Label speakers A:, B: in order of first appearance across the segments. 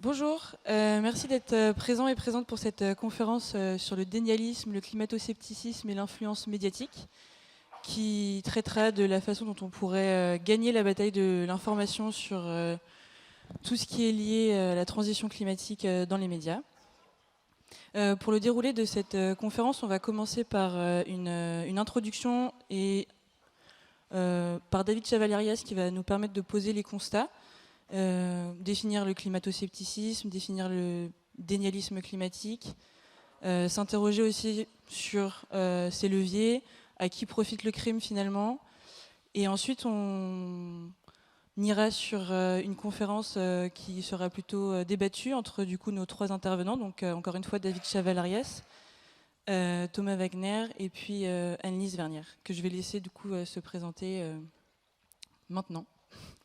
A: Bonjour, merci d'être présent et présente pour cette conférence sur le dénialisme, le climato-scepticisme et l'influence médiatique, qui traitera de la façon dont on pourrait gagner la bataille de l'information sur tout ce qui est lié à la transition climatique dans les médias. Pour le déroulé de cette conférence, on va commencer par une introduction et par David Chavalarias qui va nous permettre de poser les constats. Définir le climato-scepticisme, définir le dénialisme climatique, s'interroger aussi sur ces leviers, à qui profite le crime finalement. Et ensuite, on ira sur une conférence qui sera plutôt débattue entre du coup nos trois intervenants, donc encore une fois David Chavalarias, Thomas Wagner et puis Annelise Vernière, que je vais laisser du coup se présenter maintenant.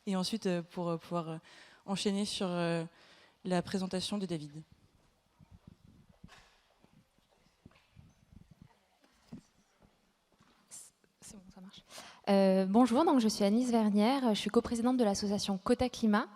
A: Et ensuite, pour pouvoir enchaîner sur la présentation de David.
B: C'est bon, ça marche. Bonjour, donc je suis Annelise Vernière, je suis coprésidente de l'association Quota Climat.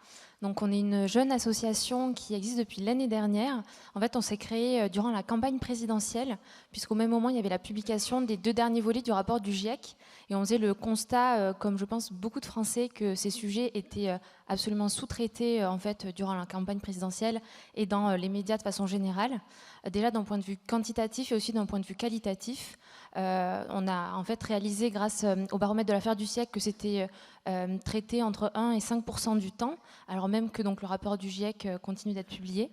B: Donc on est une jeune association qui existe depuis l'année dernière. En fait, on s'est créé durant la campagne présidentielle, puisqu'au même moment, il y avait la publication des 2 derniers volets du rapport du GIEC. Et on faisait le constat, comme je pense beaucoup de Français, que ces sujets étaient absolument sous-traités en fait, durant la campagne présidentielle et dans les médias de façon générale. Déjà d'un point de vue quantitatif et aussi d'un point de vue qualitatif. On a en fait réalisé grâce au baromètre de l'affaire du siècle que c'était traité entre 1 et 5% du temps, alors même que donc, le rapport du GIEC continue d'être publié.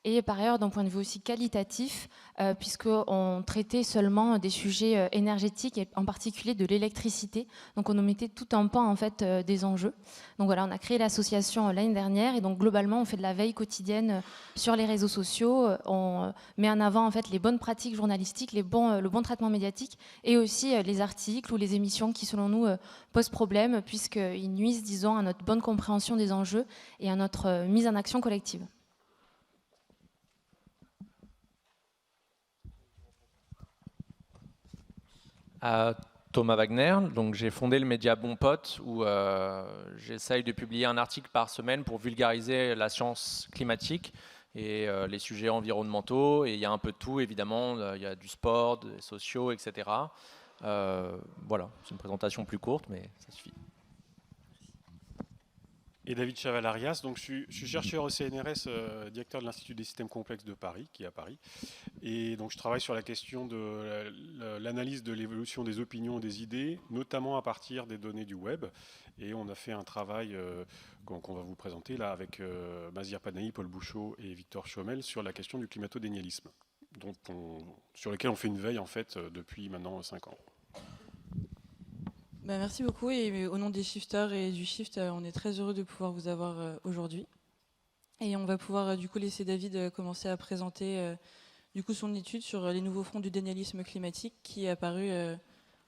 B: Et par ailleurs, d'un point de vue aussi qualitatif, puisqu'on traitait seulement des sujets énergétiques et en particulier de l'électricité. Donc on omettait tout un pan en fait, des enjeux. Donc voilà, on a créé l'association l'année dernière et donc globalement on fait de la veille quotidienne sur les réseaux sociaux. On met en avant en fait les bonnes pratiques journalistiques, le bon traitement médiatique et aussi les articles ou les émissions qui selon nous posent problème puisqu'ils nuisent, disons, à notre bonne compréhension des enjeux et à notre mise en action collective.
C: Thomas Wagner, donc j'ai fondé le média Bon Pote où j'essaye de publier un article par semaine pour vulgariser la science climatique et les sujets environnementaux, et il y a un peu de tout évidemment, il y a du sport, des sociaux, etc. Voilà, c'est une présentation plus courte mais ça suffit.
D: Et David Chavalarias, donc je suis chercheur au CNRS, directeur de l'Institut des systèmes complexes de Paris, qui est à Paris. Et donc je travaille sur la question de l'analyse de l'évolution des opinions et des idées, notamment à partir des données du web. Et on a fait un travail qu'on va vous présenter là avec Mazir Panahi, Paul Bouchot et Victor Chomel sur la question du climato-dénialisme, sur lequel on fait une veille en fait depuis maintenant 5 ans.
A: Merci beaucoup et au nom des shifters et du shift, on est très heureux de pouvoir vous avoir aujourd'hui. Et on va pouvoir du coup laisser David commencer à présenter du coup son étude sur les nouveaux fronts du dénialisme climatique qui est apparu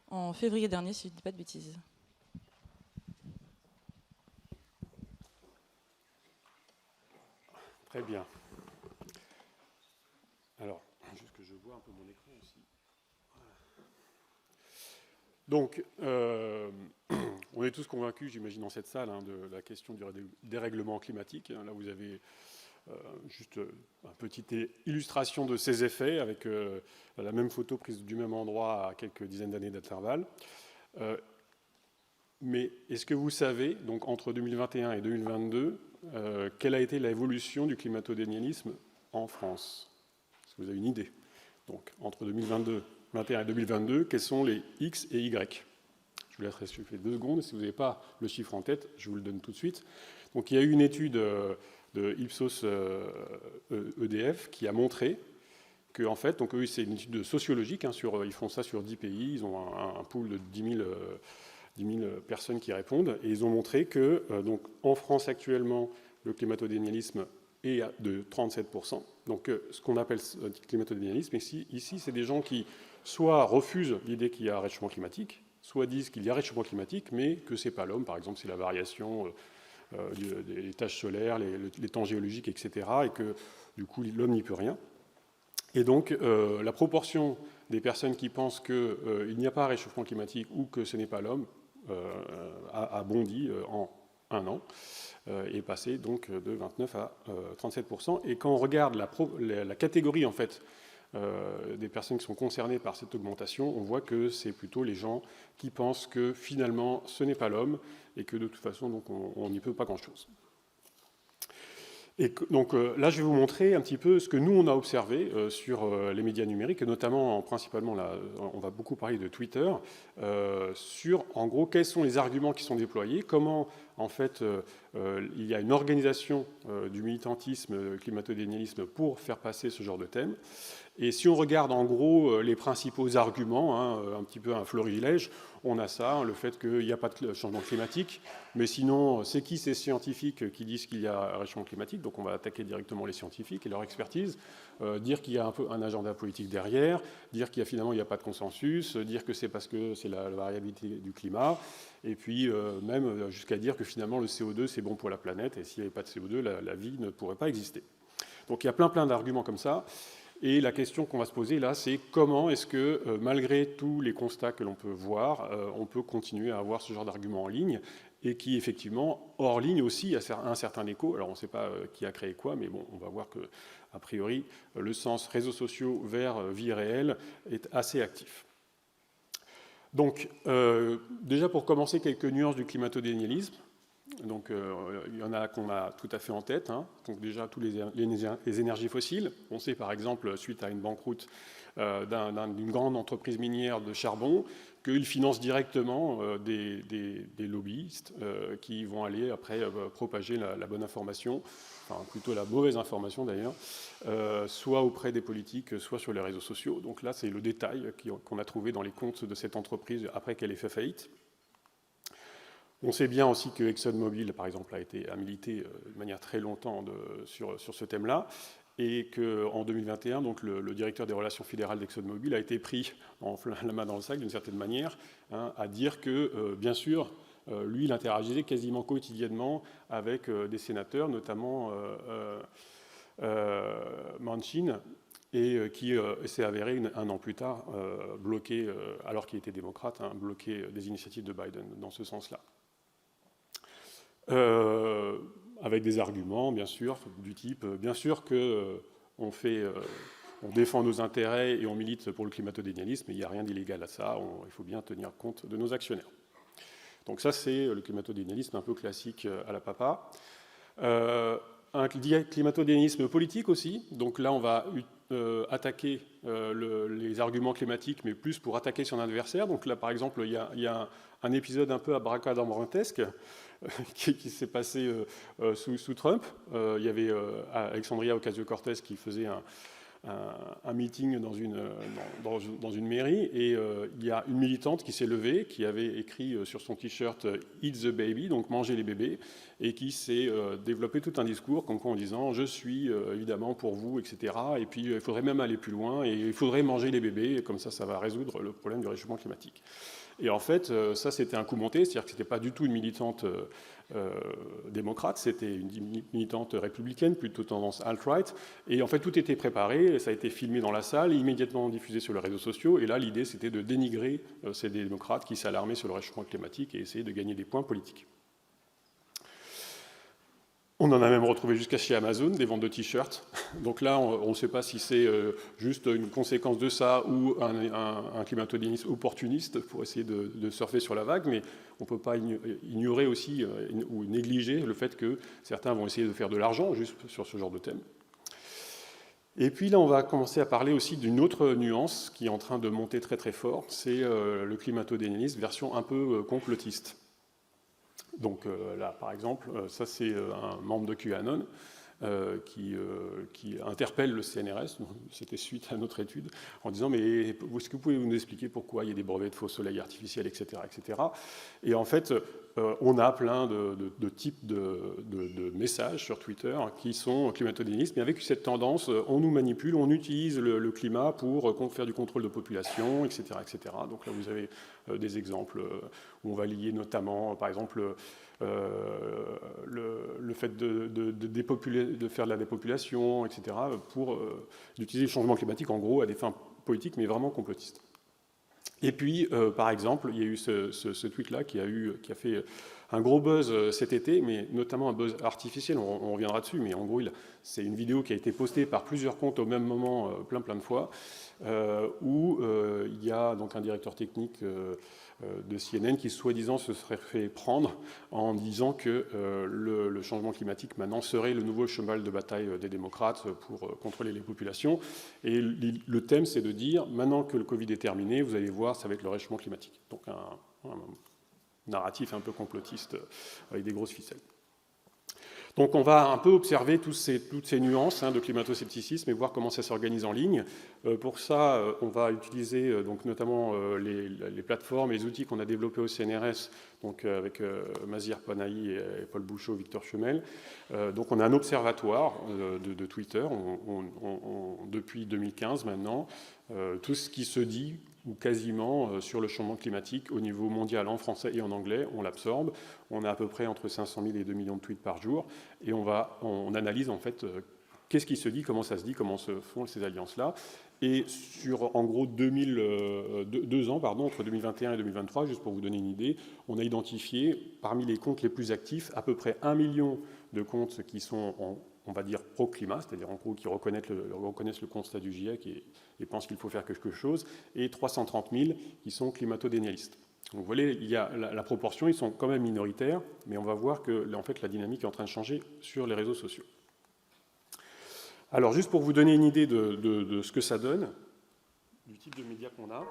A: en février dernier, si je ne dis pas de bêtises.
D: Très bien. Alors, juste que je vois un peu mon écran aussi. Donc, on est tous convaincus, j'imagine, dans cette salle, hein, de la question du dérèglement climatique. Là, vous avez juste une petite illustration de ces effets avec la même photo prise du même endroit à quelques dizaines d'années d'intervalle. Mais est-ce que vous savez, donc entre 2021 et 2022, quelle a été l'évolution du climato-dénialisme en France? Est-ce que vous avez une idée? Donc, entre 2021 et 2022, quels sont les X et Y? Je vous laisserai suffire 2 secondes. Si vous n'avez pas le chiffre en tête, je vous le donne tout de suite. Donc, il y a eu une étude de Ipsos EDF qui a montré que, en fait, donc eux, c'est une étude sociologique. Hein, ils font ça sur 10 pays. Ils ont un pool de 10 000 personnes qui répondent. Et ils ont montré que, donc, en France actuellement, le climato-dénialisme est de 37%. Donc, ce qu'on appelle climato-dénialisme, ici, c'est des gens qui soit refusent l'idée qu'il y a un réchauffement climatique, soit disent qu'il y a un réchauffement climatique, mais que ce n'est pas l'homme. Par exemple, c'est la variation des tâches solaires, les temps géologiques, etc. Et que, du coup, l'homme n'y peut rien. Et donc, la proportion des personnes qui pensent qu'il n'y a pas un réchauffement climatique ou que ce n'est pas l'homme a bondi un an, est passé donc de 29 à 37%. Et quand on regarde la catégorie en fait, des personnes qui sont concernées par cette augmentation, on voit que c'est plutôt les gens qui pensent que finalement ce n'est pas l'homme et que de toute façon donc, on n'y peut pas grand-chose. Et donc là, je vais vous montrer un petit peu ce que nous, on a observé sur les médias numériques, et notamment, principalement, là, on va beaucoup parler de Twitter, sur, en gros, quels sont les arguments qui sont déployés, comment, en fait, il y a une organisation du militantisme, climato-dénialisme pour faire passer ce genre de thème. Et si on regarde, en gros, les principaux arguments, hein, un petit peu un florilège, on a ça, hein, le fait qu'il n'y a pas de changement climatique, mais sinon, c'est qui ces scientifiques qui disent qu'il y a un réchauffement climatique? Donc on va attaquer directement les scientifiques et leur expertise, dire qu'il y a un peu un agenda politique derrière, dire qu'il y a finalement il n'y a pas de consensus, dire que c'est parce que c'est la variabilité du climat, et puis même jusqu'à dire que finalement le CO2 c'est bon pour la planète, et s'il n'y avait pas de CO2, la vie ne pourrait pas exister. Donc il y a plein d'arguments comme ça. Et la question qu'on va se poser là, c'est comment est-ce que, malgré tous les constats que l'on peut voir, on peut continuer à avoir ce genre d'arguments en ligne, et qui, effectivement, hors ligne aussi, a un certain écho. Alors, on ne sait pas qui a créé quoi, mais bon, on va voir que, a priori, le sens réseaux sociaux vers vie réelle est assez actif. Donc, déjà pour commencer, quelques nuances du climato-dénialisme. Donc, il y en a qu'on a tout à fait en tête. Hein. Donc, déjà, tous les énergies fossiles. On sait, par exemple, suite à une banqueroute d'une grande entreprise minière de charbon, qu'ils financent directement des lobbyistes qui vont aller, après, propager la bonne information, enfin, plutôt la mauvaise information, d'ailleurs, soit auprès des politiques, soit sur les réseaux sociaux. Donc là, c'est le détail qu'on a trouvé dans les comptes de cette entreprise après qu'elle ait fait faillite. On sait bien aussi que ExxonMobil, par exemple, a milité de manière très longtemps sur ce thème-là, et qu'en 2021, donc, le directeur des relations fédérales d'ExxonMobil a été pris la main dans le sac, d'une certaine manière, hein, à dire que, bien sûr, lui, il interagissait quasiment quotidiennement avec des sénateurs, notamment Manchin, et qui s'est avéré un an plus tard bloqué, alors qu'il était démocrate, hein, bloqué des initiatives de Biden dans ce sens-là. Avec des arguments, bien sûr, du type, bien sûr qu'on défend nos intérêts et on milite pour le climato-dénialisme, mais il n'y a rien d'illégal à ça, il faut bien tenir compte de nos actionnaires. Donc ça, c'est le climato-dénialisme un peu classique à la papa. Un climato-dénialisme politique aussi, donc là, on va attaquer les arguments climatiques, mais plus pour attaquer son adversaire. Donc là, par exemple, il y a un épisode un peu abracadabrantesque qui s'est passé sous Trump. Il y avait Alexandria Ocasio-Cortez qui faisait un meeting dans une mairie, et il y a une militante qui s'est levée, qui avait écrit sur son t-shirt « Eat the baby », donc « manger les bébés », et qui s'est développé tout un discours comme quoi en disant « je suis évidemment pour vous », etc. Et puis il faudrait même aller plus loin, et il faudrait manger les bébés, et comme ça va résoudre le problème du réchauffement climatique. Et en fait, ça, c'était un coup monté, c'est-à-dire que ce n'était pas du tout une militante démocrate, c'était une militante républicaine, plutôt tendance alt-right. Et en fait, tout était préparé, ça a été filmé dans la salle, immédiatement diffusé sur les réseaux sociaux. Et là, l'idée, c'était de dénigrer ces démocrates qui s'alarmaient sur le réchauffement climatique et essayer de gagner des points politiques. On en a même retrouvé jusqu'à chez Amazon, des ventes de t-shirts. Donc là, on ne sait pas si c'est juste une conséquence de ça ou un climato-dénialiste opportuniste pour essayer de surfer sur la vague, mais on ne peut pas ignorer aussi ou négliger le fait que certains vont essayer de faire de l'argent juste sur ce genre de thème. Et puis là, on va commencer à parler aussi d'une autre nuance qui est en train de monter très très fort, c'est le climato-dénialiste version un peu complotiste. Donc là, par exemple, ça c'est un membre de QAnon qui interpelle le CNRS, c'était suite à notre étude, en disant « mais est-ce que vous pouvez nous expliquer pourquoi il y a des brevets de faux soleil artificiel, etc. etc. » Et en fait, on a plein de types de messages sur Twitter qui sont climato-dénialistes, mais avec cette tendance, on nous manipule, on utilise le climat pour faire du contrôle de population, etc. etc. Donc là, vous avez des exemples où on va lier notamment, par exemple, le fait de faire de la dépopulation, etc., pour d'utiliser le changement climatique, en gros, à des fins politiques, mais vraiment complotistes. Et puis, par exemple, il y a eu ce tweet-là qui a fait un gros buzz cet été, mais notamment un buzz artificiel, on reviendra dessus, mais en gros, c'est une vidéo qui a été postée par plusieurs comptes au même moment, plein de fois, où il y a donc un directeur technique de CNN qui, soi-disant, se serait fait prendre en disant que le changement climatique, maintenant, serait le nouveau cheval de bataille des démocrates pour contrôler les populations. Et le thème, c'est de dire, maintenant que le Covid est terminé, vous allez voir, ça va être le réchauffement climatique. Donc un narratif un peu complotiste avec des grosses ficelles. Donc on va un peu observer toutes ces nuances de climato-scepticisme et voir comment ça s'organise en ligne. Pour ça, on va utiliser donc notamment les plateformes et les outils qu'on a développés au CNRS, donc avec Mazir Panahi et Paul Bouchot, Victor Chemel. Donc on a un observatoire de Twitter depuis 2015 maintenant. Tout ce qui se dit, ou quasiment, sur le changement climatique au niveau mondial en français et en anglais, on l'absorbe. On a à peu près entre 500 000 et 2 millions de tweets par jour, et on analyse en fait qu'est-ce qui se dit, comment ça se dit, comment se font ces alliances-là. Et sur en gros 2 ans, entre 2021 et 2023, juste pour vous donner une idée, on a identifié parmi les comptes les plus actifs à peu près 1 million de comptes qui sont on va dire pro-climat, c'est-à-dire en gros qui reconnaissent le constat du GIEC et pensent qu'il faut faire quelque chose, et 330 000 qui sont climato-dénialistes. Donc vous voyez, il y a la proportion, ils sont quand même minoritaires, mais on va voir que en fait, la dynamique est en train de changer sur les réseaux sociaux. Alors juste pour vous donner une idée de ce que ça donne, du type de médias qu'on a,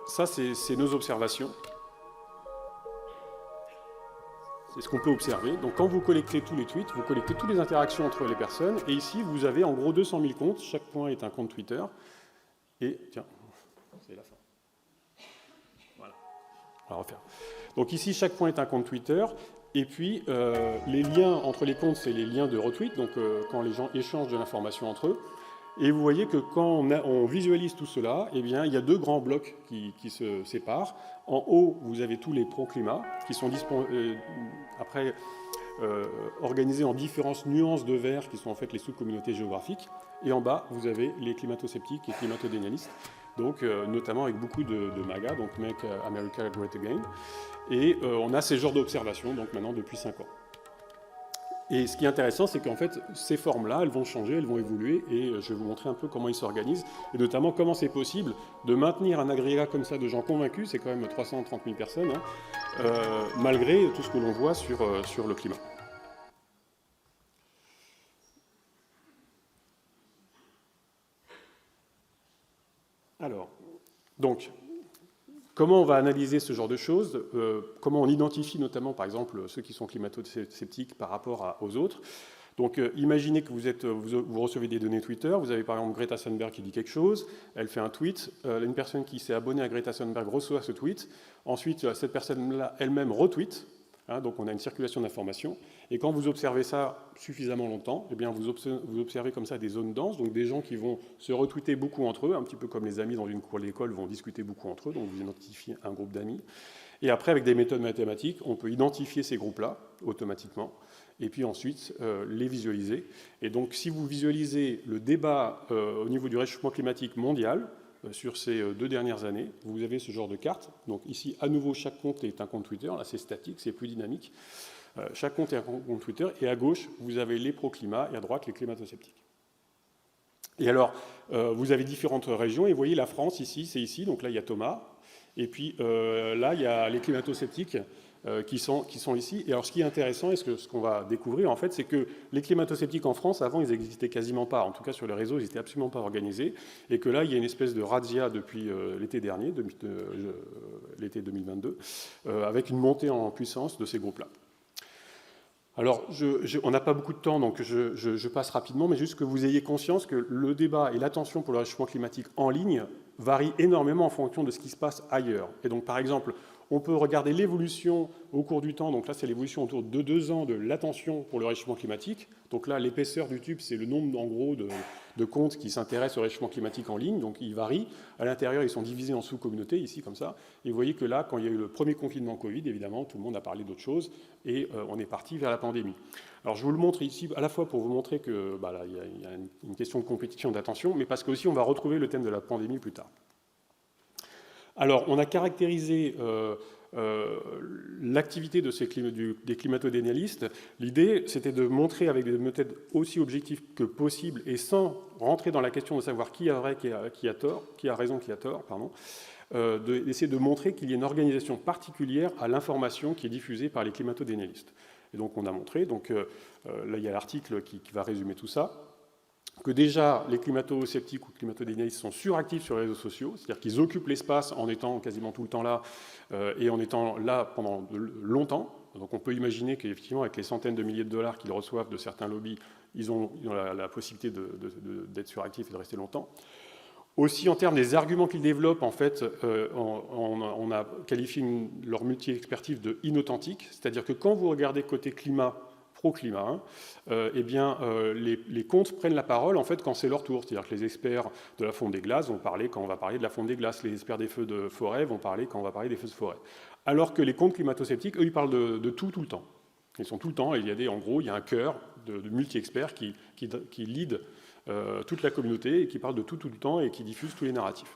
D: ça c'est nos observations. C'est ce qu'on peut observer. Donc quand vous collectez tous les tweets, vous collectez toutes les interactions entre les personnes, et ici vous avez en gros 200 000 comptes, chaque point est un compte Twitter, et tiens, c'est la fin. Voilà, on va refaire. Donc ici chaque point est un compte Twitter, et puis les liens entre les comptes, c'est les liens de retweet, donc quand les gens échangent de l'information entre eux. Et vous voyez que quand on visualise tout cela, eh bien, il y a 2 grands blocs qui se séparent. En haut, vous avez tous les pro-climat qui sont après organisés en différentes nuances de vert qui sont en fait les sous-communautés géographiques. Et en bas, vous avez les climato-sceptiques et climato-dénialistes, donc notamment avec beaucoup de MAGA, donc Make America Great Again. Et on a ces genres d'observations donc maintenant depuis 5 ans. Et ce qui est intéressant, c'est qu'en fait, ces formes-là, elles vont changer, elles vont évoluer, et je vais vous montrer un peu comment ils s'organisent, et notamment comment c'est possible de maintenir un agrégat comme ça de gens convaincus, c'est quand même 330 000 personnes, malgré tout ce que l'on voit sur le climat. Alors, donc, comment on va analyser ce genre de choses, comment on identifie notamment, par exemple, ceux qui sont climato-sceptiques par rapport aux autres. Donc, imaginez que vous recevez des données Twitter, vous avez par exemple Greta Thunberg qui dit quelque chose, elle fait un tweet, une personne qui s'est abonnée à Greta Thunberg reçoit ce tweet, ensuite cette personne-là elle-même retweet, donc on a une circulation d'informations, et quand vous observez ça suffisamment longtemps, eh bien vous observez comme ça des zones denses, donc des gens qui vont se retweeter beaucoup entre eux, un petit peu comme les amis dans une cour d'école vont discuter beaucoup entre eux, donc vous identifiez un groupe d'amis. Et après, avec des méthodes mathématiques, on peut identifier ces groupes-là automatiquement, et puis ensuite les visualiser. Et donc si vous visualisez le débat au niveau du réchauffement climatique mondial, sur ces 2 dernières années, vous avez ce genre de carte. Donc ici, à nouveau, chaque compte est un compte Twitter. Là, c'est statique, c'est plus dynamique. Chaque compte est un compte Twitter. Et à gauche, vous avez les pro-climat et à droite, les climato-sceptiques. Et alors, vous avez différentes régions. Et vous voyez, la France, ici, c'est ici. Donc là, il y a Thomas. Et puis là, il y a les climato-sceptiques qui sont ici. Et alors, ce qui est intéressant, et ce qu'on va découvrir, en fait, c'est que les climato-sceptiques en France, avant, ils n'existaient quasiment pas. En tout cas, sur les réseaux, ils n'étaient absolument pas organisés. Et que là, il y a une espèce de razzia depuis l'été dernier, l'été 2022, avec une montée en puissance de ces groupes-là. Alors, on n'a pas beaucoup de temps, donc je passe rapidement, mais juste que vous ayez conscience que le débat et l'attention pour le réchauffement climatique en ligne varient énormément en fonction de ce qui se passe ailleurs. Et donc, par exemple, on peut regarder l'évolution au cours du temps. Donc là, c'est l'évolution autour de 2 ans de l'attention pour le réchauffement climatique. Donc là, l'épaisseur du tube, c'est le nombre, en gros, de comptes qui s'intéressent au réchauffement climatique en ligne. Donc ils varient. À l'intérieur, ils sont divisés en sous-communautés, ici, comme ça. Et vous voyez que là, quand il y a eu le premier confinement Covid, évidemment, tout le monde a parlé d'autre chose. Et on est parti vers la pandémie. Alors je vous le montre ici, à la fois pour vous montrer que là, il y a une question de compétition d'attention, mais parce qu'aussi, on va retrouver le thème de la pandémie plus tard. Alors, on a caractérisé l'activité des climatodénialistes. L'idée, c'était de montrer avec des méthodes aussi objectives que possible et sans rentrer dans la question de savoir qui a vrai, qui a tort, qui a raison, qui a tort, pardon, d'essayer de montrer qu'il y a une organisation particulière à l'information qui est diffusée par les climatodénialistes. Et donc, on a montré, donc là, il y a l'article qui va résumer tout ça, que déjà les climato-sceptiques ou climatodénialistes sont suractifs sur les réseaux sociaux, c'est-à-dire qu'ils occupent l'espace en étant quasiment tout le temps là et en étant là pendant longtemps. Donc on peut imaginer qu'effectivement, avec les centaines de milliers de dollars qu'ils reçoivent de certains lobbies, ils ont la possibilité d'être suractifs et de rester longtemps. Aussi, en termes des arguments qu'ils développent, en fait, on a qualifié leur multi-expertise de inauthentique, c'est-à-dire que quand vous regardez côté climat, pro-climat, eh bien, les comptes prennent la parole en fait quand c'est leur tour. C'est-à-dire que les experts de la fonte des glaces vont parler quand on va parler de la fonte des glaces, les experts des feux de forêt vont parler quand on va parler des feux de forêt. Alors que les comptes climato-sceptiques, eux, ils parlent de tout le temps. Ils sont tout le temps, et en gros, il y a un cœur de multi-experts qui lead toute la communauté et qui parle de tout le temps et qui diffuse tous les narratifs.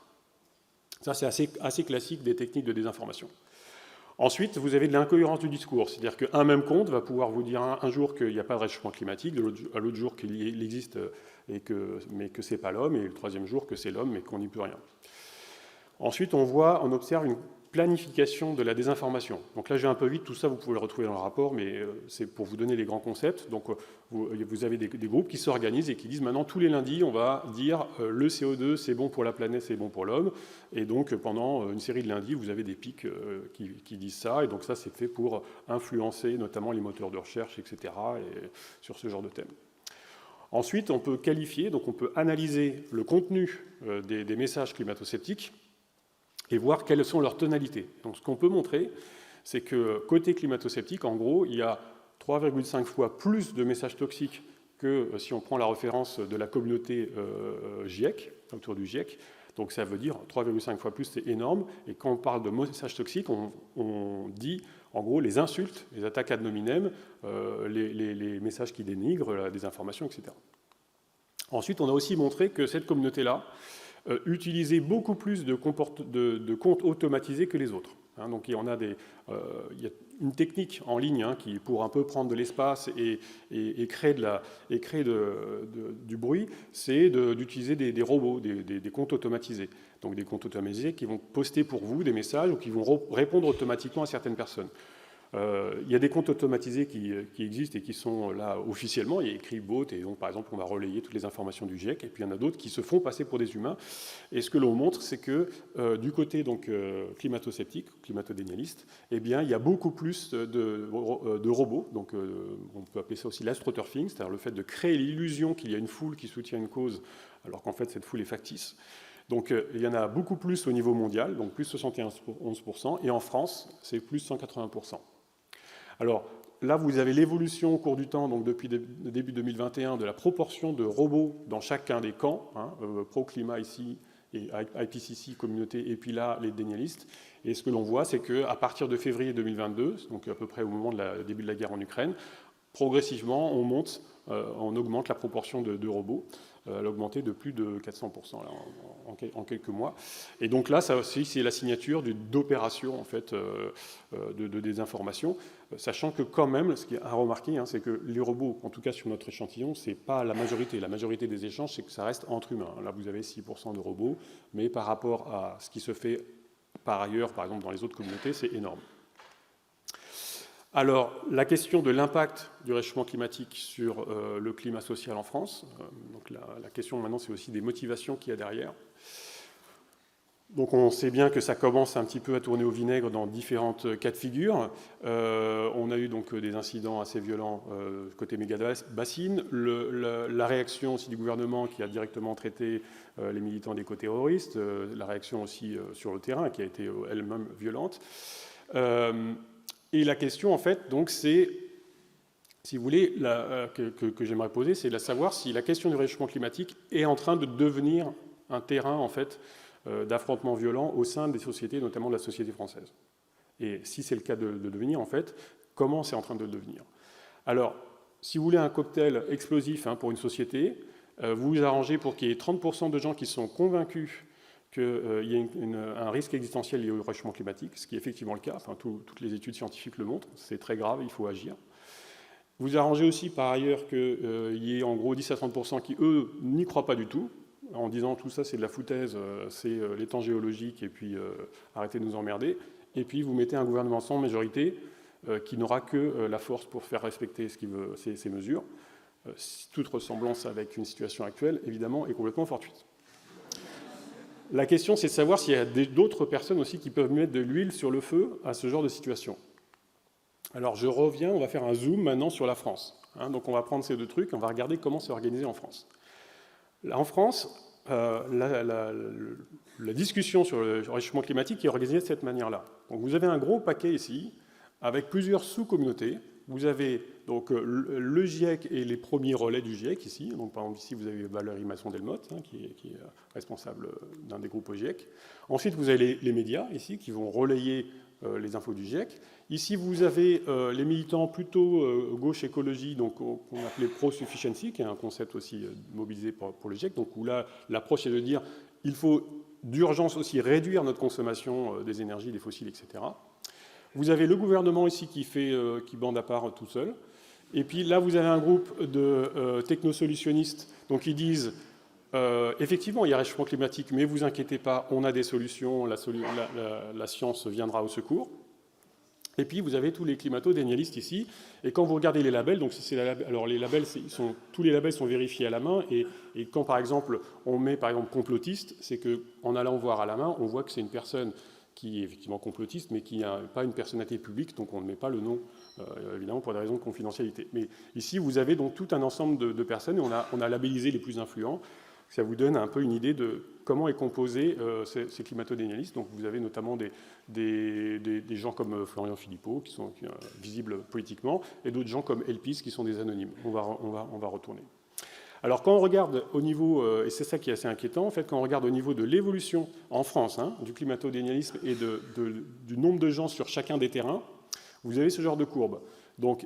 D: Ça, c'est assez classique des techniques de désinformation. Ensuite, vous avez de l'incohérence du discours, c'est-à-dire qu'un même compte va pouvoir vous dire un jour qu'il n'y a pas de réchauffement climatique, à l'autre jour qu'il existe, mais que ce n'est pas l'homme, et le troisième jour que c'est l'homme, mais qu'on n'y peut rien. Ensuite, on observe une planification de la désinformation. Donc là, j'ai un peu vite, tout ça, vous pouvez le retrouver dans le rapport, mais c'est pour vous donner les grands concepts. Donc vous avez des groupes qui s'organisent et qui disent maintenant, tous les lundis, on va dire le CO2, c'est bon pour la planète, c'est bon pour l'homme. Et donc, pendant une série de lundis, vous avez des pics qui disent ça. Et donc ça, c'est fait pour influencer notamment les moteurs de recherche, etc., et sur ce genre de thème. Ensuite, on peut qualifier, donc on peut analyser le contenu des messages climato-sceptiques et voir quelles sont leurs tonalités. Donc ce qu'on peut montrer, c'est que côté climato-sceptique, en gros, il y a 3,5 fois plus de messages toxiques que si on prend la référence de la communauté GIEC, autour du GIEC. Donc ça veut dire 3,5 fois plus, c'est énorme. Et quand on parle de messages toxiques, on dit en gros les insultes, les attaques ad nominem, les messages qui dénigrent, la désinformation, etc. Ensuite, on a aussi montré que cette communauté-là utilisait beaucoup plus de comptes automatisés que les autres. Donc il y a une technique en ligne qui, pour un peu prendre de l'espace et créer du bruit, c'est d'utiliser des robots, des comptes automatisés. Donc des comptes automatisés qui vont poster pour vous des messages ou qui vont répondre automatiquement à certaines personnes. Il y a des comptes automatisés qui existent et qui sont là officiellement. Il y a écrit bot et donc par exemple on va relayer toutes les informations du GIEC. Et puis il y en a d'autres qui se font passer pour des humains. Et ce que l'on montre, c'est que du côté donc climato-sceptique, climato-dénialiste, eh bien il y a beaucoup plus de robots. Donc on peut appeler ça aussi l'astroturfing, c'est-à-dire le fait de créer l'illusion qu'il y a une foule qui soutient une cause, alors qu'en fait cette foule est factice. Donc il y en a beaucoup plus au niveau mondial, donc plus 71%, et en France, c'est plus 180%. Alors là, vous avez l'évolution au cours du temps, donc depuis le début 2021, de la proportion de robots dans chacun des camps, pro-climat ici, et IPCC, communauté, et puis là, les dénialistes. Et ce que l'on voit, c'est qu'à partir de février 2022, donc à peu près au moment du début de la guerre en Ukraine, progressivement, on augmente la proportion de robots. Elle a augmenté de plus de 400% là, en quelques mois. Et donc là, ça aussi, c'est la signature d'opérations en fait, de désinformation, sachant que quand même, ce qui est à remarquer, c'est que les robots, en tout cas sur notre échantillon, c'est pas la majorité. La majorité des échanges, c'est que ça reste entre humains. Là, vous avez 6% de robots, mais par rapport à ce qui se fait par ailleurs, par exemple dans les autres communautés, c'est énorme. Alors, la question de l'impact du réchauffement climatique sur le climat social en France, donc la question maintenant, c'est aussi des motivations qu'il y a derrière. Donc on sait bien que ça commence un petit peu à tourner au vinaigre dans différentes cas de figure. On a eu donc des incidents assez violents côté méga-bassines, la réaction aussi du gouvernement qui a directement traité les militants d'éco-terroristes, la réaction aussi sur le terrain qui a été elle-même violente. Et la question, en fait, donc, c'est, si vous voulez, que j'aimerais poser, c'est de savoir si la question du réchauffement climatique est en train de devenir un terrain, en fait, d'affrontements violents au sein des sociétés, notamment de la société française. Et si c'est le cas de devenir, en fait, comment c'est en train de le devenir? Alors, si vous voulez un cocktail explosif pour une société, vous vous arrangez pour qu'il y ait 30% de gens qui sont convaincus qu'il y a un risque existentiel lié au réchauffement climatique, ce qui est effectivement le cas, enfin, toutes les études scientifiques le montrent, c'est très grave, il faut agir. Vous arrangez aussi par ailleurs qu'il y ait en gros 10 à 30% qui, eux, n'y croient pas du tout, en disant tout ça c'est de la foutaise, c'est les temps géologiques, et puis arrêtez de nous emmerder. Et puis vous mettez un gouvernement sans majorité qui n'aura que la force pour faire respecter ces mesures. Toute ressemblance avec une situation actuelle, évidemment, est complètement fortuite. La question, c'est de savoir s'il y a d'autres personnes aussi qui peuvent mettre de l'huile sur le feu à ce genre de situation. Alors je reviens, on va faire un zoom maintenant sur la France. Donc on va prendre ces deux trucs, on va regarder comment c'est organisé en France. Là, en France, la discussion sur le réchauffement climatique est organisée de cette manière-là. Donc vous avez un gros paquet ici, avec plusieurs sous-communautés. Vous avez donc le GIEC et les premiers relais du GIEC ici. Donc par exemple ici vous avez Valérie Masson-Delmotte qui est responsable d'un des groupes au GIEC. Ensuite vous avez les médias ici qui vont relayer les infos du GIEC. Ici vous avez les militants plutôt gauche écologie, donc qu'on appelait pro-sufficiency, qui est un concept aussi mobilisé pour le GIEC. Donc où là l'approche est de dire il faut d'urgence aussi réduire notre consommation des énergies, des fossiles, etc. Vous avez le gouvernement ici qui bande à part tout seul. Et puis là, vous avez un groupe de technosolutionnistes donc qui disent effectivement, il y a réchauffement climatique, mais vous inquiétez pas, on a des solutions, la science viendra au secours. Et puis vous avez tous les climato-dénialistes ici. Et quand vous regardez les labels, donc alors les labels, tous les labels sont vérifiés à la main. Et quand par exemple on met par exemple complotiste, c'est qu'en allant voir à la main, on voit que c'est une personne qui est effectivement complotiste, mais qui n'a pas une personnalité publique, donc on ne met pas le nom, évidemment, pour des raisons de confidentialité. Mais ici, vous avez donc tout un ensemble de personnes, et on a labellisé les plus influents. Ça vous donne un peu une idée de comment est composé ces climato-dénialistes. Donc vous avez notamment des gens comme Florian Philippot, qui sont visibles politiquement, et d'autres gens comme Elpis, qui sont des anonymes. On va retourner. Alors quand on regarde au niveau, et c'est ça qui est assez inquiétant, en fait, quand on regarde au niveau de l'évolution en France, du climato-dénialisme et du nombre de gens sur chacun des terrains, vous avez ce genre de courbe. Donc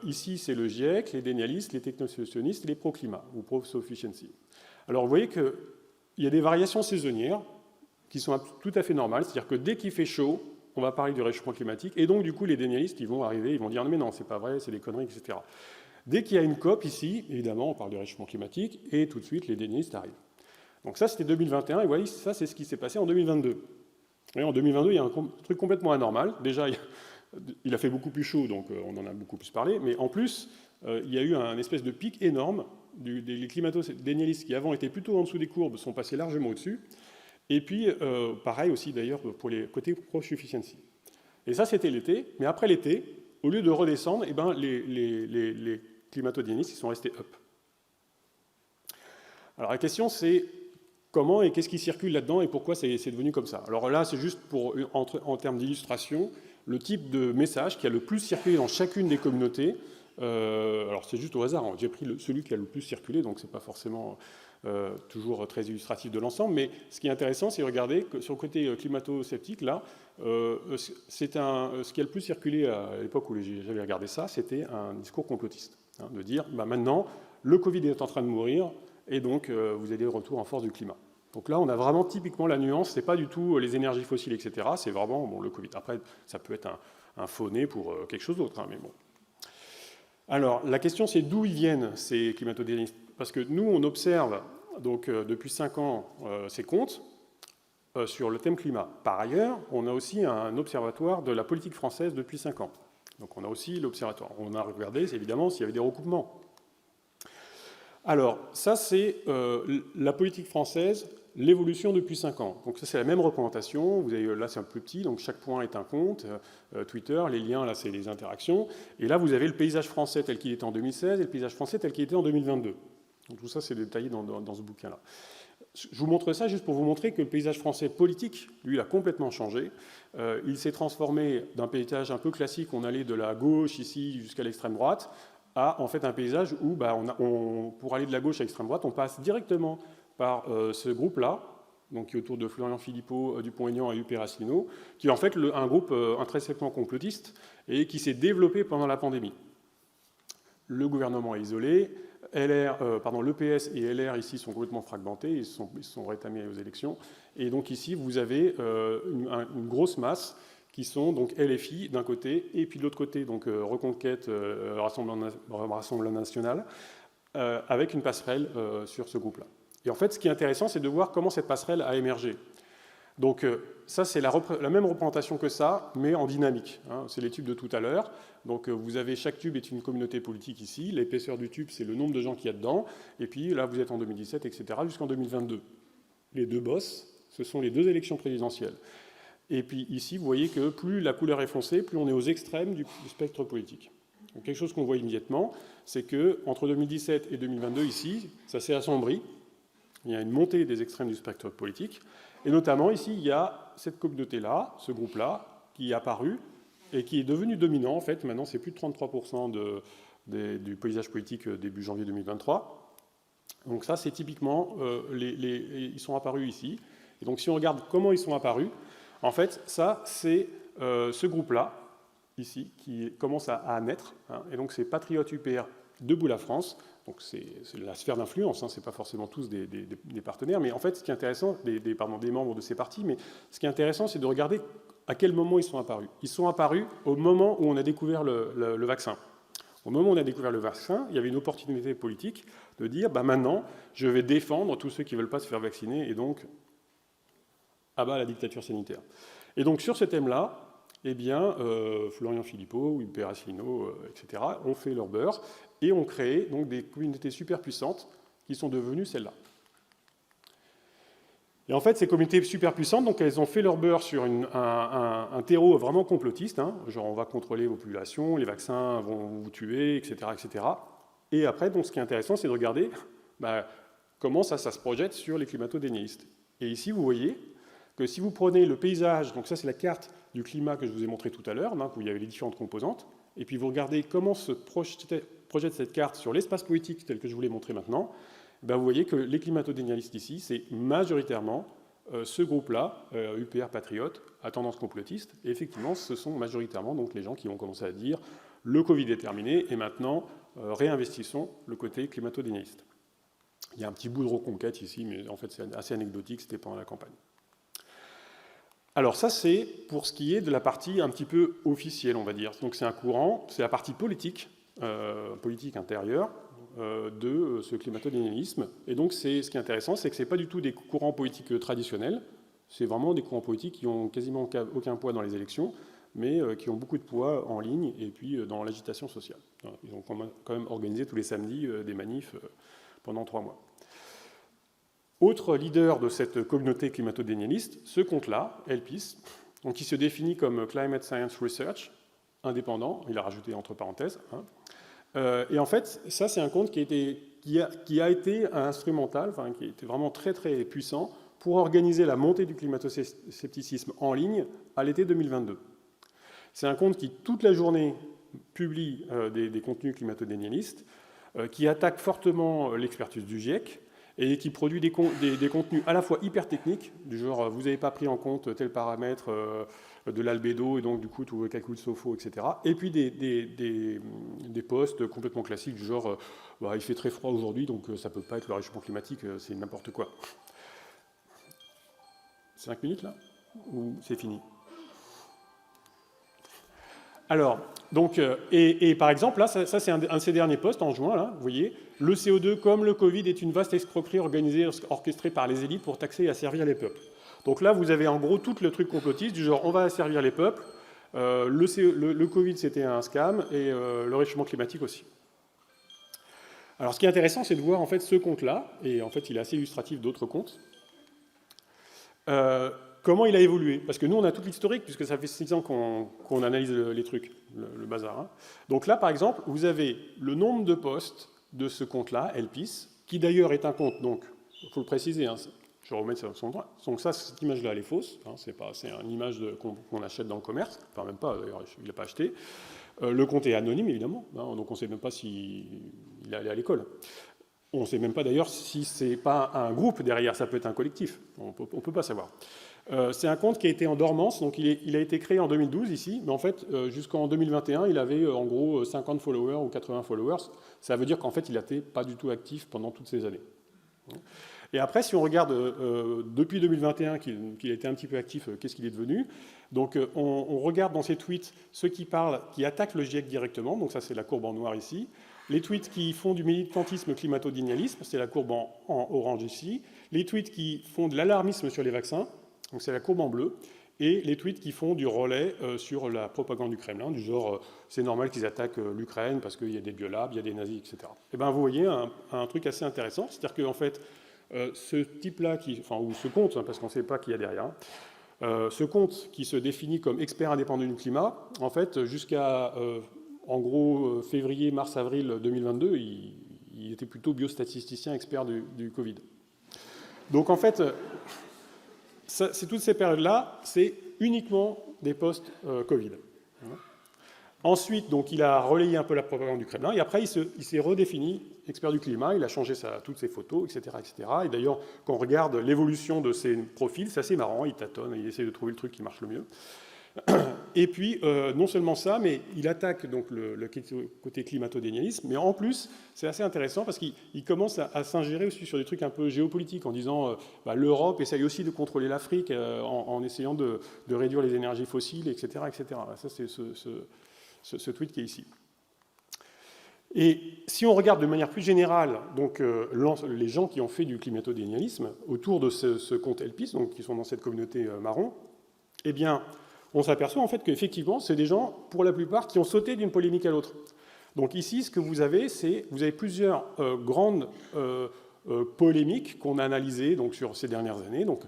D: ici, c'est le GIEC, les dénialistes, les technosolutionnistes et les pro-climat, ou pro-sufficiency. Alors vous voyez qu'il y a des variations saisonnières qui sont tout à fait normales, c'est-à-dire que dès qu'il fait chaud, on va parler du réchauffement climatique, et donc du coup, les dénialistes, ils vont arriver, ils vont dire « mais non, c'est pas vrai, c'est des conneries, etc. » Dès qu'il y a une COP ici, évidemment, on parle du réchauffement climatique, et tout de suite, les dénialistes arrivent. Donc ça, c'était 2021, et vous voyez, ça, c'est ce qui s'est passé en 2022. Et en 2022, il y a un truc complètement anormal. Déjà, il a fait beaucoup plus chaud, donc on en a beaucoup plus parlé, mais en plus, il y a eu un espèce de pic énorme. Les climato-dénialistes qui avant étaient plutôt en dessous des courbes sont passés largement au-dessus. Et puis, pareil aussi d'ailleurs pour les côtés pro-sufficiency. Et ça, c'était l'été, mais après l'été, au lieu de redescendre, eh ben, les climato-dénialistes ils sont restés up. Alors la question c'est comment et qu'est-ce qui circule là-dedans et pourquoi c'est devenu comme ça. Alors là c'est juste en termes d'illustration le type de message qui a le plus circulé dans chacune des communautés. Alors c'est juste au hasard, j'ai pris celui qui a le plus circulé, donc c'est pas forcément toujours très illustratif de l'ensemble, mais ce qui est intéressant c'est de regarder que sur le côté climato-sceptique là, ce qui a le plus circulé à l'époque où j'avais regardé ça, c'était un discours complotiste, de dire maintenant le Covid est en train de mourir et donc vous avez le retour en force du climat. Donc là on a vraiment typiquement la nuance, c'est pas du tout les énergies fossiles etc, c'est vraiment le Covid. Après ça peut être un faux nez pour quelque chose d'autre, mais bon. Alors la question c'est d'où ils viennent ces climato-dénialistes, parce que nous on observe donc depuis 5 ans ces comptes sur le thème climat. Par ailleurs, on a aussi un observatoire de la politique française depuis 5 ans. Donc on a aussi l'observatoire. On a regardé évidemment s'il y avait des recoupements. Alors ça c'est la politique française, l'évolution depuis 5 ans. Donc ça c'est la même représentation. Vous avez, là c'est un peu plus petit, donc chaque point est un compte. Twitter, les liens là c'est les interactions. Et là vous avez le paysage français tel qu'il était en 2016 et le paysage français tel qu'il était en 2022. Donc tout ça c'est détaillé dans ce bouquin-là. Je vous montre ça juste pour vous montrer que le paysage français politique, lui, il a complètement changé. Il s'est transformé d'un paysage un peu classique, on allait de la gauche ici jusqu'à l'extrême droite, à en fait un paysage où pour aller de la gauche à l'extrême droite, on passe directement par ce groupe-là, donc qui est autour de Florian Philippot, Dupont-Aignan et Huppert Asselineau, qui est en fait un groupe intrinsèquement complotiste et qui s'est développé pendant la pandémie. le gouvernement est isolé, l'EPS et LR ici sont complètement fragmentés, ils sont rétamés aux élections, et donc ici vous avez une grosse masse qui sont donc LFI d'un côté, et puis de l'autre côté, donc Reconquête, Rassemblement National, avec une passerelle sur ce groupe-là. Et en fait, ce qui est intéressant, c'est de voir comment cette passerelle a émergé. Donc ça, c'est la même représentation que ça, mais en dynamique. Hein. C'est les tubes de tout à l'heure. Donc vous avez, chaque tube est une communauté politique ici. L'épaisseur du tube, c'est le nombre de gens qu'il y a dedans. Et puis là, vous êtes en 2017, etc., jusqu'en 2022. Les deux bosses, ce sont les deux élections présidentielles. Et puis ici, vous voyez que plus la couleur est foncée, plus on est aux extrêmes du spectre politique. Donc, quelque chose qu'on voit immédiatement, c'est qu'entre 2017 et 2022, ici, ça s'est assombri. Il y a une montée des extrêmes du spectre politique. Et notamment, ici, il y a cette communauté-là, ce groupe-là, qui est apparu et qui est devenu dominant. En fait, maintenant, c'est plus de 33% du paysage politique début janvier 2023. Donc ça, c'est typiquement, ils sont apparus ici. Et donc, si on regarde comment ils sont apparus, en fait, ça, c'est ce groupe-là, ici, qui commence à naître. Hein, et donc, c'est Patriotes UPR Debout la France. Donc, c'est la sphère d'influence, hein, ce n'est pas forcément tous des partenaires. Mais en fait, ce qui est intéressant, des membres de ces partis, mais ce qui est intéressant, c'est de regarder à quel moment ils sont apparus. Ils sont apparus au moment où on a découvert le vaccin. Au moment où on a découvert le vaccin, il y avait une opportunité politique de dire bah, maintenant, je vais défendre tous ceux qui ne veulent pas se faire vacciner et donc abat la dictature sanitaire. Et donc sur ce thème-là, eh bien, Florian Philippot, UPR Asselineau, etc., ont fait leur beurre et ont créé donc, des communautés super puissantes qui sont devenues celles-là. Et en fait, ces communautés super puissantes, donc, elles ont fait leur beurre sur un terreau vraiment complotiste, hein, genre on va contrôler vos populations, les vaccins vont vous tuer, etc., etc. Et après, donc, ce qui est intéressant, c'est de regarder bah, comment ça se projette sur les climato-dénialistes. Et ici, vous voyez que si vous prenez le paysage, donc ça c'est la carte du climat que je vous ai montré tout à l'heure, où il y avait les différentes composantes, et puis vous regardez comment se projette cette carte sur l'espace politique tel que je vous l'ai montré maintenant, ben vous voyez que les climato-dénialistes ici, c'est majoritairement ce groupe-là, UPR Patriote, à tendance complotiste, et effectivement ce sont majoritairement donc, les gens qui ont commencé à dire le Covid est terminé, et maintenant réinvestissons le côté climato-dénialiste. Il y a un petit bout de reconquête ici, mais en fait c'est assez anecdotique, c'était pendant la campagne. Alors ça, c'est pour ce qui est de la partie un petit peu officielle, on va dire. Donc c'est un courant, c'est la partie politique, politique intérieure de ce climato-dénialisme. Et donc ce qui est intéressant, c'est que ce n'est pas du tout des courants politiques traditionnels, c'est vraiment des courants politiques qui n'ont quasiment aucun poids dans les élections, mais qui ont beaucoup de poids en ligne et puis dans l'agitation sociale. Ils ont quand même organisé tous les samedis des manifs pendant 3 mois. Autre leader de cette communauté climato-dénialiste, ce compte-là, LPIS, donc qui se définit comme Climate Science Research, indépendant, il a rajouté entre parenthèses. Hein. Et en fait, ça c'est un compte qui a été instrumental, enfin, qui a été vraiment très très puissant pour organiser la montée du climato-scepticisme en ligne à l'été 2022. C'est un compte qui, toute la journée, publie des contenus climato-dénialistes, qui attaque fortement l'expertise du GIEC, et qui produit des contenus à la fois hyper techniques, du genre vous n'avez pas pris en compte tel paramètre de l'albédo, et donc du coup tous vos calculs sont faux, etc. Et puis des posts complètement classiques, du genre bah, il fait très froid aujourd'hui, donc ça ne peut pas être le réchauffement climatique, c'est n'importe quoi. 5 minutes là? Ou c'est fini? Alors, donc, et par exemple, là, ça c'est un de ces derniers posts en juin, là, vous voyez, le CO2 comme le Covid est une vaste escroquerie organisée, orchestrée par les élites pour taxer et asservir les peuples. Donc là, vous avez en gros tout le truc complotiste, du genre on va asservir les peuples, le Covid c'était un scam, et le réchauffement climatique aussi. Alors ce qui est intéressant, c'est de voir en fait ce compte-là, et en fait il est assez illustratif d'autres comptes, comment il a évolué. Parce que nous, on a toute l'historique, puisque ça fait 6 ans qu'on analyse les trucs, le bazar. Hein. Donc là, par exemple, vous avez le nombre de posts de ce compte-là, LPIS, qui d'ailleurs est un compte, donc, il faut le préciser, hein, je vais remettre son droit. Donc ça, cette image-là, elle est fausse, hein, c'est une image qu'on achète dans le commerce, enfin même pas, d'ailleurs, il n'a pas acheté. Le compte est anonyme, évidemment, hein, donc on ne sait même pas s'il est allé à l'école. On ne sait même pas d'ailleurs si ce n'est pas un groupe derrière, ça peut être un collectif, on ne peut pas savoir. C'est un compte qui a été en dormance, donc il a été créé en 2012 ici, mais en fait, jusqu'en 2021, il avait en gros 50 followers ou 80 followers. Ça veut dire qu'en fait, il n'était pas du tout actif pendant toutes ces années. Et après, si on regarde depuis 2021 qu'il a été un petit peu actif, qu'est-ce qu'il est devenu? Donc on regarde dans ses tweets ceux qui parlent, qui attaquent le GIEC directement, donc ça c'est la courbe en noir ici. Les tweets qui font du militantisme climato-denialisme, c'est la courbe en orange ici. Les tweets qui font de l'alarmisme sur les vaccins, donc c'est la courbe en bleu. Et les tweets qui font du relais sur la propagande du Kremlin, du genre c'est normal qu'ils attaquent l'Ukraine parce qu'il y a des biolabs, il y a des nazis, etc. Et bien vous voyez un truc assez intéressant, c'est-à-dire qu'en fait, ce type-là, ou ce compte, hein, parce qu'on ne sait pas qui y a derrière, ce compte qui se définit comme expert indépendant du climat, en fait, jusqu'à en gros février, mars, avril 2022, il était plutôt biostatisticien expert du Covid. Donc en fait, c'est toutes ces périodes-là, c'est uniquement des posts Covid. Ensuite, donc, il a relayé un peu la propagande du Kremlin, et après, il s'est redéfini expert du climat, il a changé toutes ses photos, etc., etc. Et d'ailleurs, quand on regarde l'évolution de ses profils, c'est assez marrant, il tâtonne, il essaie de trouver le truc qui marche le mieux. Et puis, non seulement ça, mais il attaque donc, le côté climato-dénialisme, mais en plus, c'est assez intéressant parce qu'il commence à s'ingérer aussi sur des trucs un peu géopolitiques, en disant l'Europe essaye aussi de contrôler l'Afrique en essayant de réduire les énergies fossiles, etc., etc. Ça, c'est ce tweet qui est ici. Et si on regarde de manière plus générale donc, les gens qui ont fait du climato-dénialisme autour de ce compte Elpis, donc qui sont dans cette communauté marron, eh bien, on s'aperçoit en fait qu'effectivement, c'est des gens, pour la plupart, qui ont sauté d'une polémique à l'autre. Donc ici, ce que vous avez, c'est vous avez plusieurs grandes polémiques qu'on a analysées donc, sur ces dernières années. Donc,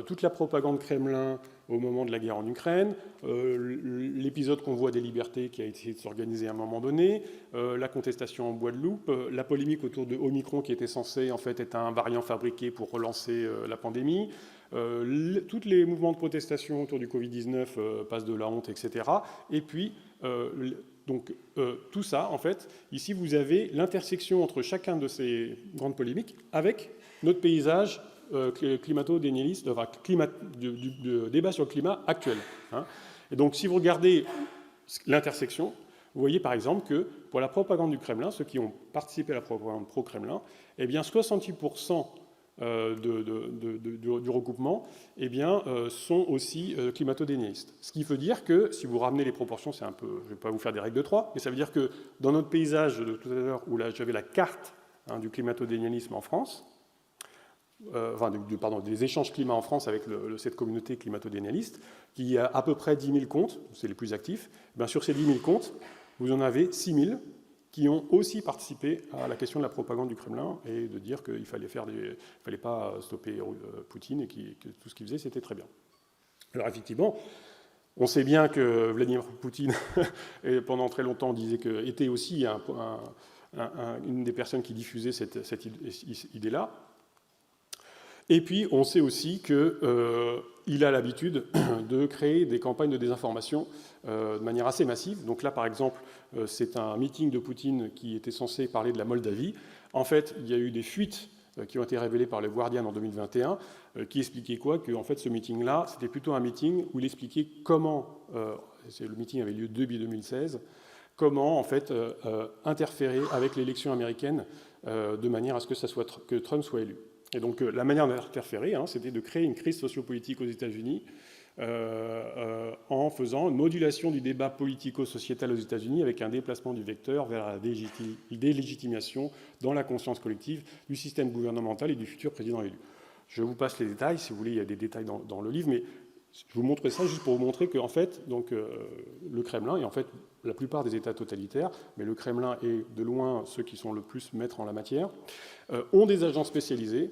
D: toute la propagande Kremlin au moment de la guerre en Ukraine, l'épisode Convoi des libertés qui a essayé de s'organiser à un moment donné, la contestation en Guadeloupe, la polémique autour de Omicron qui était censé en fait être un variant fabriqué pour relancer la pandémie, tous les mouvements de protestation autour du Covid-19 passent de la honte, etc. Et puis, donc, tout ça, en fait, ici, vous avez l'intersection entre chacun de ces grandes polémiques avec notre paysage climato-dénialiste, enfin, débat sur le climat actuel. Hein. Et donc, si vous regardez l'intersection, vous voyez par exemple que pour la propagande du Kremlin, ceux qui ont participé à la propagande pro-Kremlin, eh bien 68% du regroupement eh bien, sont aussi climato-dénialistes. Ce qui veut dire que, si vous ramenez les proportions, c'est un peu, je ne vais pas vous faire des règles de 3, mais ça veut dire que dans notre paysage de tout à l'heure, où là j'avais la carte du climato-dénialisme en France, des échanges climat en France avec cette communauté climato-dénialiste, qui a à peu près 10 000 comptes, c'est les plus actifs. Bien, sur ces 10 000 comptes, vous en avez 6 000 qui ont aussi participé à la question de la propagande du Kremlin et de dire qu'il ne fallait pas stopper Poutine et que tout ce qu'il faisait, c'était très bien. Alors effectivement, on sait bien que Vladimir Poutine, pendant très longtemps, était aussi une des personnes qui diffusait cette idée-là. Et puis, on sait aussi qu'il a l'habitude de créer des campagnes de désinformation de manière assez massive. Donc là, par exemple, c'est un meeting de Poutine qui était censé parler de la Moldavie. En fait, il y a eu des fuites qui ont été révélées par le Guardian en 2021, qui expliquaient quoi? Que en fait, ce meeting-là, c'était plutôt un meeting où il expliquait comment, le meeting avait lieu début 2016, comment en fait interférer avec l'élection américaine de manière à ce que Trump soit élu. Et donc la manière d'interférer, c'était de créer une crise sociopolitique aux États-Unis en faisant une modulation du débat politico-sociétal aux États-Unis avec un déplacement du vecteur vers la délégitimation dans la conscience collective du système gouvernemental et du futur président élu. Je vous passe les détails, si vous voulez, il y a des détails dans le livre, mais je vous montre ça juste pour vous montrer qu'en fait, donc, le Kremlin, et en fait la plupart des États totalitaires, mais le Kremlin est de loin ceux qui sont le plus maîtres en la matière, ont des agents spécialisés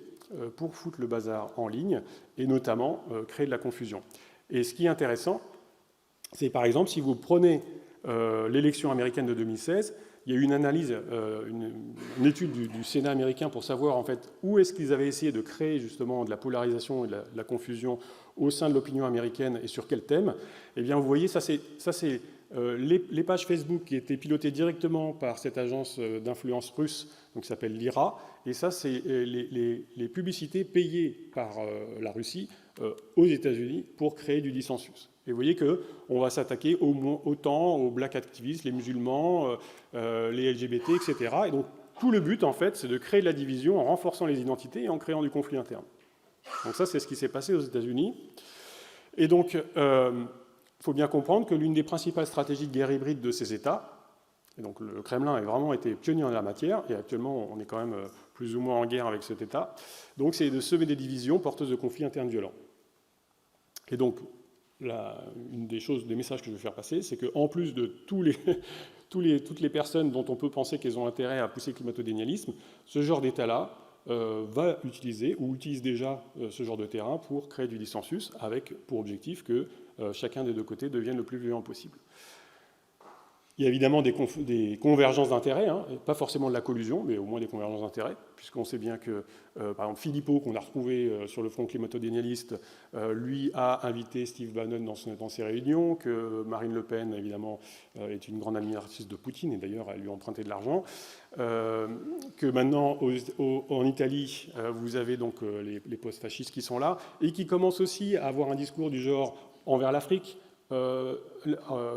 D: pour foutre le bazar en ligne et notamment créer de la confusion. Et ce qui est intéressant, c'est par exemple si vous prenez l'élection américaine de 2016, il y a eu une analyse, une étude du Sénat américain pour savoir en fait où est-ce qu'ils avaient essayé de créer justement de la polarisation et de la confusion au sein de l'opinion américaine et sur quel thème. Eh bien, vous voyez, ça c'est les pages Facebook qui étaient pilotées directement par cette agence d'influence russe, donc qui s'appelle Lyra, et ça, c'est les publicités payées par la Russie aux États-Unis pour créer du dissensus. Et vous voyez qu'on va s'attaquer autant aux black activistes, les musulmans, les LGBT, etc. Et donc, tout le but, en fait, c'est de créer de la division en renforçant les identités et en créant du conflit interne. Donc ça, c'est ce qui s'est passé aux États-Unis. Et donc, il faut bien comprendre que l'une des principales stratégies de guerre hybride de ces États, et donc le Kremlin a vraiment été pionnier en la matière, et actuellement, on est quand même plus ou moins en guerre avec cet État, donc c'est de semer des divisions porteuses de conflits internes violents. Et donc, une des messages que je veux faire passer, c'est qu'en plus de toutes les personnes dont on peut penser qu'elles ont intérêt à pousser le climato-dénialisme, ce genre d'État-là va utiliser ou utilise déjà ce genre de terrain pour créer du dissensus avec pour objectif que chacun des deux côtés devienne le plus violent possible. Il y a évidemment des convergences d'intérêts, hein, pas forcément de la collusion, mais au moins des convergences d'intérêts, puisqu'on sait bien que, par exemple, Philippot, qu'on a retrouvé sur le front climato-dénialiste, lui a invité Steve Bannon dans ses réunions, que Marine Le Pen, évidemment, est une grande admiratrice de Poutine, et d'ailleurs, elle lui a emprunté de l'argent, que maintenant, en Italie, vous avez donc les post-fascistes qui sont là, et qui commencent aussi à avoir un discours du genre envers l'Afrique.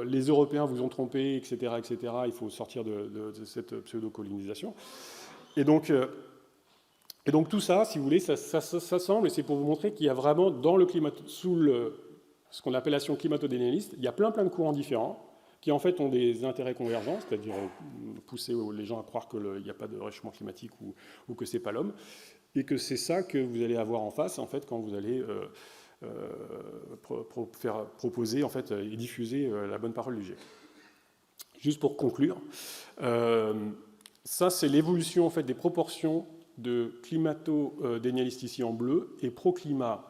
D: Les Européens vous ont trompé, etc., etc. Il faut sortir de cette pseudo-colonisation. Et donc tout ça, si vous voulez, ça semble, et c'est pour vous montrer qu'il y a vraiment dans le climat, ce qu'on appelle l'appellation climato-dénialiste, il y a plein de courants différents qui en fait ont des intérêts convergents, c'est-à-dire pousser les gens à croire qu'il n'y a pas de réchauffement climatique ou que c'est pas l'homme, et que c'est ça que vous allez avoir en face en fait quand vous allez faire proposer en fait, et diffuser la bonne parole du GIEC. Juste pour conclure, ça c'est l'évolution en fait, des proportions de climato-dénialistes ici en bleu et pro-climat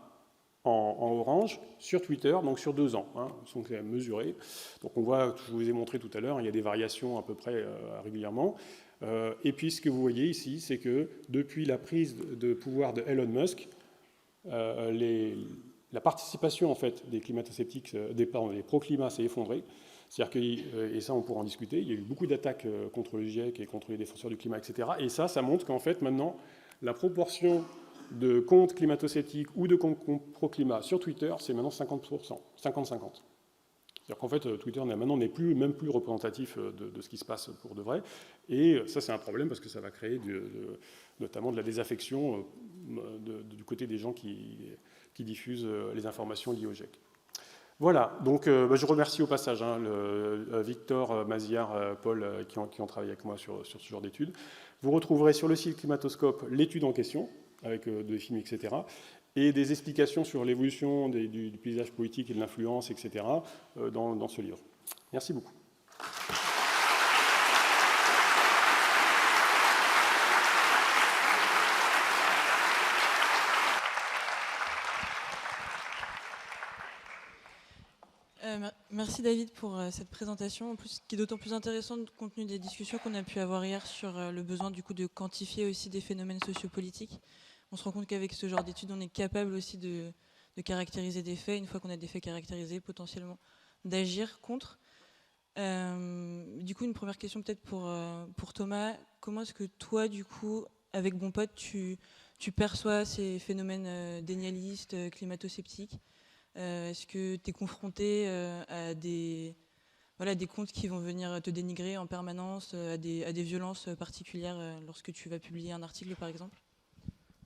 D: en orange sur Twitter, donc sur 2 ans. Hein, sont quand même mesurés. Donc on voit, je vous ai montré tout à l'heure, il y a des variations à peu près régulièrement. Et puis ce que vous voyez ici, c'est que depuis la prise de pouvoir de Elon Musk, la participation en fait, des climato-sceptiques, des pro-climat s'est effondrée. C'est-à-dire que, et ça on pourra en discuter, il y a eu beaucoup d'attaques contre le GIEC et contre les défenseurs du climat, etc. Et ça montre qu'en fait maintenant, la proportion de comptes climato-sceptiques ou de comptes pro-climat sur Twitter, c'est maintenant 50%, 50-50. C'est-à-dire qu'en fait, Twitter maintenant n'est même plus représentatif de ce qui se passe pour de vrai. Et ça, c'est un problème parce que ça va créer notamment de la désaffection du côté des gens qui diffusent les informations liées au GIEC. Voilà, donc je remercie au passage Victor, Maziar, Paul qui ont travaillé avec moi sur ce genre d'études. Vous retrouverez sur le site Climatoscope l'étude en question, avec des films, etc., et des explications sur l'évolution du paysage politique et de l'influence, etc., dans ce livre. Merci beaucoup.
A: Merci David pour cette présentation, en plus, qui est d'autant plus intéressante compte tenu des discussions qu'on a pu avoir hier sur le besoin du coup de quantifier aussi des phénomènes sociopolitiques. On se rend compte qu'avec ce genre d'études, on est capable aussi de caractériser des faits. Une fois qu'on a des faits caractérisés, potentiellement d'agir contre. Du coup, une première question peut-être pour Thomas. Comment est-ce que toi, du coup, avec Bonpote, tu perçois ces phénomènes dénialistes, climato-sceptiques ? Est-ce que tu es confronté à des comptes qui vont venir te dénigrer en permanence, à des violences particulières lorsque tu vas publier un article, par exemple ?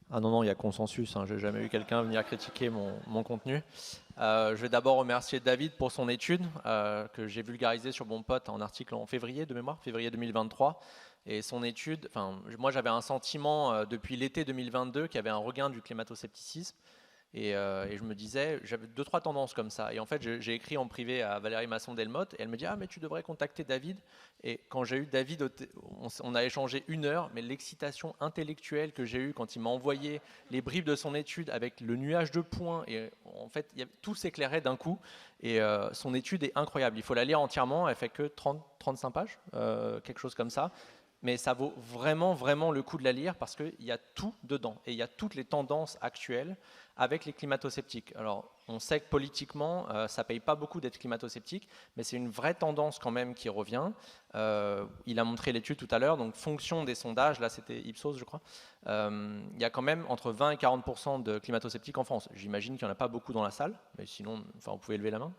C: Ah non, il y a consensus. Je n'ai jamais eu quelqu'un venir critiquer mon contenu. Je vais d'abord remercier David pour son étude que j'ai vulgarisée sur Bonpote en article en février de mémoire, février 2023. Et son étude, moi j'avais un sentiment depuis l'été 2022 qu'il y avait un regain du climato-scepticisme. Et je me disais, j'avais 2-3 tendances comme ça. Et en fait, j'ai écrit en privé à Valérie Masson-Delmotte et elle me dit « Ah, mais tu devrais contacter David ». Et quand j'ai eu David, on a échangé 1 heure, mais l'excitation intellectuelle que j'ai eue quand il m'a envoyé les bribes de son étude avec le nuage de points, et en fait, tout s'éclairait d'un coup. Et son étude est incroyable. Il faut la lire entièrement. Elle fait que 35 pages, quelque chose comme ça. mais ça vaut vraiment, vraiment le coup de la lire parce qu'il y a tout dedans et il y a toutes les tendances actuelles avec les climato-sceptiques. Alors, on sait que politiquement, ça ne paye pas beaucoup d'être climato-sceptique, mais c'est une vraie tendance quand même qui revient. Il a montré l'étude tout à l'heure, donc fonction des sondages, là c'était Ipsos je crois, il y a quand même entre 20 et 40% de climato-sceptiques en France. J'imagine qu'il n'y en a pas beaucoup dans la salle, mais sinon, enfin, vous pouvez lever la main.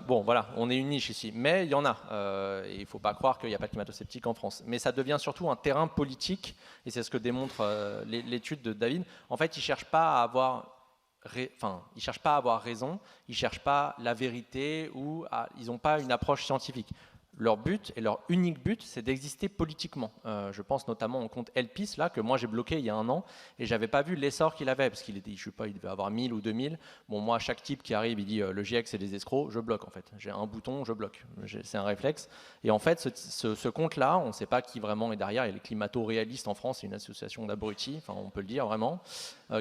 C: Bon, voilà, on est une niche ici, mais il y en a. Et il ne faut pas croire qu'il n'y a pas de climato-sceptiques en France. Mais ça devient surtout un terrain politique, et c'est ce que démontre l'étude de David. En fait, ils ne cherchent pas à avoir ils cherchent pas à avoir raison, ils ne cherchent pas la vérité, ils n'ont pas une approche scientifique. Leur but, et leur unique but, c'est d'exister politiquement. Je pense notamment au compte Elpis, là, que moi j'ai bloqué il y a 1 an, et je n'avais pas vu l'essor qu'il avait, parce qu'il était, je sais pas, il devait avoir 1000 ou 2000. Bon, moi, chaque type qui arrive, il dit le GIEC, c'est des escrocs, je bloque en fait. J'ai un bouton, je bloque. C'est un réflexe. Et en fait, ce compte-là, on ne sait pas qui vraiment est derrière. Il y a les climato-réalistes en France, c'est une association d'abrutis, enfin, on peut le dire vraiment,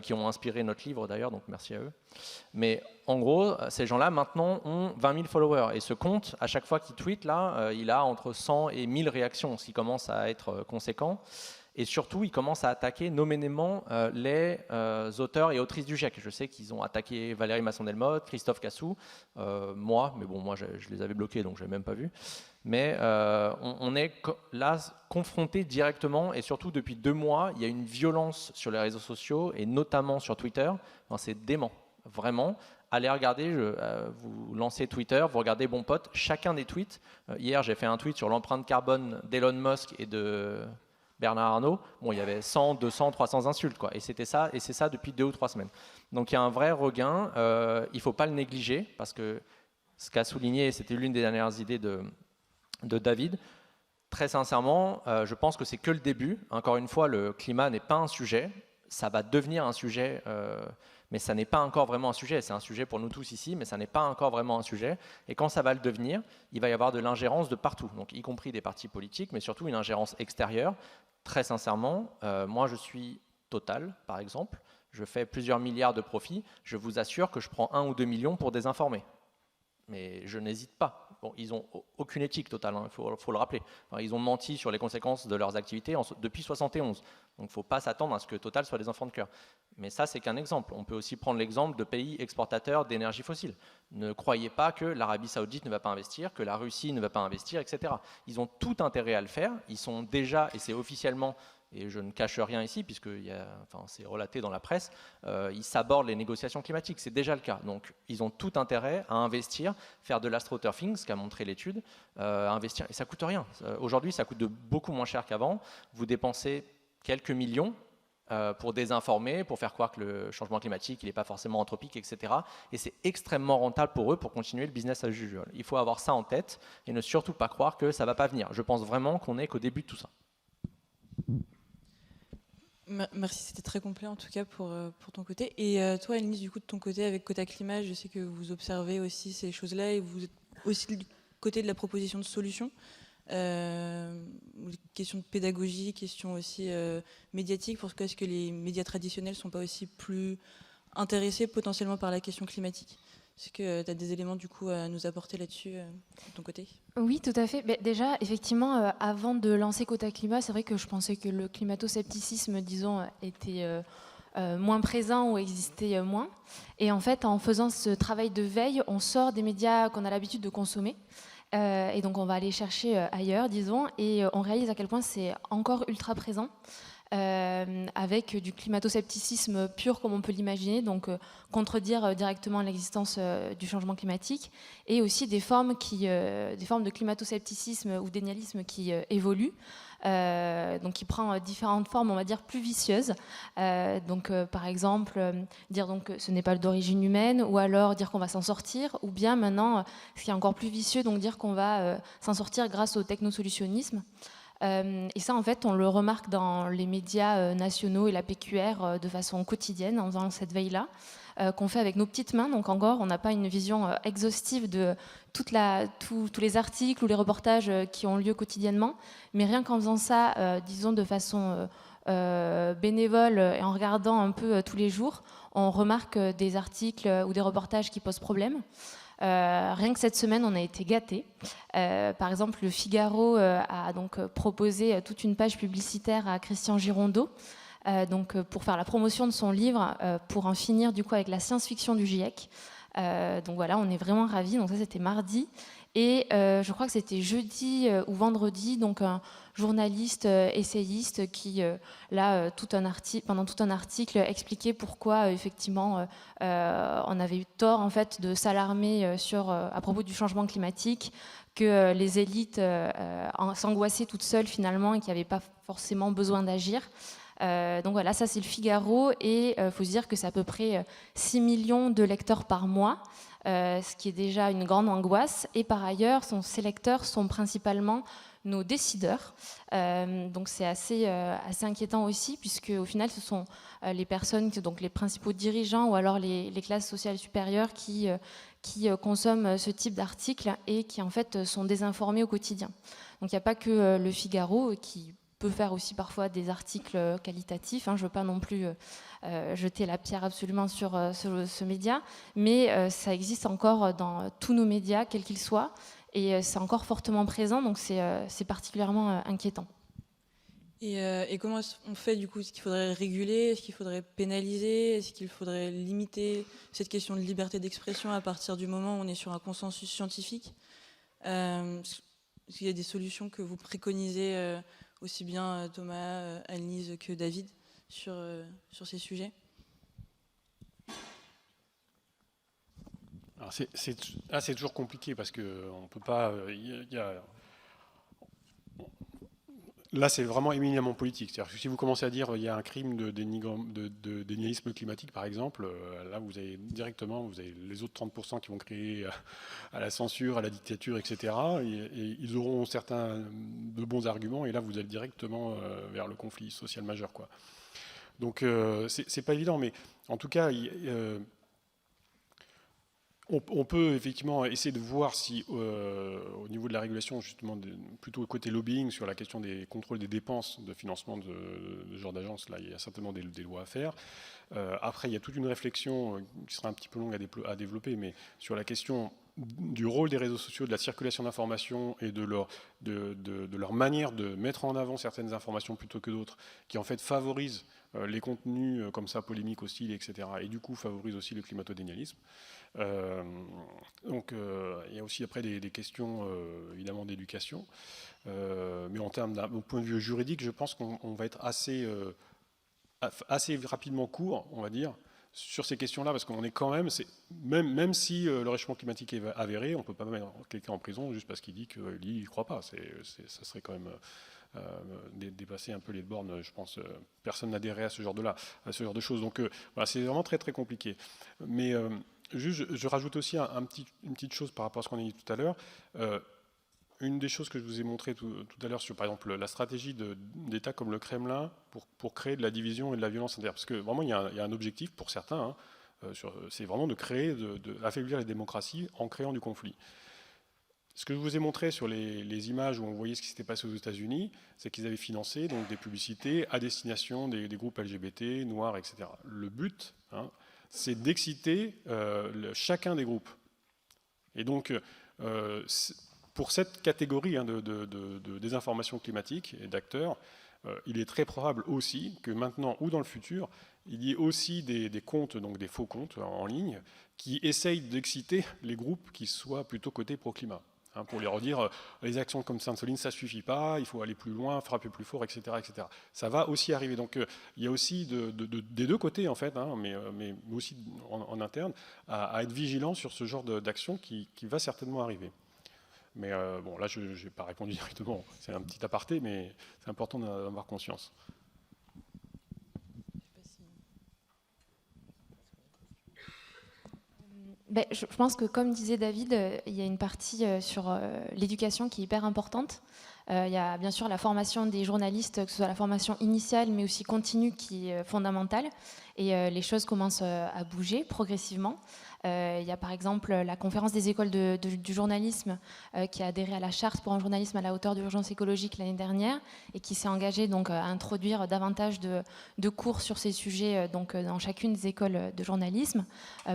C: qui ont inspiré notre livre d'ailleurs, donc merci à eux. Mais en gros, ces gens-là maintenant ont 20 000 followers et ce compte, à chaque fois qu'il tweet, là, il a entre 100 et 1000 réactions, ce qui commence à être conséquent. Et surtout, il commence à attaquer nommément les auteurs et autrices du GIEC. Je sais qu'ils ont attaqué Valérie Masson-Delmotte, Christophe Cassou, moi, mais bon, moi je les avais bloqués donc je n'avais même pas vu. Mais on est là confronté directement et surtout depuis 2 mois, il y a une violence sur les réseaux sociaux et notamment sur Twitter. Enfin, c'est dément. Vraiment, allez regarder, vous lancez Twitter, vous regardez Bon Pote, chacun des tweets. Hier, j'ai fait un tweet sur l'empreinte carbone d'Elon Musk et de Bernard Arnault. Bon, il y avait 100, 200, 300 insultes, quoi. Et c'était ça, et c'est ça depuis 2 ou 3 semaines. Donc il y a un vrai regain. Il ne faut pas le négliger parce que ce qu'a souligné, c'était l'une des dernières idées de David. Très sincèrement, je pense que c'est que le début. Encore une fois, le climat n'est pas un sujet. Ça va devenir un sujet. Mais ça n'est pas encore vraiment un sujet. C'est un sujet pour nous tous ici, mais ça n'est pas encore vraiment un sujet. Et quand ça va le devenir, il va y avoir de l'ingérence de partout, donc y compris des partis politiques, mais surtout une ingérence extérieure. Très sincèrement, moi je suis Total, par exemple. Je fais plusieurs milliards de profits. Je vous assure que je prends 1 ou 2 millions pour désinformer. Mais je n'hésite pas. Bon, ils n'ont aucune éthique Total, il faut le rappeler. Enfin, ils ont menti sur les conséquences de leurs activités depuis 1971. Donc il ne faut pas s'attendre à ce que Total soit des enfants de cœur. Mais ça, c'est qu'un exemple. On peut aussi prendre l'exemple de pays exportateurs d'énergie fossile. Ne croyez pas que l'Arabie Saoudite ne va pas investir, que la Russie ne va pas investir, etc. Ils ont tout intérêt à le faire. Ils sont déjà, et c'est officiellement, et je ne cache rien ici, puisque c'est relaté dans la presse, ils sabordent les négociations climatiques, c'est déjà le cas. Donc ils ont tout intérêt à investir, faire de l'astroturfing, ce qu'a montré l'étude, investir, et ça ne coûte rien. Aujourd'hui, ça coûte beaucoup moins cher qu'avant. Vous dépensez quelques millions pour désinformer, pour faire croire que le changement climatique n'est pas forcément anthropique, etc. Et c'est extrêmement rentable pour eux pour continuer le business as usual. Il faut avoir ça en tête et ne surtout pas croire que ça ne va pas venir. Je pense vraiment qu'on n'est qu'au début de tout ça.
A: Merci, c'était très complet en tout cas pour ton côté. Et toi, Agnès, du coup, de ton côté, avec Quota Climat, je sais que vous observez aussi ces choses-là et vous êtes aussi du côté de la proposition de solutions. Question de pédagogie, question aussi médiatique. Pourquoi est-ce que les médias traditionnels ne sont pas aussi plus intéressés potentiellement par la question climatique ? Est-ce que tu as des éléments du coup à nous apporter là-dessus de ton côté ?
B: Oui, tout à fait. Mais déjà, effectivement, avant de lancer Quota Climat, c'est vrai que je pensais que le climato-scepticisme, disons, était moins présent ou existait moins. Et en fait, en faisant ce travail de veille, on sort des médias qu'on a l'habitude de consommer. Et donc, on va aller chercher ailleurs, disons, et on réalise à quel point c'est encore ultra présent. Avec du climato-scepticisme pur comme on peut l'imaginer, donc contredire directement l'existence du changement climatique, et aussi des formes de climato-scepticisme ou dénialisme qui évoluent, donc qui prend différentes formes, on va dire plus vicieuses. Par exemple, dire donc que ce n'est pas d'origine humaine, ou alors dire qu'on va s'en sortir, ou bien maintenant, ce qui est encore plus vicieux, donc dire qu'on va s'en sortir grâce au technosolutionnisme. Et ça, en fait, on le remarque dans les médias nationaux et la PQR de façon quotidienne, en faisant cette veille-là, qu'on fait avec nos petites mains. Donc encore, on n'a pas une vision exhaustive de tous les articles ou les reportages qui ont lieu quotidiennement. Mais rien qu'en faisant ça, disons de façon bénévole et en regardant un peu tous les jours, on remarque des articles ou des reportages qui posent problème. Rien que cette semaine, on a été gâtés. Par exemple, le Figaro a donc proposé toute une page publicitaire à Christian Girondeau, donc pour faire la promotion de son livre, pour en finir du coup avec la science-fiction du GIEC. Donc voilà, on est vraiment ravis. Donc ça, c'était mardi. Et je crois que c'était jeudi ou vendredi, donc un journaliste essayiste qui, pendant tout un article, expliquait pourquoi effectivement on avait eu tort en fait de s'alarmer à propos du changement climatique, que les élites s'angoissaient toutes seules finalement et qu'il n'y avait pas forcément besoin d'agir. Donc voilà, ça c'est le Figaro, et il faut se dire que c'est à peu près 6 millions de lecteurs par mois, ce qui est déjà une grande angoisse. Et par ailleurs, ces lecteurs sont principalement nos décideurs. Donc c'est assez inquiétant aussi, puisque au final ce sont les personnes, donc les principaux dirigeants ou alors les classes sociales supérieures qui consomment ce type d'articles et qui en fait sont désinformés au quotidien. Donc il n'y a pas que le Figaro qui peut faire aussi parfois des articles qualitatifs. Je ne veux pas non plus jeter la pierre absolument sur ce média, mais ça existe encore dans tous nos médias, quels qu'ils soient, et c'est encore fortement présent, donc c'est particulièrement inquiétant.
A: Et comment on fait du coup? Est-ce qu'il faudrait réguler? Est-ce qu'il faudrait pénaliser? Est-ce qu'il faudrait limiter cette question de liberté d'expression à partir du moment où on est sur un consensus scientifique? Est-ce qu'il y a des solutions que vous préconisez aussi bien Thomas, Annelise que David sur ces sujets?
D: Alors c'est toujours compliqué parce qu'on ne peut pas... Là, c'est vraiment éminemment politique. C'est-à-dire que si vous commencez à dire qu'il y a un crime de dénialisme climatique, par exemple, là, vous avez les autres 30% qui vont crier à la censure, à la dictature, etc. Et ils auront certains de bons arguments, et là, vous allez directement vers le conflit social majeur, quoi. Donc, c'est pas évident, mais en tout cas, on peut effectivement essayer de voir si, au niveau de la régulation, justement, plutôt côté lobbying, sur la question des contrôles des dépenses de financement de ce genre d'agence, là, il y a certainement des lois à faire. Après, il y a toute une réflexion qui sera un petit peu longue à développer, mais sur la question du rôle des réseaux sociaux, de la circulation d'informations et de leur manière de mettre en avant certaines informations plutôt que d'autres, qui en fait favorisent les contenus comme ça, polémiques, hostiles, etc. Et du coup favorisent aussi le climatodénialisme. Donc il y a aussi après des questions évidemment d'éducation, mais en termes d'un point de vue juridique, je pense qu'on va être assez rapidement court, on va dire, sur ces questions-là, parce qu'on est quand même si le réchauffement climatique est avéré, on ne peut pas mettre quelqu'un en prison juste parce qu'il dit qu'il n'y croit pas. Ça serait quand même dépasser un peu les bornes, je pense. Personne n'adhérait à ce genre de choses. Donc voilà, c'est vraiment très très compliqué. Mais juste, je rajoute aussi une petite chose par rapport à ce qu'on a dit tout à l'heure. Une des choses que je vous ai montré tout à l'heure sur, par exemple, la stratégie d'États comme le Kremlin pour créer de la division et de la violence intérieure. Parce que vraiment, il y a un objectif pour certains, c'est vraiment de créer, d'affaiblir les démocraties en créant du conflit. Ce que je vous ai montré sur les images où on voyait ce qui s'était passé aux États-Unis, c'est qu'ils avaient financé donc, des publicités à destination des groupes LGBT, noirs, etc. Le but, c'est d'exciter chacun des groupes. Et donc, pour cette catégorie de désinformation climatique et d'acteurs, il est très probable aussi que maintenant ou dans le futur, il y ait aussi des comptes, donc des faux comptes en ligne, qui essayent d'exciter les groupes qui soient plutôt côté pro-climat. Pour leur dire, les actions comme Sainte-Soline, ça ne suffit pas, il faut aller plus loin, frapper plus fort, etc. etc. Ça va aussi arriver. Donc il y a aussi des deux côtés, en fait, mais aussi en interne, à être vigilant sur ce genre d'action qui va certainement arriver. Mais bon, là, je n'ai pas répondu directement. C'est un petit aparté, mais c'est important d'en avoir conscience.
B: Je pense que, comme disait David, il y a une partie sur l'éducation qui est hyper importante. Il y a bien sûr la formation des journalistes, que ce soit la formation initiale, mais aussi continue, qui est fondamentale. Et les choses commencent à bouger progressivement. Il y a par exemple la conférence des écoles du journalisme qui a adhéré à la charte pour un journalisme à la hauteur de l'urgence écologique l'année dernière et qui s'est engagée donc, à introduire davantage de cours sur ces sujets donc, dans chacune des écoles de journalisme.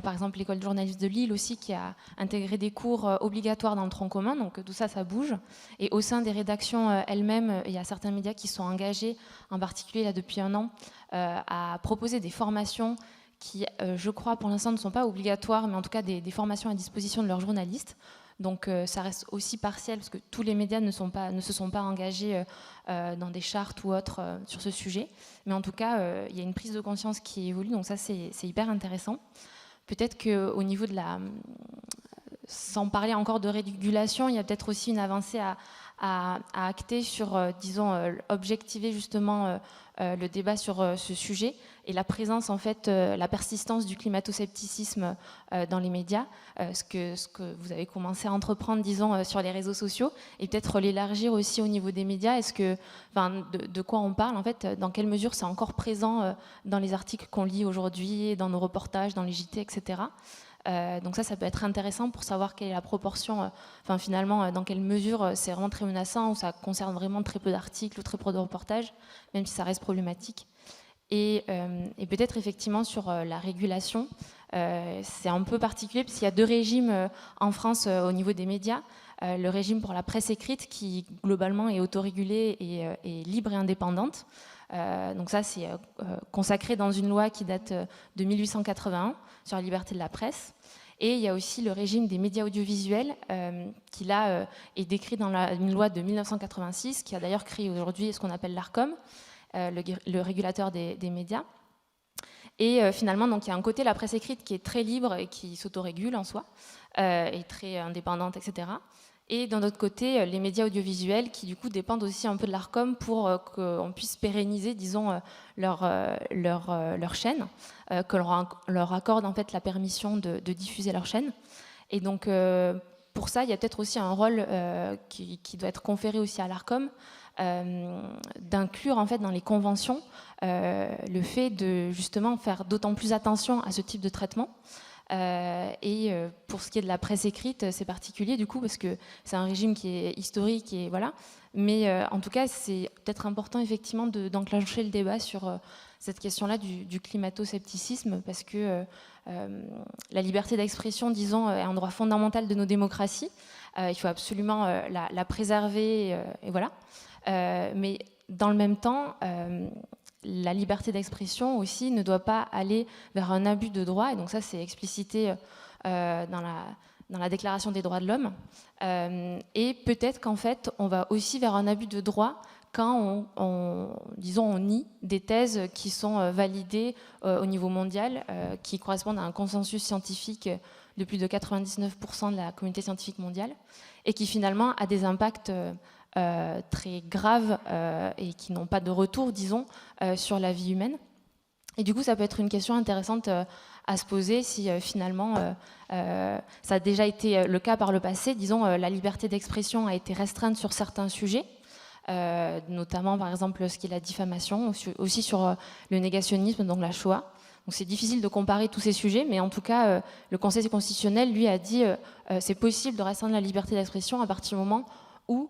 B: Par exemple, l'école de journalisme de Lille aussi qui a intégré des cours obligatoires dans le tronc commun, donc tout ça, ça bouge. Et au sein des rédactions elles-mêmes, il y a certains médias qui sont engagés, en particulier là, depuis un an, à proposer des formations qui, je crois, pour l'instant ne sont pas obligatoires, mais en tout cas des formations à disposition de leurs journalistes. Donc ça reste aussi partiel, parce que tous les médias ne se sont pas engagés dans des chartes ou autres sur ce sujet. Mais en tout cas, il y a une prise de conscience qui évolue, donc ça c'est hyper intéressant. Peut-être qu'au niveau de la... Sans parler encore de régulation, il y a peut-être aussi une avancée à acter sur, disons, objectiver justement le débat sur ce sujet et la présence, en fait, la persistance du climato-scepticisme dans les médias, ce que vous avez commencé à entreprendre, disons, sur les réseaux sociaux, et peut-être l'élargir aussi au niveau des médias. Est-ce que, enfin, de quoi on parle, en fait, dans quelle mesure c'est encore présent dans les articles qu'on lit aujourd'hui, dans nos reportages, dans les JT, etc. Donc ça peut être intéressant pour savoir quelle est la proportion, enfin finalement dans quelle mesure c'est vraiment très menaçant ou ça concerne vraiment très peu d'articles ou très peu de reportages, même si ça reste problématique. Et peut-être effectivement sur la régulation, c'est un peu particulier parce qu'il y a deux régimes en France au niveau des médias. Le régime pour la presse écrite qui globalement est autorégulée et libre et indépendante. Donc ça c'est consacré dans une loi qui date de 1881 sur la liberté de la presse. Et il y a aussi le régime des médias audiovisuels qui là est décrit dans une loi de 1986 qui a d'ailleurs créé aujourd'hui ce qu'on appelle l'ARCOM, le régulateur des médias. Et finalement, donc, il y a un côté la presse écrite qui est très libre et qui s'autorégule en soi, et très indépendante, etc. Et d'un autre côté, les médias audiovisuels qui du coup dépendent aussi un peu de l'ARCOM pour qu'on puisse pérenniser, disons, leur chaîne, que leur accorde en fait la permission de diffuser leur chaîne. Et donc pour ça, il y a peut-être aussi un rôle qui doit être conféré aussi à l'ARCOM, d'inclure en fait dans les conventions le fait de justement faire d'autant plus attention à ce type de traitement. Pour ce qui est de la presse écrite, c'est particulier du coup parce que c'est un régime qui est historique et voilà. Mais en tout cas, c'est peut-être important effectivement d'enclencher le débat sur cette question-là du climato-scepticisme parce que la liberté d'expression, disons, est un droit fondamental de nos démocraties. Il faut absolument la préserver et voilà. Mais dans le même temps, la liberté d'expression aussi ne doit pas aller vers un abus de droit, et donc ça c'est explicité dans la Déclaration des droits de l'homme. Et peut-être qu'en fait on va aussi vers un abus de droit quand on nie des thèses qui sont validées au niveau mondial, qui correspondent à un consensus scientifique de plus de 99% de la communauté scientifique mondiale, et qui finalement a des impacts très graves et qui n'ont pas de retour, disons, sur la vie humaine. Et du coup, ça peut être une question intéressante à se poser si finalement, ça a déjà été le cas par le passé, disons, la liberté d'expression a été restreinte sur certains sujets, notamment par exemple ce qui est la diffamation, aussi sur le négationnisme, donc la Shoah. Donc c'est difficile de comparer tous ces sujets, mais en tout cas, le Conseil constitutionnel, lui, a dit c'est possible de restreindre la liberté d'expression à partir du moment où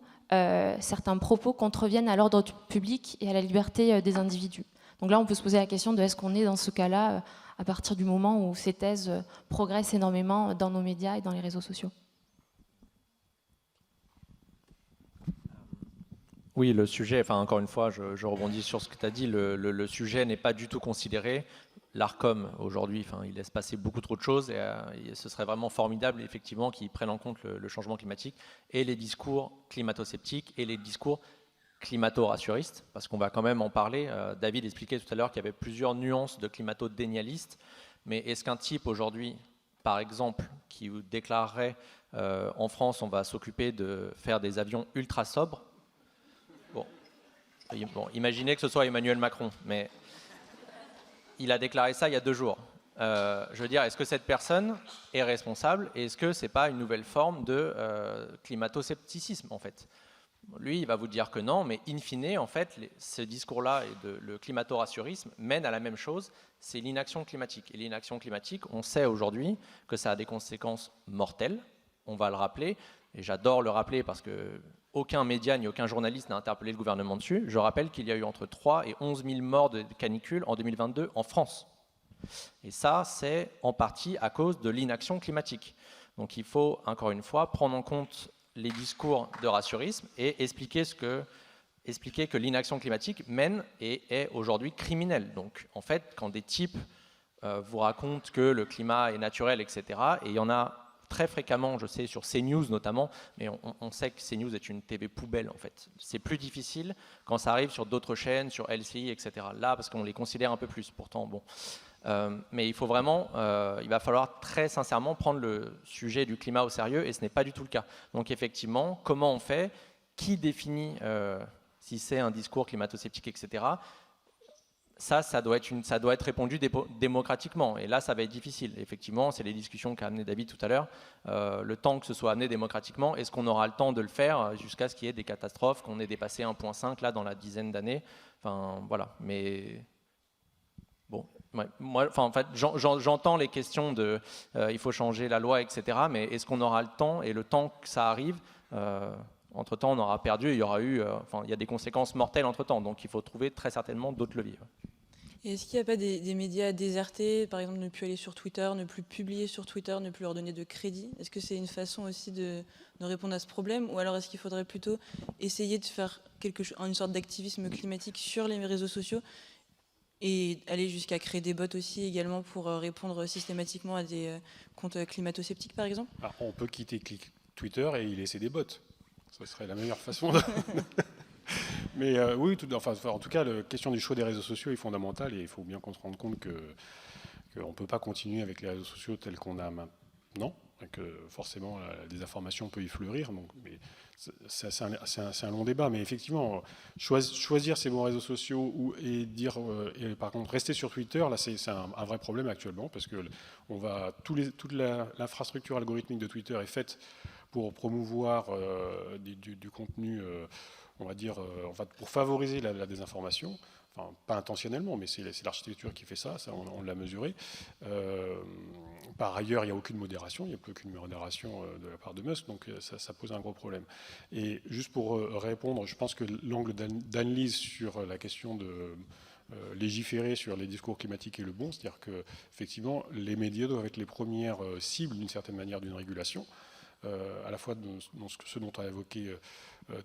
B: certains propos contreviennent à l'ordre public et à la liberté des individus. Donc là, on peut se poser la question de est-ce qu'on est dans ce cas-là à partir du moment où ces thèses progressent énormément dans nos médias et dans les réseaux sociaux.
C: Oui, le sujet, enfin encore une fois, je rebondis sur ce que tu as dit, le sujet n'est pas du tout considéré. L'ARCOM, aujourd'hui, il laisse passer beaucoup trop de choses et ce serait vraiment formidable, effectivement, qu'ils prennent en compte le changement climatique et les discours climato-sceptiques et les discours climato-rassuristes, parce qu'on va quand même en parler. David expliquait tout à l'heure qu'il y avait plusieurs nuances de climato-dénialistes, mais est-ce qu'un type aujourd'hui, par exemple, qui déclarerait en France, on va s'occuper de faire des avions ultra sobres, bon, imaginez que ce soit Emmanuel Macron, mais il a déclaré ça il y a 2 jours. Je veux dire, est-ce que cette personne est responsable et est-ce que ce n'est pas une nouvelle forme de climato-scepticisme, en fait? Lui, il va vous dire que non, mais in fine, en fait, ce discours-là et le climato-rassurisme mènent à la même chose, c'est l'inaction climatique. Et l'inaction climatique, on sait aujourd'hui que ça a des conséquences mortelles, on va le rappeler, et j'adore le rappeler parce que aucun média ni aucun journaliste n'a interpellé le gouvernement dessus. Je rappelle qu'il y a eu entre 3 et 11 000 morts de canicule en 2022 en France. Et ça, c'est en partie à cause de l'inaction climatique. Donc il faut, encore une fois, prendre en compte les discours de rassurisme et expliquer que l'inaction climatique mène et est aujourd'hui criminelle. Donc en fait, quand des types vous racontent que le climat est naturel, etc., et il y en a très fréquemment, je sais, sur CNews notamment, mais on sait que CNews est une TV poubelle en fait. C'est plus difficile quand ça arrive sur d'autres chaînes, sur LCI, etc. Là, parce qu'on les considère un peu plus, pourtant, bon. Mais il faut vraiment, il va falloir très sincèrement prendre le sujet du climat au sérieux, et ce n'est pas du tout le cas. Donc effectivement, comment on fait? Qui définit si c'est un discours climato-sceptique, etc. Ça doit être répondu démocratiquement. Et là, ça va être difficile. Effectivement, c'est les discussions qu'a amené David tout à l'heure. Le temps que ce soit amené démocratiquement, est-ce qu'on aura le temps de le faire jusqu'à ce qu'il y ait des catastrophes, qu'on ait dépassé 1,5 là dans la dizaine d'années? Enfin, voilà. Mais bon, ouais. Moi, en fait, j'entends les questions de il faut changer la loi, etc. Mais est-ce qu'on aura le temps? Et le temps que ça arrive, entre-temps, on aura perdu. Il y aura eu, il y a des conséquences mortelles entre-temps. Donc, il faut trouver très certainement d'autres leviers.
A: Et est-ce qu'il n'y a pas des médias désertés, par exemple ne plus aller sur Twitter, ne plus publier sur Twitter, ne plus leur donner de crédit? Est-ce que c'est une façon aussi de répondre à ce problème? Ou alors est-ce qu'il faudrait plutôt essayer de faire une sorte d'activisme climatique sur les réseaux sociaux et aller jusqu'à créer des bots aussi également pour répondre systématiquement à des comptes climato-sceptiques par exemple?
D: Alors, on peut quitter Twitter et y laisser des bots. Ce serait la meilleure façon de... Mais oui, en tout cas, la question du choix des réseaux sociaux est fondamentale et il faut bien qu'on se rende compte qu'on ne peut pas continuer avec les réseaux sociaux tels qu'on a maintenant, et que forcément la désinformation peut y fleurir. Donc, mais c'est un long débat, mais effectivement, choisir ces bons réseaux sociaux et par contre rester sur Twitter, là c'est un vrai problème actuellement parce que toute l'infrastructure algorithmique de Twitter est faite pour promouvoir du contenu, on va dire, pour favoriser la désinformation. Enfin, pas intentionnellement, mais c'est l'architecture qui fait ça, on l'a mesuré. Par ailleurs, il n'y a aucune modération, il n'y a plus aucune modération de la part de Musk, donc ça pose un gros problème. Et juste pour répondre, je pense que l'angle d'analyse sur la question de légiférer sur les discours climatiques est le bon, c'est-à-dire qu'effectivement, les médias doivent être les premières cibles d'une certaine manière d'une régulation. À la fois dans ce dont a évoqué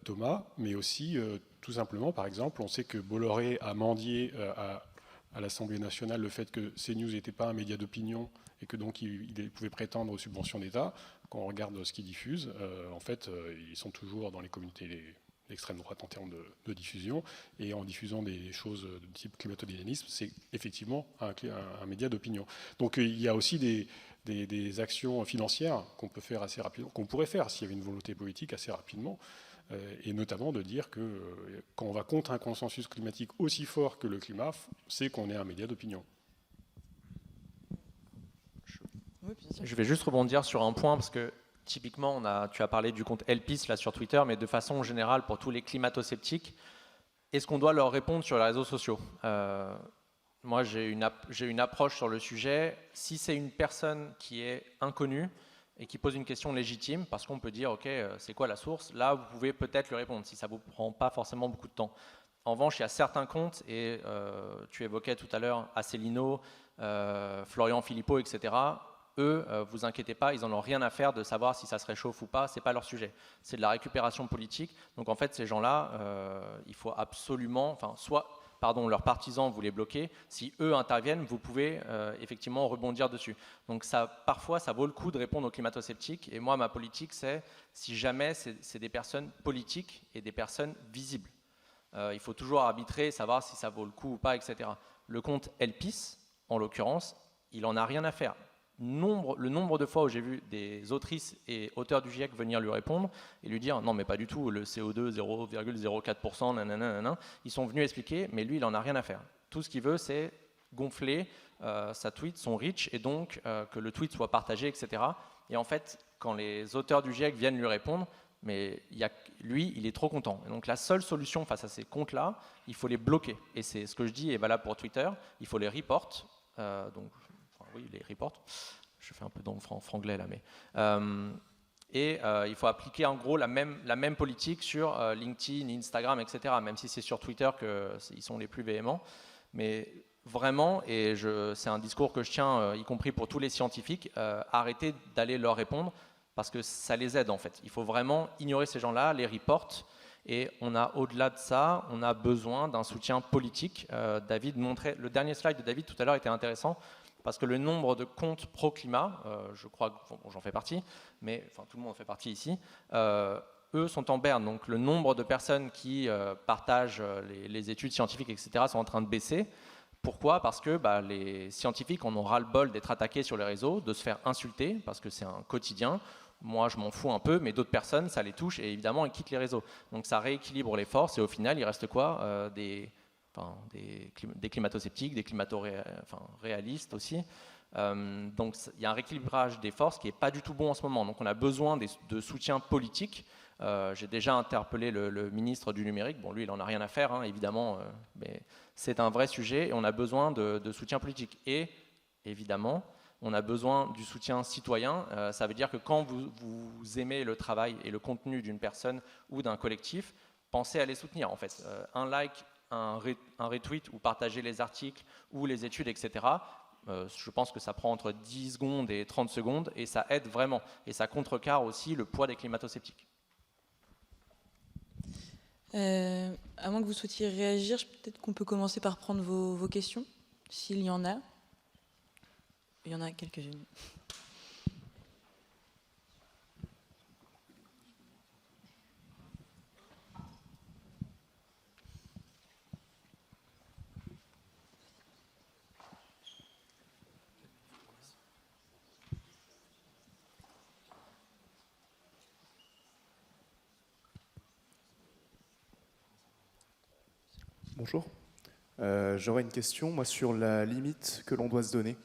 D: Thomas, mais aussi tout simplement, par exemple, on sait que Bolloré a mendié à l'Assemblée nationale le fait que CNews n'était pas un média d'opinion et que donc il pouvait prétendre aux subventions d'État. Quand on regarde ce qu'ils diffusent, en fait, ils sont toujours dans les communautés d'extrême droite en termes de diffusion, et en diffusant des choses de type climatodynamisme, c'est effectivement un média d'opinion. Donc il y a aussi des actions financières qu'on peut faire assez rapidement, qu'on pourrait faire s'il y avait une volonté politique assez rapidement, et notamment de dire que quand on va contre un consensus climatique aussi fort que le climat, c'est qu'on est un média d'opinion.
C: Je vais juste rebondir sur un point parce que typiquement, tu as parlé du compte Elpis là sur Twitter, mais de façon générale pour tous les climato-sceptiques, est-ce qu'on doit leur répondre sur les réseaux sociaux? Moi, j'ai une approche sur le sujet. Si c'est une personne qui est inconnue et qui pose une question légitime, parce qu'on peut dire, OK, c'est quoi la source? Là, vous pouvez peut-être lui répondre, si ça ne vous prend pas forcément beaucoup de temps. En revanche, il y a certains comptes, et tu évoquais tout à l'heure Asselineau, Florian Philippot, etc. Eux, vous inquiétez pas, ils n'en ont rien à faire de savoir si ça se réchauffe ou pas, c'est pas leur sujet. C'est de la récupération politique. Donc en fait, ces gens-là, il faut absolument, leurs partisans, vous les bloquez. Si eux interviennent, vous pouvez effectivement rebondir dessus. Donc parfois, ça vaut le coup de répondre aux climato-sceptiques. Et moi, ma politique, c'est si jamais c'est des personnes politiques et des personnes visibles. Il faut toujours arbitrer, savoir si ça vaut le coup ou pas, etc. Le compte Elpis, en l'occurrence, il n'en a rien à faire. Le nombre de fois où j'ai vu des autrices et auteurs du GIEC venir lui répondre et lui dire non mais pas du tout, le CO2 0,04%, nanana, ils sont venus expliquer, mais lui il en a rien à faire. Tout ce qu'il veut c'est gonfler sa tweet, son reach, et donc que le tweet soit partagé, etc. Et en fait, quand les auteurs du GIEC viennent lui répondre, Mais lui, il est trop content. Et donc la seule solution face à ces comptes-là, il faut les bloquer. Et c'est ce que je dis est valable pour Twitter, il faut les report. Les report. Je fais un peu dans le franglais là, mais... il faut appliquer en gros la même politique sur LinkedIn, Instagram, etc. Même si c'est sur Twitter qu'ils sont les plus véhéments. Mais vraiment, et c'est un discours que je tiens, y compris pour tous les scientifiques, arrêtez d'aller leur répondre parce que ça les aide en fait. Il faut vraiment ignorer ces gens-là, les reports. Et au-delà de ça, on a besoin d'un soutien politique. David montrait, le dernier slide de David tout à l'heure était intéressant parce que le nombre de comptes pro-climat, je crois que j'en fais partie, mais enfin, tout le monde en fait partie ici, eux sont en berne. Donc le nombre de personnes qui partagent les études scientifiques, etc., sont en train de baisser. Pourquoi ? Parce que les scientifiques en ont ras-le-bol d'être attaqués sur les réseaux, de se faire insulter, parce que c'est un quotidien. Moi, je m'en fous un peu, mais d'autres personnes, ça les touche et évidemment, ils quittent les réseaux. Donc ça rééquilibre les forces et au final, il reste quoi ? Des climato-sceptiques, des climato-réalistes aussi. Donc il y a un rééquilibrage des forces qui n'est pas du tout bon en ce moment. Donc on a besoin de soutien politique. J'ai déjà interpellé le ministre du numérique. Bon, lui, il n'en a rien à faire, hein, évidemment, mais c'est un vrai sujet et on a besoin de soutien politique. Et évidemment, on a besoin du soutien citoyen. Ça veut dire que quand vous aimez le travail et le contenu d'une personne ou d'un collectif, pensez à les soutenir en fait. Un like, un retweet ou partager les articles ou les études, etc. Je pense que ça prend entre 10 secondes et 30 secondes et ça aide vraiment. Et ça contrecarre aussi le poids des climato-sceptiques.
A: À moins que vous souhaitiez réagir, peut-être qu'on peut commencer par prendre vos questions, s'il y en a. Il y en a quelques-unes.
E: Bonjour. J'aurais une question, moi, sur la limite que l'on doit se donner.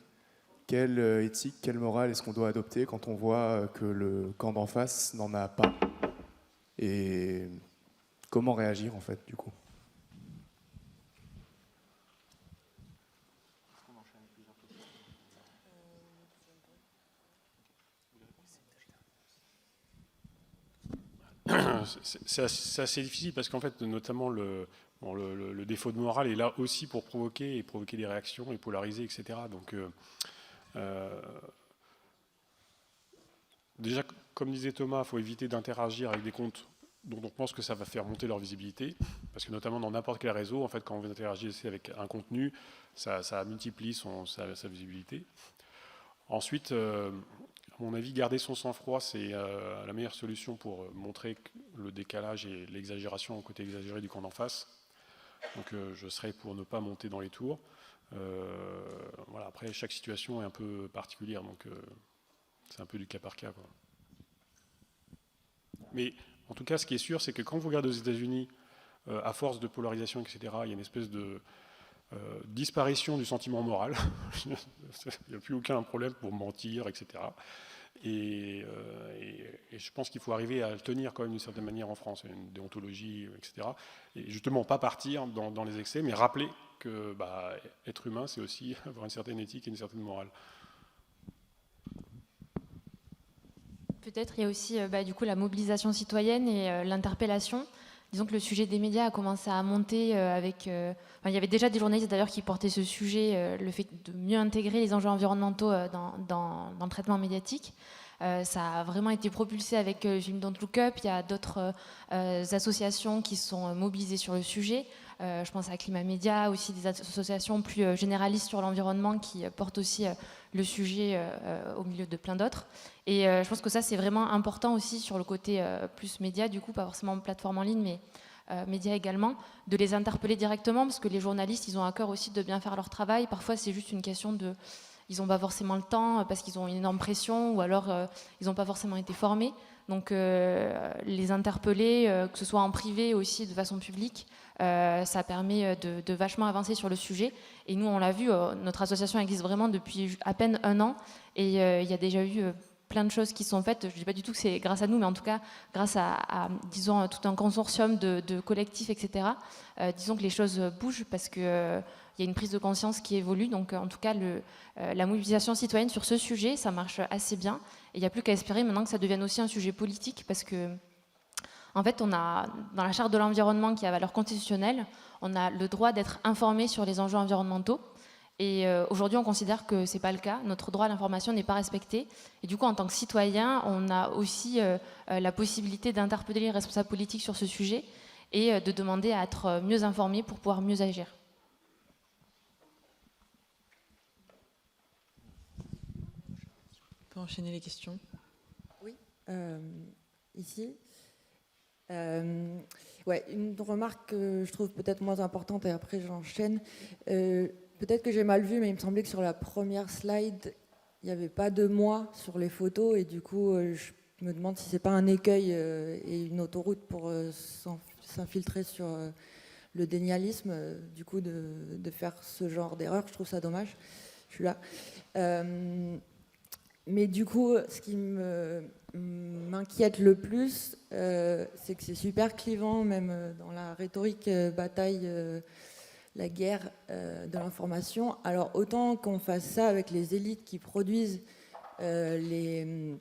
E: Quelle éthique, quelle morale est-ce qu'on doit adopter quand on voit que le camp d'en face n'en a pas ? Et comment réagir, en fait, du coup ?
D: C'est assez difficile parce qu'en fait, notamment le défaut de morale est là aussi pour provoquer des réactions et polariser, etc. Donc, déjà, comme disait Thomas, il faut éviter d'interagir avec des comptes dont on pense que ça va faire monter leur visibilité, parce que notamment dans n'importe quel réseau, en fait, quand vous interagissez avec un contenu, ça multiplie sa visibilité. Ensuite, à mon avis, garder son sang-froid, c'est la meilleure solution pour montrer le décalage et l'exagération au côté exagéré du camp d'en face. Donc je serais pour ne pas monter dans les tours. Voilà, après, chaque situation est un peu particulière, donc c'est un peu du cas par cas, quoi. Mais en tout cas, ce qui est sûr, c'est que quand vous regardez aux États-Unis, à force de polarisation, etc., il y a une espèce de disparition du sentiment moral. Il n'y a plus aucun problème pour mentir, etc. Et je pense qu'il faut arriver à le tenir quand même d'une certaine manière en France, une déontologie, etc. Et justement, pas partir dans les excès, mais rappeler que être humain, c'est aussi avoir une certaine éthique et une certaine morale.
B: Peut-être il y a aussi du coup la mobilisation citoyenne et l'interpellation. Disons que le sujet des médias a commencé à monter avec... il y avait déjà des journalistes d'ailleurs qui portaient ce sujet, le fait de mieux intégrer les enjeux environnementaux dans le traitement médiatique. Ça a vraiment été propulsé avec Film Don't Look Up. Il y a d'autres associations qui sont mobilisées sur le sujet. Je pense à Climat Média, aussi des associations plus généralistes sur l'environnement qui portent aussi le sujet au milieu de plein d'autres. Et je pense que ça, c'est vraiment important aussi sur le côté plus média, du coup, pas forcément plateforme en ligne, mais médias également, de les interpeller directement, parce que les journalistes, ils ont à cœur aussi de bien faire leur travail. Parfois, c'est juste une question de... Ils n'ont pas forcément le temps parce qu'ils ont une énorme pression ou alors ils n'ont pas forcément été formés. Donc les interpeller, que ce soit en privé aussi de façon publique, ça permet de vachement avancer sur le sujet. Et nous, on l'a vu, notre association existe vraiment depuis à peine 1 an et il y a déjà eu plein de choses qui sont faites. Je ne dis pas du tout que c'est grâce à nous, mais en tout cas grâce à disons, tout un consortium de collectifs, etc. Disons que les choses bougent parce qu'il y a une prise de conscience qui évolue. Donc en tout cas, la mobilisation citoyenne sur ce sujet, ça marche assez bien. Et il n'y a plus qu'à espérer maintenant que ça devienne aussi un sujet politique parce que, en fait, on a, dans la charte de l'environnement qui a valeur constitutionnelle, on a le droit d'être informé sur les enjeux environnementaux. Et aujourd'hui, on considère que ce n'est pas le cas. Notre droit à l'information n'est pas respecté. Et du coup, en tant que citoyen, on a aussi la possibilité d'interpeller les responsables politiques sur ce sujet et de demander à être mieux informés pour pouvoir mieux agir.
A: On peut enchaîner les questions.
F: Oui, ici. Ouais, une remarque que je trouve peut-être moins importante, et après j'enchaîne. Peut-être que j'ai mal vu, mais il me semblait que sur la première slide, il n'y avait pas de moi sur les photos, et du coup, je me demande si c'est pas un écueil et une autoroute pour s'infiltrer sur le dénialisme, du coup, de faire ce genre d'erreur. Je trouve ça dommage. Je suis là. Mais du coup, ce qui m'inquiète le plus, c'est que c'est super clivant, même dans la rhétorique bataille, la guerre de l'information. Alors autant qu'on fasse ça avec les élites qui produisent les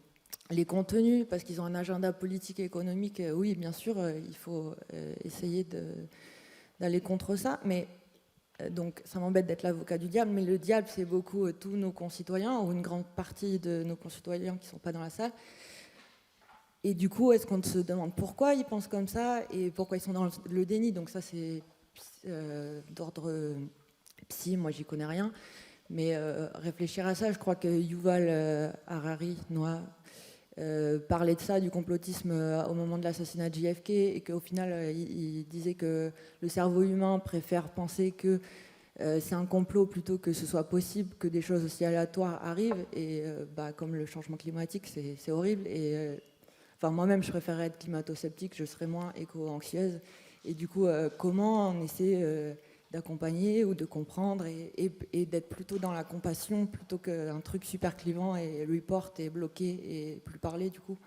F: contenus, parce qu'ils ont un agenda politique et économique, oui, bien sûr, il faut essayer d'aller contre ça, mais donc ça m'embête d'être l'avocat du diable, mais le diable, c'est beaucoup tous nos concitoyens, ou une grande partie de nos concitoyens qui ne sont pas dans la salle. Et du coup, est-ce qu'on se demande pourquoi ils pensent comme ça et pourquoi ils sont dans le déni? Donc ça, c'est d'ordre psy, moi j'y connais rien. Mais réfléchir à ça, je crois que Yuval Harari, Noah, parlait de ça, du complotisme au moment de l'assassinat de JFK, et qu'au final, il disait que le cerveau humain préfère penser que c'est un complot plutôt que ce soit possible que des choses aussi aléatoires arrivent. Et comme le changement climatique, c'est horrible. Et moi-même, je préférerais être climato-sceptique, je serais moins éco-anxieuse. Et du coup, comment on essaie d'accompagner ou de comprendre et d'être plutôt dans la compassion plutôt qu'un truc super clivant et report et bloqué et plus parler du coup.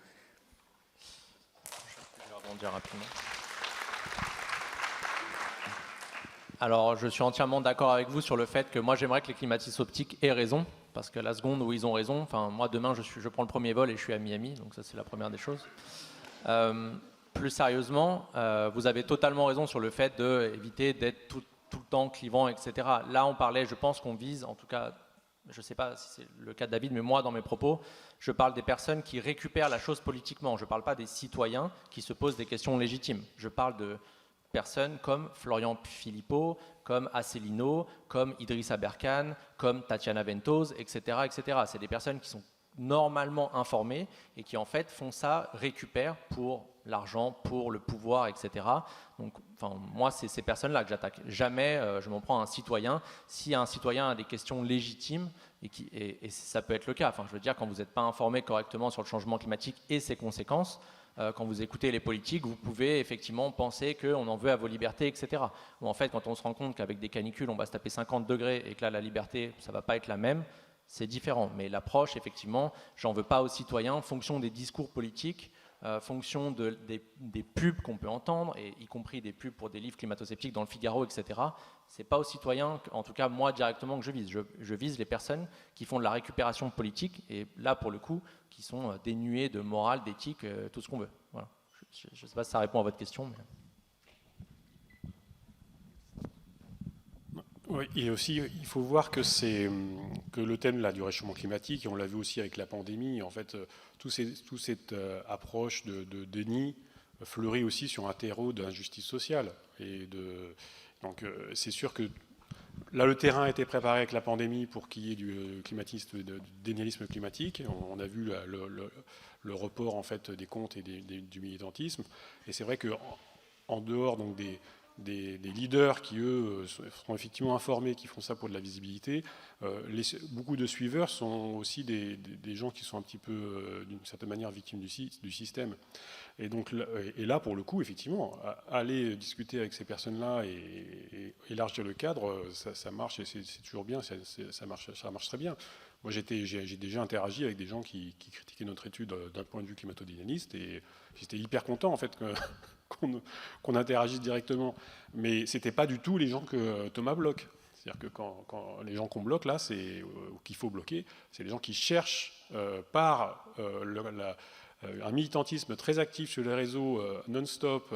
C: Je vais rebondir rapidement. Alors, je suis entièrement d'accord avec vous sur le fait que moi, j'aimerais que les climatistes optiques aient raison, parce que la seconde où ils ont raison, enfin, moi, demain, je prends le premier vol et je suis à Miami, donc ça, c'est la première des choses. Plus sérieusement, vous avez totalement raison sur le fait d'éviter d'être tout le temps clivant, etc. Là, on parlait, je pense qu'on vise, en tout cas, je ne sais pas si c'est le cas de David, mais moi, dans mes propos, je parle des personnes qui récupèrent la chose politiquement. Je ne parle pas des citoyens qui se posent des questions légitimes. Je parle de personnes comme Florian Philippot, comme Asselineau, comme Idriss Aberkan, comme Tatiana Ventose, etc., etc. C'est des personnes qui sont normalement informées et qui, en fait, font ça, récupèrent pour l'argent, pour le pouvoir, etc. Donc, moi, c'est ces personnes-là que j'attaque. Jamais je m'en prends à un citoyen. Si un citoyen a des questions légitimes, et ça peut être le cas, je veux dire, quand vous n'êtes pas informé correctement sur le changement climatique et ses conséquences, quand vous écoutez les politiques, vous pouvez effectivement penser qu'on en veut à vos libertés, etc. Ou en fait, quand on se rend compte qu'avec des canicules, on va se taper 50 degrés et que là, la liberté, ça ne va pas être la même, c'est différent. Mais l'approche, effectivement, j'en veux pas aux citoyens en fonction des discours politiques, fonction des pubs qu'on peut entendre, et y compris des pubs pour des livres climato-sceptiques dans le Figaro, etc. C'est pas aux citoyens, en tout cas moi directement, que je vise. Je vise les personnes qui font de la récupération politique, et là pour le coup, qui sont dénuées de morale, d'éthique, tout ce qu'on veut. Voilà. Je ne sais pas si ça répond à votre question. Mais...
D: Oui, et aussi, il faut voir que le thème là, du réchauffement climatique, et on l'a vu aussi avec la pandémie, en fait, toute cette approche de déni fleurit aussi sur un terreau d'injustice sociale. Donc, c'est sûr que là, le terrain a été préparé avec la pandémie pour qu'il y ait du dénialisme climatique. On a vu le report en fait, des comptes et du militantisme. Et c'est vrai qu'en dehors donc, des leaders qui, eux, sont effectivement informés, qui font ça pour de la visibilité. Beaucoup de suiveurs sont aussi des gens qui sont un petit peu, d'une certaine manière, victimes du système. Et donc, là, pour le coup, effectivement, aller discuter avec ces personnes-là et élargir le cadre, ça marche et c'est toujours bien, ça marche très bien. Moi, j'ai déjà interagi avec des gens qui critiquaient notre étude d'un point de vue climato-dynamiste, et j'étais hyper content en fait qu'on interagisse directement. Mais c'était pas du tout les gens que Thomas bloque. C'est-à-dire que quand les gens qu'on bloque là, ou qu'il faut bloquer, c'est les gens qui cherchent par un militantisme très actif sur les réseaux non-stop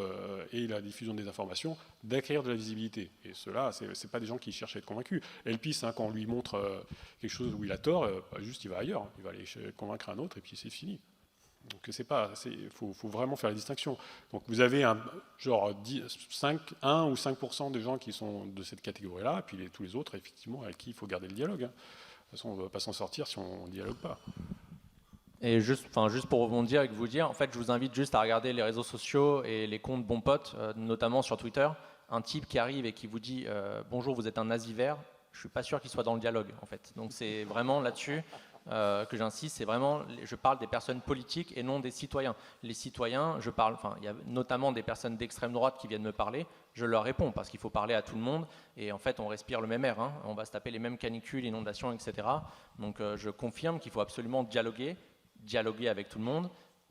D: et la diffusion des informations, d'acquérir de la visibilité. Et ceux-là, c'est pas des gens qui cherchent à être convaincus. Elpis, quand on lui montre quelque chose où il a tort, juste il va ailleurs, il va aller convaincre un autre et puis c'est fini. Donc faut vraiment faire la distinction. Donc vous avez un genre 1 ou 5% des gens qui sont de cette catégorie-là, et puis tous les autres, effectivement, avec qui il faut garder le dialogue. De toute façon, on ne va pas s'en sortir si on ne dialogue pas.
C: Et juste pour rebondir et vous dire, en fait, je vous invite juste à regarder les réseaux sociaux et les comptes Bon Pote, notamment sur Twitter. Un type qui arrive et qui vous dit bonjour, vous êtes un nazi vert. Je suis pas sûr qu'il soit dans le dialogue, en fait. Donc c'est vraiment là-dessus que j'insiste. C'est vraiment, je parle des personnes politiques et non des citoyens. Les citoyens, il y a notamment des personnes d'extrême droite qui viennent me parler. Je leur réponds parce qu'il faut parler à tout le monde. Et en fait, on respire le même air. Hein. On va se taper les mêmes canicules, inondations, etc. Donc je confirme qu'il faut absolument dialoguer avec tout le monde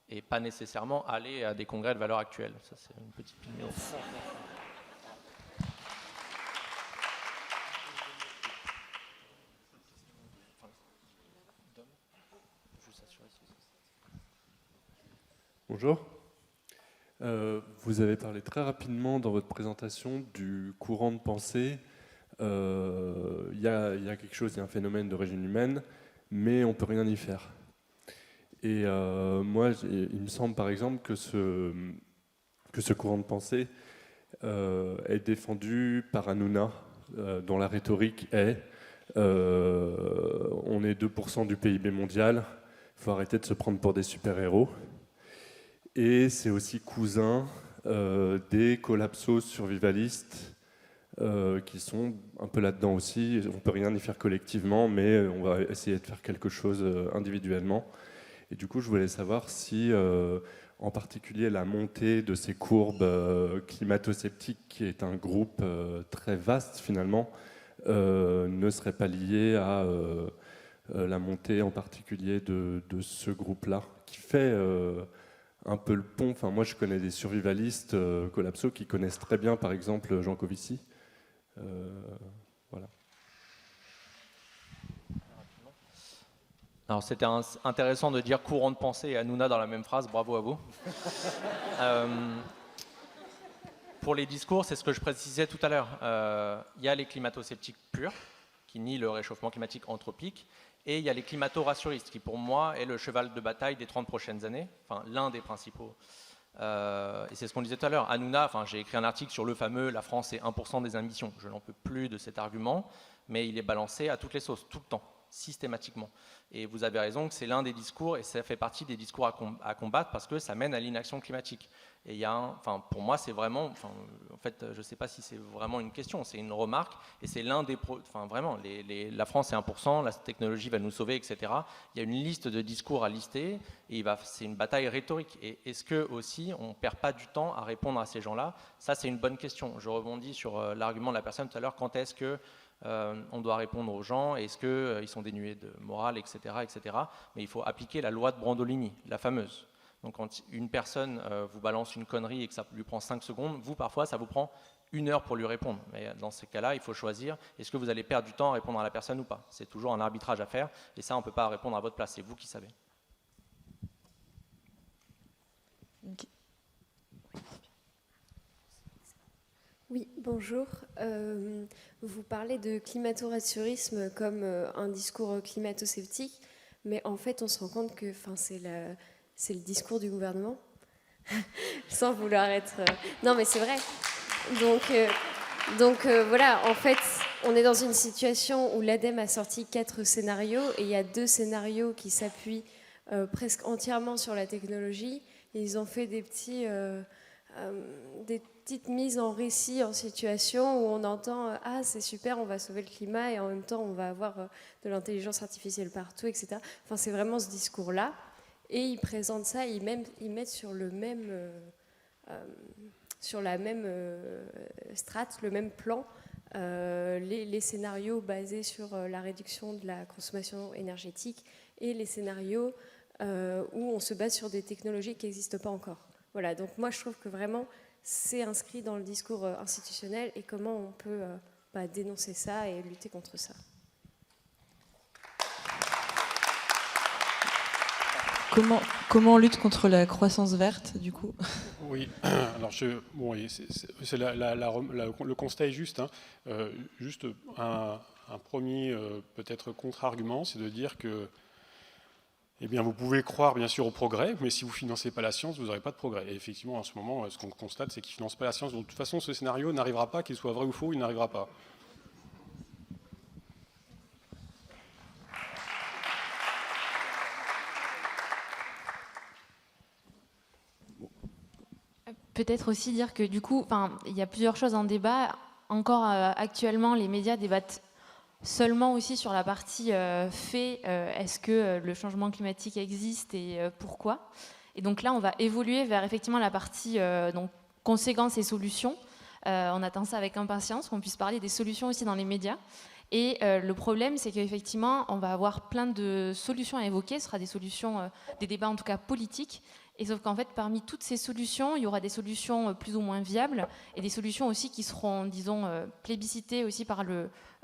C: et pas nécessairement aller à des congrès de valeurs actuelles. Ça, c'est une petite nuance.
G: Bonjour. Vous avez parlé très rapidement dans votre présentation du courant de pensée. Il y a quelque chose, il y a un phénomène d'origine humaine, mais on ne peut rien y faire. Et moi, il me semble par exemple que ce courant de pensée est défendu par Hanouna, dont la rhétorique est on est 2% du PIB mondial, il faut arrêter de se prendre pour des super-héros. Et c'est aussi cousin des collapsos survivalistes qui sont un peu là-dedans aussi. On ne peut rien y faire collectivement, mais on va essayer de faire quelque chose individuellement. Et du coup, je voulais savoir si, en particulier, la montée de ces courbes climato-sceptiques, qui est un groupe très vaste finalement, ne serait pas liée à la montée en particulier de ce groupe-là, qui fait un peu le pont. Enfin, moi, je connais des survivalistes collapsos qui connaissent très bien, par exemple, Jean Covici. Voilà.
C: Alors c'était intéressant de dire courant de pensée et Hanouna dans la même phrase, bravo à vous. Pour les discours, c'est ce que je précisais tout à l'heure. Il y a les climato-sceptiques purs, qui nient le réchauffement climatique anthropique, et il y a les climato-rassuristes, qui pour moi est le cheval de bataille des 30 prochaines années, enfin l'un des principaux. Et c'est ce qu'on disait tout à l'heure. Hanouna, j'ai écrit un article sur le fameux « la France est 1% des émissions ». Je n'en peux plus de cet argument, mais il est balancé à toutes les sauces, tout le temps, systématiquement. Et vous avez raison que c'est l'un des discours, et ça fait partie des discours à combattre parce que ça mène à l'inaction climatique. Et il y a pour moi, c'est vraiment, en fait, je ne sais pas si c'est vraiment une question, c'est une remarque, et c'est l'un des, vraiment, la France est 1%, la technologie va nous sauver, etc. Il y a une liste de discours à lister, et c'est une bataille rhétorique. Et est-ce que aussi, on ne perd pas du temps à répondre à ces gens-là? Ça, c'est une bonne question. Je rebondis sur l'argument de la personne tout à l'heure. Quand est-ce que on doit répondre aux gens, est-ce qu'ils sont dénués de morale, etc., etc. Mais il faut appliquer la loi de Brandolini, la fameuse. Donc quand une personne vous balance une connerie et que ça lui prend 5 secondes, vous parfois ça vous prend 1 heure pour lui répondre. Mais dans ces cas-là, il faut choisir, est-ce que vous allez perdre du temps à répondre à la personne ou pas? C'est toujours un arbitrage à faire, et ça on ne peut pas répondre à votre place, c'est vous qui savez.
A: Okay.
H: Oui, bonjour. Vous parlez de climato-rassurisme comme un discours climato-sceptique, mais en fait, on se rend compte que c'est le discours du gouvernement, sans vouloir être... Non, mais c'est vrai. Donc voilà, en fait, on est dans une situation où l'ADEME a sorti 4 scénarios, et il y a 2 scénarios qui s'appuient presque entièrement sur la technologie, et ils ont fait des petites mises en récit, en situation où on entend « Ah, c'est super, on va sauver le climat » et en même temps, on va avoir de l'intelligence artificielle partout, etc. Enfin, c'est vraiment ce discours-là. Et ils présentent ça, ils mettent sur la même strate, le même plan, les scénarios basés sur la réduction de la consommation énergétique et les scénarios où on se base sur des technologies qui n'existent pas encore. Voilà, donc moi je trouve que vraiment c'est inscrit dans le discours institutionnel et comment on peut dénoncer ça et lutter contre ça.
A: Comment on lutte contre la croissance verte, du coup?
D: Oui, alors le constat est juste. Juste un premier peut-être contre-argument, c'est de dire que vous pouvez croire bien sûr au progrès, mais si vous ne financez pas la science, vous n'aurez pas de progrès. Et effectivement, en ce moment, ce qu'on constate, c'est qu'ils ne financent pas la science. Donc de toute façon, ce scénario n'arrivera pas, qu'il soit vrai ou faux, il n'arrivera pas.
B: Peut-être aussi dire que du coup, il y a plusieurs choses en débat. Encore actuellement, les médias débattent seulement aussi sur la partie fait, est-ce que le changement climatique existe et pourquoi. Et donc là, on va évoluer vers effectivement la partie donc, conséquences et solutions. On attend ça avec impatience, qu'on puisse parler des solutions aussi dans les médias. Et le problème, c'est qu'effectivement, on va avoir plein de solutions à évoquer. Ce sera des solutions, des débats en tout cas politiques. Et sauf qu'en fait, parmi toutes ces solutions, il y aura des solutions plus ou moins viables et des solutions aussi qui seront, disons, plébiscitées aussi par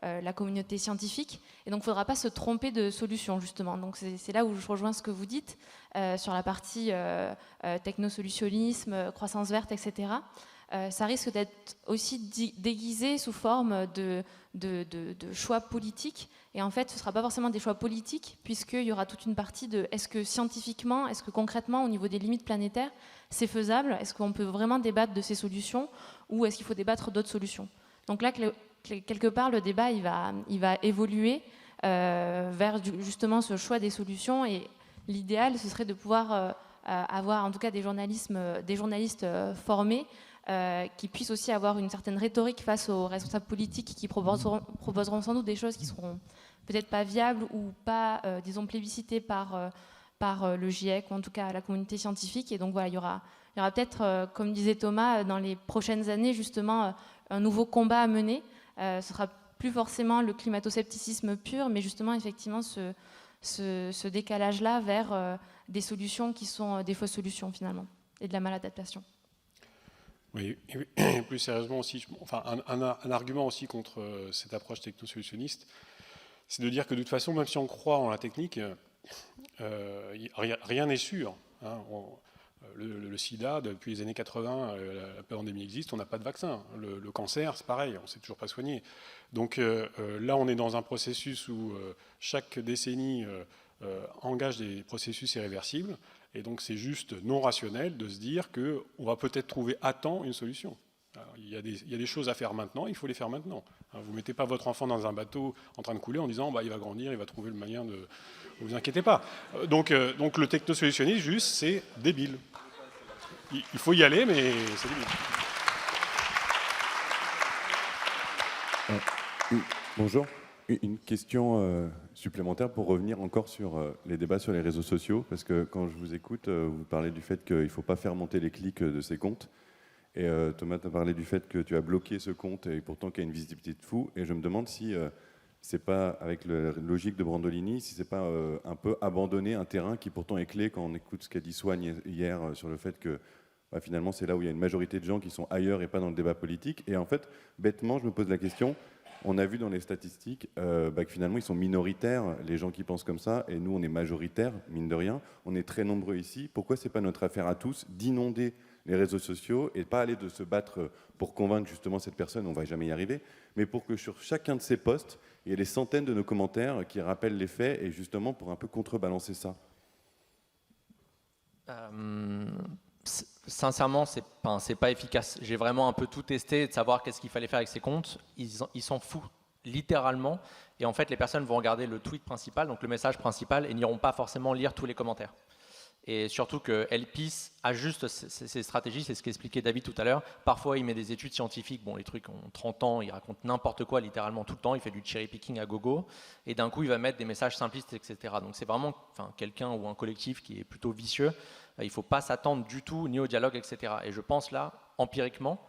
B: la communauté scientifique. Et donc, il ne faudra pas se tromper de solution, justement. Donc, c'est là où je rejoins ce que vous dites sur la partie technosolutionnisme, croissance verte, etc. Ça risque d'être aussi déguisé sous forme de choix politiques. Et en fait, ce ne sera pas forcément des choix politiques, puisqu'il y aura toute une partie de est-ce que scientifiquement, est-ce que concrètement, au niveau des limites planétaires, c'est faisable? Est-ce qu'on peut vraiment débattre de ces solutions? Ou est-ce qu'il faut débattre d'autres solutions? Donc là, quelque part, le débat, il va évoluer vers justement ce choix des solutions. Et l'idéal, ce serait de pouvoir avoir en tout cas des journalistes formés qui puissent aussi avoir une certaine rhétorique face aux responsables politiques qui proposeront sans doute des choses qui seront peut-être pas viables ou pas, disons, plébiscitées par le GIEC ou en tout cas la communauté scientifique. Et donc voilà, il y aura peut-être, comme disait Thomas, dans les prochaines années, justement, un nouveau combat à mener. Ce sera plus forcément le climato-scepticisme pur, mais justement, effectivement, ce décalage-là vers des solutions qui sont des fausses solutions, finalement, et de la maladaptation.
D: Oui, et plus sérieusement aussi, un argument aussi contre cette approche technosolutionniste, c'est de dire que de toute façon, même si on croit en la technique, rien n'est sûr. Le sida, depuis les années 80, la pandémie existe, on n'a pas de vaccin. Le cancer, c'est pareil, on ne sait toujours pas soigner. Donc là, on est dans un processus où chaque décennie engage des processus irréversibles. Et donc c'est juste non rationnel de se dire qu'on va peut-être trouver à temps une solution. Alors, il y a des choses à faire maintenant, il faut les faire maintenant. Vous ne mettez pas votre enfant dans un bateau en train de couler en disant il va grandir, il va trouver le moyen de... Ne vous inquiétez pas. Donc le technosolutionnisme, juste, c'est débile. Il faut y aller, mais c'est débile.
I: Bonjour. Une question supplémentaire pour revenir encore sur les débats sur les réseaux sociaux, parce que quand je vous écoute, vous parlez du fait qu'il ne faut pas faire monter les clics de ces comptes. Et Thomas, tu as parlé du fait que tu as bloqué ce compte et pourtant qu'il y a une visibilité de fou. Et je me demande si c'est pas, avec la logique de Brandolini, si c'est pas un peu abandonner un terrain qui pourtant est clé quand on écoute ce qu'a dit Swan hier sur le fait que finalement c'est là où il y a une majorité de gens qui sont ailleurs et pas dans le débat politique. Et en fait, bêtement, je me pose la question... On a vu dans les statistiques que finalement, ils sont minoritaires, les gens qui pensent comme ça, et nous, on est majoritaires, mine de rien. On est très nombreux ici. Pourquoi ce n'est pas notre affaire à tous d'inonder les réseaux sociaux et pas aller de se battre pour convaincre justement cette personne, on ne va jamais y arriver, mais pour que sur chacun de ces posts, il y ait des centaines de nos commentaires qui rappellent les faits et justement pour un peu contrebalancer ça.
C: Sincèrement, c'est pas efficace. J'ai vraiment un peu tout testé de savoir qu'est-ce qu'il fallait faire avec ces comptes. Ils s'en foutent littéralement. Et en fait, les personnes vont regarder le tweet principal, donc le message principal, et n'iront pas forcément lire tous les commentaires. Et surtout que Elpis ajuste ses stratégies, c'est ce qu'expliquait David tout à l'heure. Parfois, il met des études scientifiques, bon, les trucs ont 30 ans, il raconte n'importe quoi littéralement tout le temps, il fait du cherry picking à gogo, et d'un coup, il va mettre des messages simplistes, etc. Donc c'est vraiment quelqu'un ou un collectif qui est plutôt vicieux. Il ne faut pas s'attendre du tout, ni au dialogue, etc. Et je pense là, empiriquement,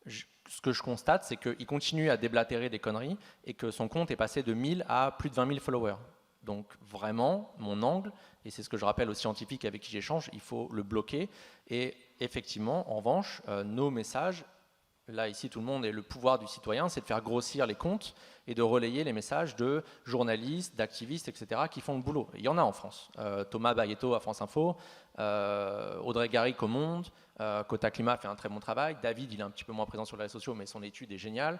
C: ce que je constate, c'est qu'il continue à déblatérer des conneries et que son compte est passé de 1000 à plus de 20 000 followers. Donc vraiment, mon angle, et c'est ce que je rappelle aux scientifiques avec qui j'échange, il faut le bloquer. Et effectivement, en revanche, nos messages, là ici tout le monde, et le pouvoir du citoyen, c'est de faire grossir les comptes et de relayer les messages de journalistes, d'activistes, etc., qui font le boulot. Et il y en a en France. Thomas Bayetto à France Info, Audrey Garrick au Monde, Cota Climat fait un très bon travail. David, il est un petit peu moins présent sur les réseaux sociaux, mais son étude est géniale.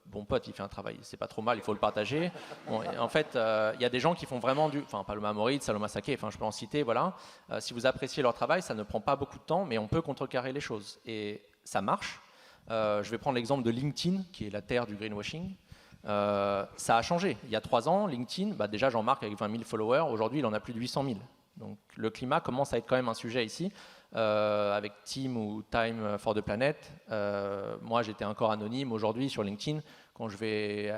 C: Bon pote, il fait un travail, c'est pas trop mal, il faut le partager. Bon, en fait, il y a des gens qui font vraiment du... Enfin, Paloma Moritz, Saloma Saké, enfin, je peux en citer, voilà. Si vous appréciez leur travail, ça ne prend pas beaucoup de temps, mais on peut contrecarrer les choses. Et ça marche. Je vais prendre l'exemple de LinkedIn, qui est la terre du greenwashing. Ça a changé. Il y a 3 ans, LinkedIn, déjà Jean-Marc avec 20 000 followers, aujourd'hui il en a plus de 800 000. Donc le climat commence à être quand même un sujet ici, avec Team ou Time for the Planet. Moi j'étais encore anonyme, aujourd'hui sur LinkedIn, quand je vais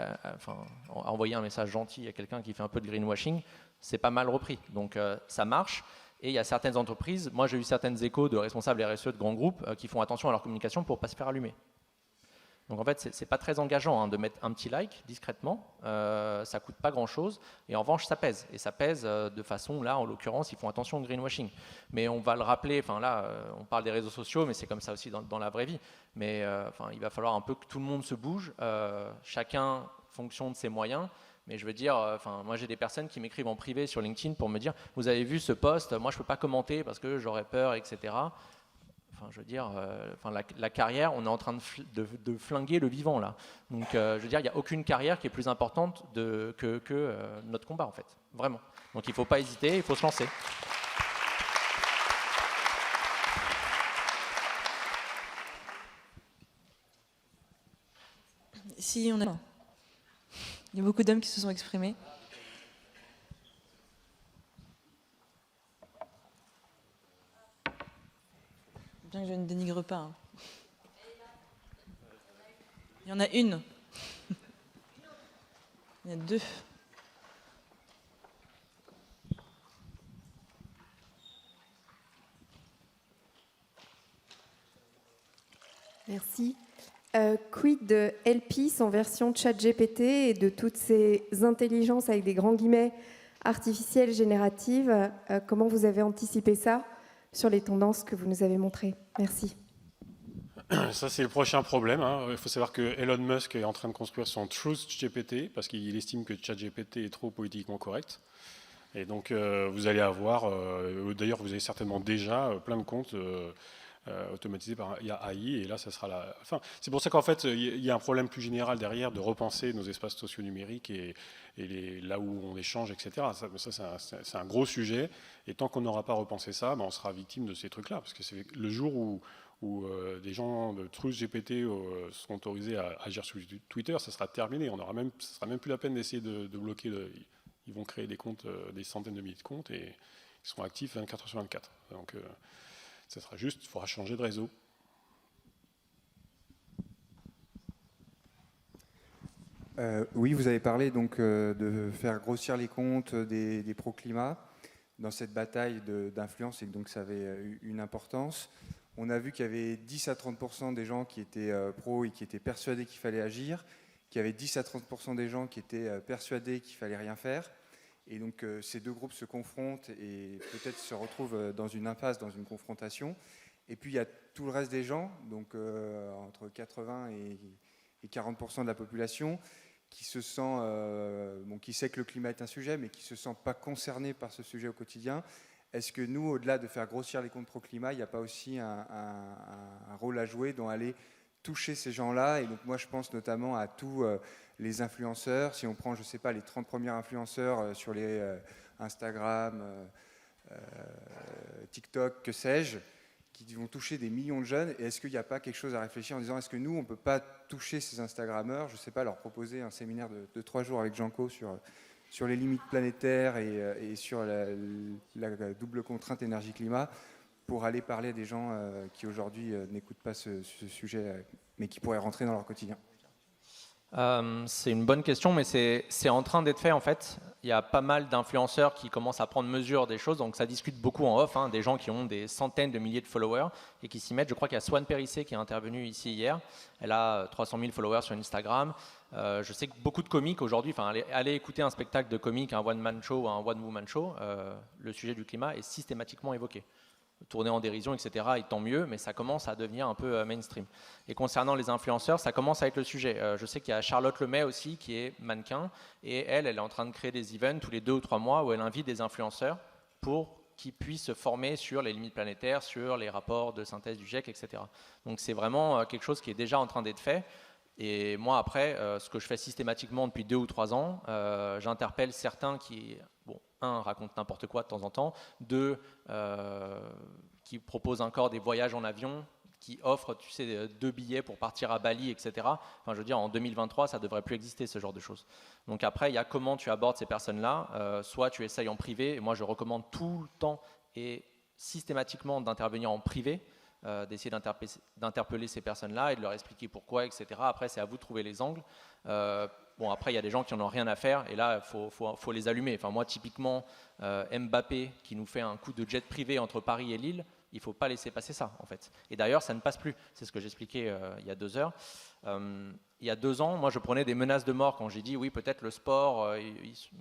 C: envoyer un message gentil à quelqu'un qui fait un peu de greenwashing, c'est pas mal repris. Donc ça marche. Et il y a certaines entreprises, moi j'ai eu certaines échos de responsables RSE de grands groupes qui font attention à leur communication pour ne pas se faire allumer. Donc en fait, c'est pas très engageant de mettre un petit like discrètement, ça coûte pas grand-chose, et en revanche, ça pèse. Et ça pèse de façon, là, en l'occurrence, ils font attention au greenwashing. Mais on va le rappeler, on parle des réseaux sociaux, mais c'est comme ça aussi dans la vraie vie. Mais il va falloir un peu que tout le monde se bouge, chacun fonction de ses moyens. Mais je veux dire, moi j'ai des personnes qui m'écrivent en privé sur LinkedIn pour me dire « Vous avez vu ce post, moi je ne peux pas commenter parce que j'aurais peur, etc. » Je veux dire, la carrière, on est en train de flinguer le vivant là. Donc, je veux dire, il n'y a aucune carrière qui est plus importante que notre combat en fait, vraiment. Donc, il ne faut pas hésiter, il faut se lancer.
A: Si on a, il y a beaucoup d'hommes qui se sont exprimés. Bien que je ne dénigre pas. Hein. Il y en a une. Il y en a 2.
J: Merci. Quid de LP en version ChatGPT et de toutes ces intelligences avec des grands guillemets artificielles génératives, comment vous avez anticipé ça sur les tendances que vous nous avez montrées? Merci.
D: Ça, c'est le prochain problème. Il faut savoir que Elon Musk est en train de construire son Truth GPT parce qu'il estime que ChatGPT est trop politiquement correct. Et donc, vous allez avoir, d'ailleurs, vous avez certainement déjà plein de comptes automatisés par AI, et là, ça sera la fin. C'est pour ça qu'en fait, il y a un problème plus général derrière de repenser nos espaces sociaux numériques et là où on échange, etc. Ça c'est un gros sujet. Et tant qu'on n'aura pas repensé ça, on sera victime de ces trucs-là. Parce que c'est le jour où des gens de Truth GPT seront autorisés à agir sur Twitter, ça sera terminé. Ça sera même plus la peine d'essayer de bloquer. Ils vont créer des comptes, des centaines de milliers de comptes, et ils seront actifs 24/24. Donc, ça sera juste, il faudra changer de réseau.
K: Oui, vous avez parlé donc de faire grossir les comptes des pro-climat dans cette bataille d'influence, et que donc ça avait une importance. On a vu qu'il y avait 10 à 30% des gens qui étaient pro et qui étaient persuadés qu'il fallait agir, qu'il y avait 10 à 30% des gens qui étaient persuadés qu'il fallait rien faire. Et donc ces deux groupes se confrontent et peut-être se retrouvent dans une impasse, dans une confrontation. Et puis il y a tout le reste des gens, donc entre 80 et 40% de la population, qui se sent, qui sait que le climat est un sujet, mais qui ne se sent pas concerné par ce sujet au quotidien. Est-ce que nous, au-delà de faire grossir les comptes pro-climat, il n'y a pas aussi un rôle à jouer dans aller toucher ces gens-là? Et donc moi, je pense notamment à tous les influenceurs. Si on prend, je ne sais pas, les 30 premiers influenceurs sur les Instagram, TikTok, que sais-je, qui vont toucher des millions de jeunes. Et est-ce qu'il n'y a pas quelque chose à réfléchir en disant, est-ce que nous, on ne peut pas toucher ces Instagrammeurs, je ne sais pas, leur proposer un séminaire de 3 jours avec Janco sur les limites planétaires et sur la double contrainte énergie-climat, pour aller parler à des gens qui aujourd'hui n'écoutent pas ce sujet, mais qui pourraient rentrer dans leur quotidien.
C: C'est une bonne question, mais c'est en train d'être fait en fait. Il y a pas mal d'influenceurs qui commencent à prendre mesure des choses, donc ça discute beaucoup en off, des gens qui ont des centaines de milliers de followers et qui s'y mettent. Je crois qu'il y a Swan Périssé qui est intervenue ici hier. Elle a 300 000 followers sur Instagram. Je sais que beaucoup de comiques aujourd'hui, allez écouter un spectacle de comique, un one-man show ou un one-woman show, le sujet du climat est systématiquement évoqué. Tourner en dérision, etc., et tant mieux, mais ça commence à devenir un peu mainstream. Et concernant les influenceurs, ça commence à être le sujet. Je sais qu'il y a Charlotte Lemay aussi, qui est mannequin, et elle est en train de créer des events tous les 2 ou 3 mois où elle invite des influenceurs pour qu'ils puissent se former sur les limites planétaires, sur les rapports de synthèse du GIEC, etc. Donc c'est vraiment quelque chose qui est déjà en train d'être fait. Et moi, après, ce que je fais systématiquement depuis 2 ou 3 ans, j'interpelle certains qui, racontent n'importe quoi de temps en temps, 2, qui proposent encore des voyages en avion, qui offrent, 2 billets pour partir à Bali, etc. Enfin, je veux dire, en 2023, ça ne devrait plus exister, ce genre de choses. Donc après, il y a comment tu abordes ces personnes-là. Soit tu essayes en privé, et moi, je recommande tout le temps et systématiquement d'intervenir en privé, d'essayer d'interpeller ces personnes-là et de leur expliquer pourquoi, etc. Après, c'est à vous de trouver les angles. Après, il y a des gens qui n'en ont rien à faire et là, il faut les allumer. Enfin, moi, typiquement, Mbappé qui nous fait un coup de jet privé entre Paris et Lille, il ne faut pas laisser passer ça, en fait. Et d'ailleurs, ça ne passe plus. C'est ce que j'expliquais il y a 2 heures. Il y a 2 ans, moi, je prenais des menaces de mort quand j'ai dit, oui, peut-être le sport,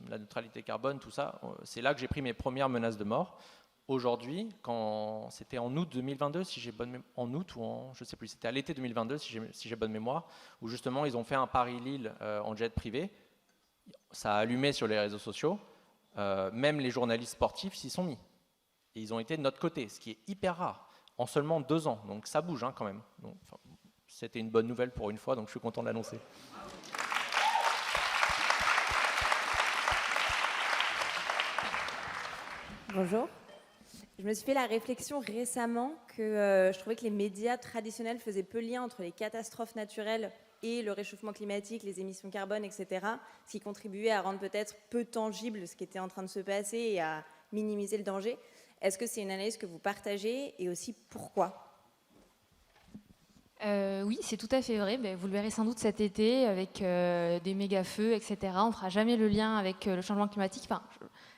C: la neutralité carbone, tout ça. C'est là que j'ai pris mes premières menaces de mort. Aujourd'hui, quand c'était en août 2022, si j'ai bonne mémoire, en août ou je sais plus, c'était à l'été 2022 si j'ai bonne mémoire, où justement ils ont fait un Paris-Lille en jet privé. Ça a allumé sur les réseaux sociaux. Même les journalistes sportifs s'y sont mis. Et ils ont été de notre côté, ce qui est hyper rare, en seulement 2 ans. Donc ça bouge quand même. Donc, c'était une bonne nouvelle pour une fois, donc je suis content de l'annoncer.
L: Bonjour. Je me suis fait la réflexion récemment que je trouvais que les médias traditionnels faisaient peu lien entre les catastrophes naturelles et le réchauffement climatique, les émissions carbone, etc., ce qui contribuait à rendre peut-être peu tangible ce qui était en train de se passer et à minimiser le danger. Est-ce que c'est une analyse que vous partagez et aussi pourquoi ?
B: Oui, c'est tout à fait vrai. Vous le verrez sans doute cet été avec des méga-feux, etc. On ne fera jamais le lien avec le changement climatique. Enfin,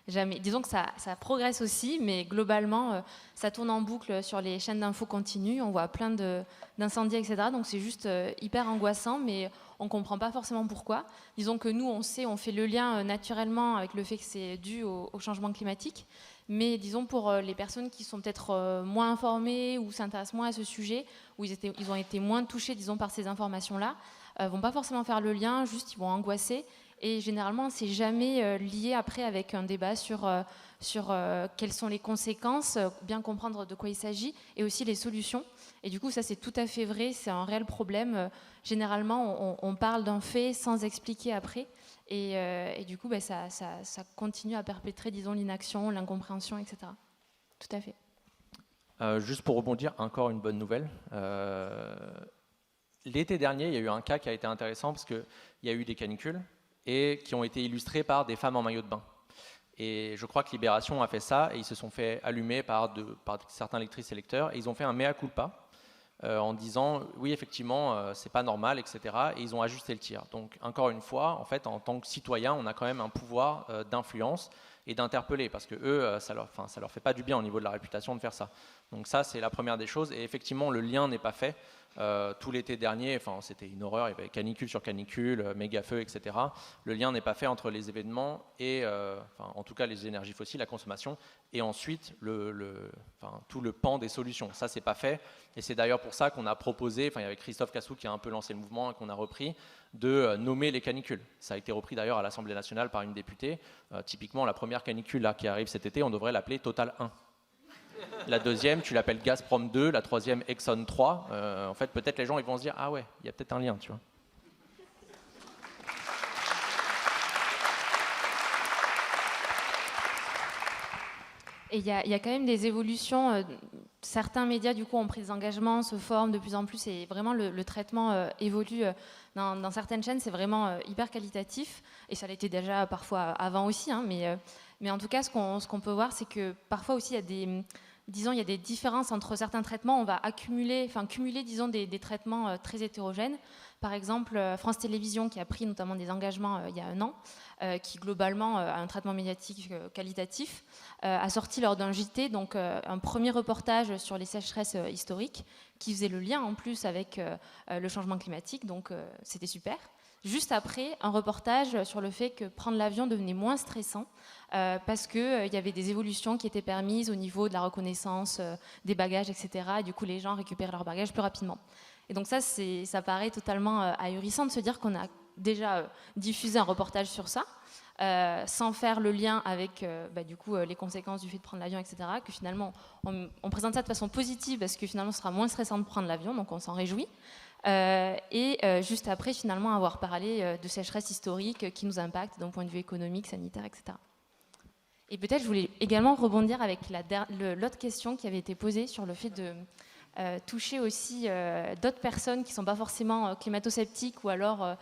B: jamais. Disons que ça progresse aussi, mais globalement, ça tourne en boucle sur les chaînes d'infos continues. On voit plein d'incendies, etc. Donc c'est juste hyper angoissant, mais on ne comprend pas forcément pourquoi. Disons que nous, on fait le lien naturellement avec le fait que c'est dû au changement climatique. Mais disons pour les personnes qui sont peut-être moins informées ou s'intéressent moins à ce sujet, où ils ont été moins touchés, disons, par ces informations-là, vont pas forcément faire le lien, juste ils vont angoisser. Et généralement, c'est jamais lié après avec un débat sur quelles sont les conséquences, bien comprendre de quoi il s'agit, et aussi les solutions. Et du coup, ça c'est tout à fait vrai, c'est un réel problème. Généralement, on parle d'un fait sans expliquer après. Et du coup, ça continue à perpétrer, disons, l'inaction, l'incompréhension, etc. Tout à fait.
C: Juste pour rebondir, encore une bonne nouvelle. L'été dernier, il y a eu un cas qui a été intéressant parce qu'il y a eu des canicules et qui ont été illustrées par des femmes en maillot de bain. Et je crois que Libération a fait ça et ils se sont fait allumer par certains lectrices et lecteurs et ils ont fait un mea culpa. En disant oui effectivement c'est pas normal, etc. Et ils ont ajusté le tir. Donc encore une fois, en fait, en tant que citoyen, on a quand même un pouvoir d'influence et d'interpeller parce que eux, ça leur fait pas du bien au niveau de la réputation de faire ça. Donc ça c'est la première des choses. Et effectivement le lien n'est pas fait. Tout l'été dernier, c'était une horreur, il y avait canicule sur canicule, méga feu, etc. Le lien n'est pas fait entre les événements et, en tout cas, les énergies fossiles, la consommation, et ensuite tout le pan des solutions. Ça, c'est pas fait, et c'est d'ailleurs pour ça qu'on a proposé, il y avait Christophe Cassou qui a un peu lancé le mouvement et qu'on a repris, de nommer les canicules. Ça a été repris d'ailleurs à l'Assemblée nationale par une députée. Typiquement, la première canicule là, qui arrive cet été, on devrait l'appeler Total 1. La deuxième, tu l'appelles Gazprom 2, la troisième, Exxon 3. En fait, peut-être les gens ils vont se dire « Ah ouais, il y a peut-être un lien, tu vois. »
B: Et il y a quand même des évolutions. Certains médias, du coup, ont pris des engagements, se forment de plus en plus, et vraiment le traitement évolue. Dans certaines chaînes, c'est vraiment hyper qualitatif, et ça l'était déjà parfois avant aussi. Mais en tout cas, ce qu'on peut voir, c'est que parfois aussi, il y a des différences entre certains traitements. On va cumuler, disons, des traitements très hétérogènes. Par exemple, France Télévisions, qui a pris notamment des engagements il y a un an, qui globalement a un traitement médiatique qualitatif, a sorti lors d'un JT donc, un premier reportage sur les sécheresses historiques, qui faisait le lien en plus avec le changement climatique, donc c'était super. Juste après, un reportage sur le fait que prendre l'avion devenait moins stressant parce qu'il y avait des évolutions qui étaient permises au niveau de la reconnaissance des bagages, etc. Et du coup, les gens récupèrent leurs bagages plus rapidement. Et donc ça paraît totalement ahurissant de se dire qu'on a déjà diffusé un reportage sur ça, sans faire le lien avec du coup, les conséquences du fait de prendre l'avion, etc. Que finalement, on présente ça de façon positive parce que finalement, ce sera moins stressant de prendre l'avion, donc on s'en réjouit. Juste après, finalement, avoir parlé de sécheresse historique qui nous impacte d'un point de vue économique, sanitaire, etc. Et peut-être, je voulais également rebondir avec l'autre question qui avait été posée sur le fait de toucher aussi d'autres personnes qui ne sont pas forcément climato-sceptiques ou alors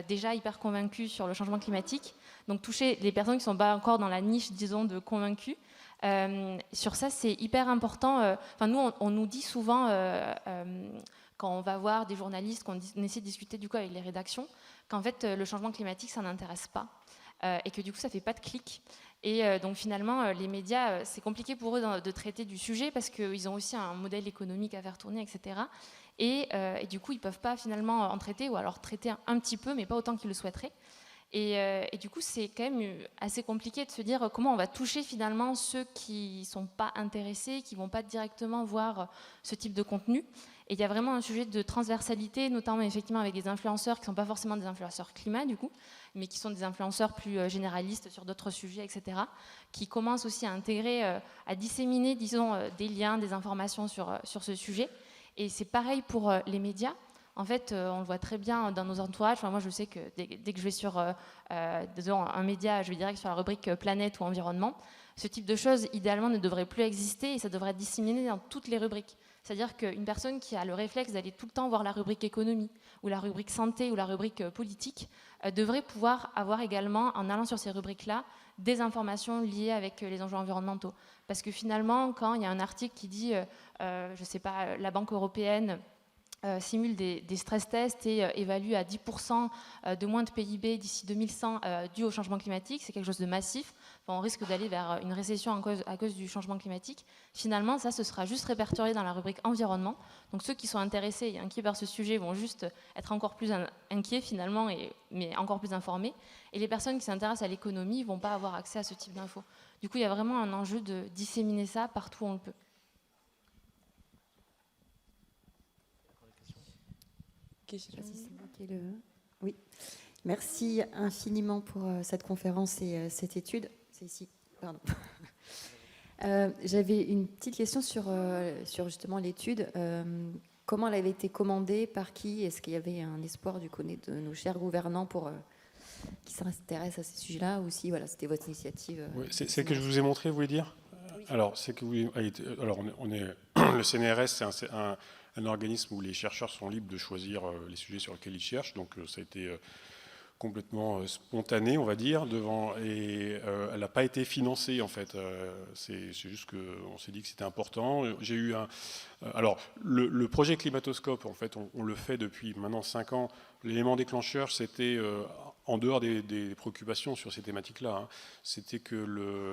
B: déjà hyper convaincues sur le changement climatique. Donc toucher les personnes qui ne sont pas encore dans la niche, disons, de convaincus. Sur ça, c'est hyper important. Nous, on nous dit souvent... quand on va voir des journalistes, qu'on essaie de discuter du coup avec les rédactions, qu'en fait le changement climatique ça n'intéresse pas et que du coup ça fait pas de clic. Et donc finalement les médias c'est compliqué pour eux de traiter du sujet parce qu'ils ont aussi un modèle économique à faire tourner, etc. Et du coup ils peuvent pas finalement en traiter ou alors traiter un petit peu mais pas autant qu'ils le souhaiteraient. Et du coup, c'est quand même assez compliqué de se dire comment on va toucher finalement ceux qui ne sont pas intéressés, qui ne vont pas directement voir ce type de contenu. Et il y a vraiment un sujet de transversalité, notamment effectivement avec des influenceurs qui ne sont pas forcément des influenceurs climat du coup, mais qui sont des influenceurs plus généralistes sur d'autres sujets, etc., qui commencent aussi à intégrer, à disséminer, disons, des liens, des informations sur ce sujet. Et c'est pareil pour les médias. En fait, on le voit très bien dans nos entourages. Enfin, moi, je sais que dès que je vais sur disons, un média, je vais direct sur la rubrique planète ou environnement. Ce type de choses, idéalement, ne devrait plus exister et ça devrait être disséminé dans toutes les rubriques. C'est-à-dire qu'une personne qui a le réflexe d'aller tout le temps voir la rubrique économie ou la rubrique santé ou la rubrique politique devrait pouvoir avoir également, en allant sur ces rubriques-là, des informations liées avec les enjeux environnementaux. Parce que finalement, quand il y a un article qui dit, je ne sais pas, la Banque européenne simule des stress tests et évalue à 10% de moins de PIB d'ici 2100 dû au changement climatique, c'est quelque chose de massif. Enfin, on risque d'aller vers une récession à cause du changement climatique. Finalement, ça, ce sera juste répertorié dans la rubrique environnement. Donc ceux qui sont intéressés et inquiets par ce sujet vont juste être encore plus inquiets finalement, mais encore plus informés. Et les personnes qui s'intéressent à l'économie ne vont pas avoir accès à ce type d'infos. Du coup, il y a vraiment un enjeu de disséminer ça partout où on le peut.
M: Oui, merci infiniment pour cette conférence et cette étude. C'est ici, pardon. J'avais une petite question sur justement l'étude. Comment elle avait été commandée, par qui? Est-ce qu'il y avait un espoir du côté de nos chers gouvernants pour qui s'intéressent à ces sujets-là, ou si voilà, c'était votre initiative?
D: Oui, c'est que je vous ai montré, vous voulez dire? Alors, c'est que on est le CNRS, c'est un organisme où les chercheurs sont libres de choisir les sujets sur lesquels ils cherchent. Donc ça a été complètement spontané, on va dire, et elle n'a pas été financée en fait. C'est juste qu'on s'est dit que c'était important. J'ai eu alors le projet Climatoscope, en fait, on le fait depuis maintenant 5 ans. L'élément déclencheur, c'était en dehors des préoccupations sur ces thématiques-là, hein, c'était que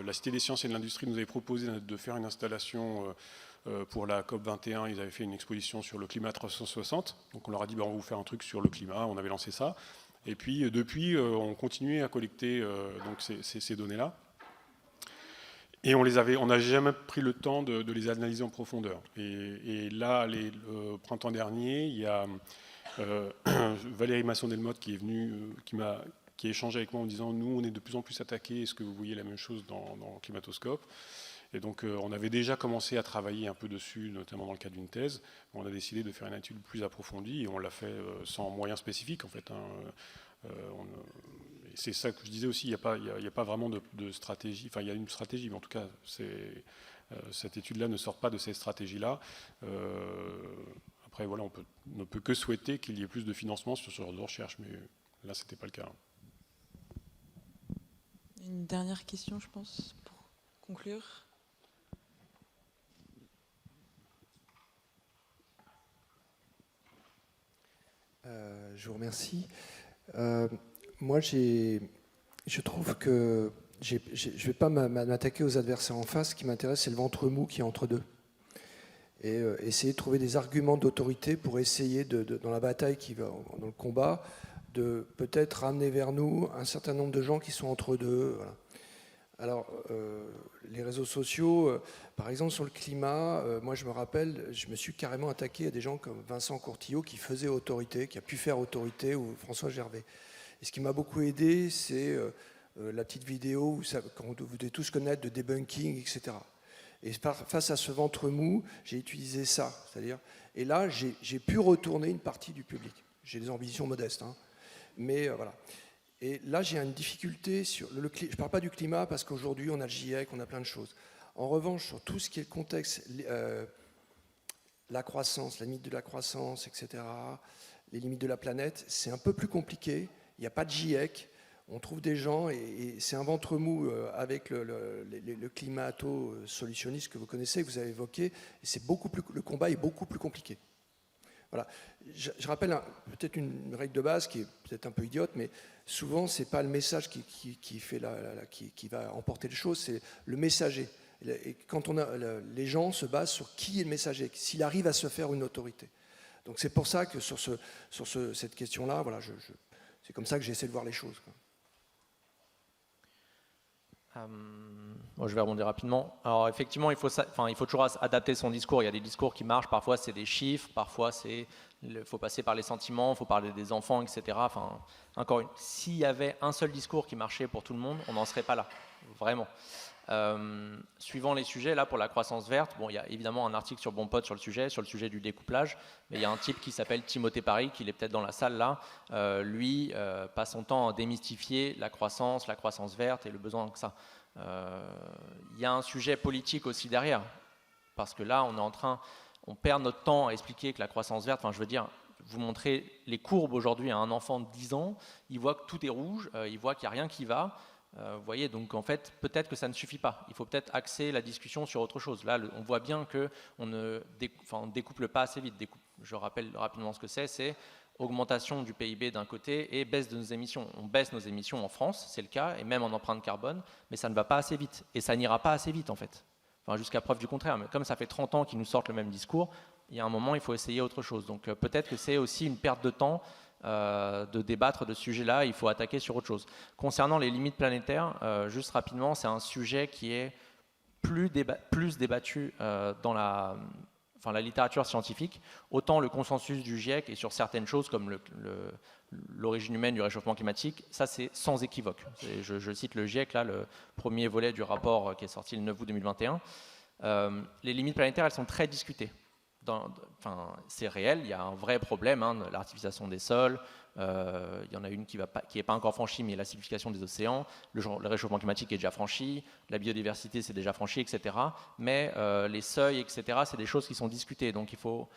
D: la Cité des sciences et de l'industrie nous avait proposé de faire une installation pour la COP21. Ils avaient fait une exposition sur le climat 360. Donc on leur a dit, on va vous faire un truc sur le climat. On avait lancé ça. Et puis depuis, on continuait à collecter donc ces données-là. Et on n'a jamais pris le temps de les analyser en profondeur. Et là, le printemps dernier, il y a Valérie Masson-Delmotte qui est venue, qui a échangé avec moi en disant, nous, on est de plus en plus attaqués. Est-ce que vous voyez la même chose dans Climatoscope? Et donc, on avait déjà commencé à travailler un peu dessus, notamment dans le cadre d'une thèse. On a décidé de faire une étude plus approfondie et on l'a fait sans moyens spécifiques, en fait. C'est ça que je disais aussi, il n'y a pas vraiment de stratégie. Enfin, il y a une stratégie, mais en tout cas, cette étude-là ne sort pas de ces stratégies-là. Après, voilà, on ne peut que souhaiter qu'il y ait plus de financement sur ce genre de recherche, mais là, ce n'était pas le cas.
A: Une dernière question, je pense, pour conclure.
N: Je vous remercie. Moi, je trouve que je ne vais pas m'attaquer aux adversaires en face. Ce qui m'intéresse, c'est le ventre mou qui est entre deux. Et essayer de trouver des arguments d'autorité pour essayer, dans la bataille qui va, dans le combat, de peut-être ramener vers nous un certain nombre de gens qui sont entre deux. Voilà. Alors, les réseaux sociaux, par exemple sur le climat, moi je me rappelle, je me suis carrément attaqué à des gens comme Vincent Courtillot qui faisait autorité, qui a pu faire autorité, ou François Gervais. Et ce qui m'a beaucoup aidé, c'est la petite vidéo qu'on vous devez tous connaître de debunking, etc. Et face à ce ventre mou, j'ai utilisé ça. C'est-à-dire, et là, j'ai pu retourner une partie du public. J'ai des ambitions modestes, hein, mais voilà. Et là, j'ai une difficulté sur le climat. Je ne parle pas du climat parce qu'aujourd'hui, on a le GIEC, on a plein de choses. En revanche, sur tout ce qui est le contexte, la croissance, la limite de la croissance, etc., les limites de la planète, c'est un peu plus compliqué. Il n'y a pas de GIEC. On trouve des gens, et c'est un ventre mou avec le climato-solutionniste que vous connaissez, que vous avez évoqué. Et c'est beaucoup plus, le combat est beaucoup plus compliqué. Voilà. Je rappelle peut-être une règle de base qui est peut-être un peu idiote, mais souvent, ce n'est pas le message qui va emporter les choses, c'est le messager. Et quand les gens se basent sur qui est le messager, s'il arrive à se faire une autorité. Donc c'est pour ça que sur cette question-là, voilà, c'est comme ça que j'essaie de voir les choses, quoi.
C: Je vais rebondir rapidement. Alors effectivement, il faut toujours adapter son discours. Il y a des discours qui marchent, parfois c'est des chiffres, parfois il faut passer par les sentiments, il faut parler des enfants, etc. Enfin, s'il y avait un seul discours qui marchait pour tout le monde, on n'en serait pas là, vraiment. Suivant les sujets, là pour la croissance verte, bon, il y a évidemment un article sur Bon Pote sur le sujet du découplage, mais il y a un type qui s'appelle Timothée Paris, qui est peut-être dans la salle là, lui passe son temps à démystifier la croissance verte et le besoin que ça. Il y a un sujet politique aussi derrière, parce que là on perd notre temps à expliquer que la croissance verte, enfin je veux dire, vous montrez les courbes aujourd'hui à un enfant de 10 ans, il voit que tout est rouge, il voit qu'il n'y a rien qui va. Vous voyez, donc en fait, peut-être que ça ne suffit pas. Il faut peut-être axer la discussion sur autre chose. Là, on voit bien qu'on ne découple pas assez vite. Je rappelle rapidement ce que c'est augmentation du PIB d'un côté et baisse de nos émissions. On baisse nos émissions en France, c'est le cas, et même en empreinte carbone, mais ça ne va pas assez vite. Et ça n'ira pas assez vite, en fait. Enfin, jusqu'à preuve du contraire. Mais comme ça fait 30 ans qu'ils nous sortent le même discours, il y a un moment, il faut essayer autre chose. Donc peut-être que c'est aussi une perte de temps de débattre de ce sujet-là, il faut attaquer sur autre chose. Concernant les limites planétaires, juste rapidement, c'est un sujet qui est plus débattu dans la littérature scientifique. Autant le consensus du GIEC est sur certaines choses comme l'origine humaine du réchauffement climatique, ça c'est sans équivoque. Je cite le GIEC, là, le premier volet du rapport qui est sorti le 9 août 2021. Les limites planétaires, elles sont très discutées. C'est réel, il y a un vrai problème, hein, l'artificialisation des sols, il y en a une qui n'est pas encore franchie, mais l'acidification des océans, le réchauffement climatique est déjà franchi, la biodiversité c'est déjà franchi, etc. Mais les seuils, etc., c'est des choses qui sont discutées, donc il faut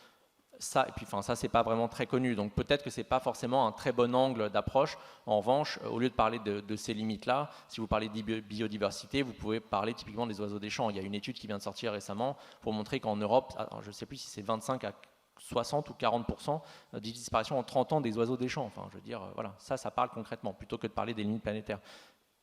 C: ça, et puis ça c'est pas vraiment très connu, donc peut-être que c'est pas forcément un très bon angle d'approche. En revanche, au lieu de parler de ces limites-là, si vous parlez de biodiversité, vous pouvez parler typiquement des oiseaux des champs. Il y a une étude qui vient de sortir récemment pour montrer qu'en Europe, je ne sais plus si c'est 25 à 60 ou 40% de disparition en 30 ans des oiseaux des champs. Enfin, je veux dire, voilà, ça parle concrètement, plutôt que de parler des limites planétaires.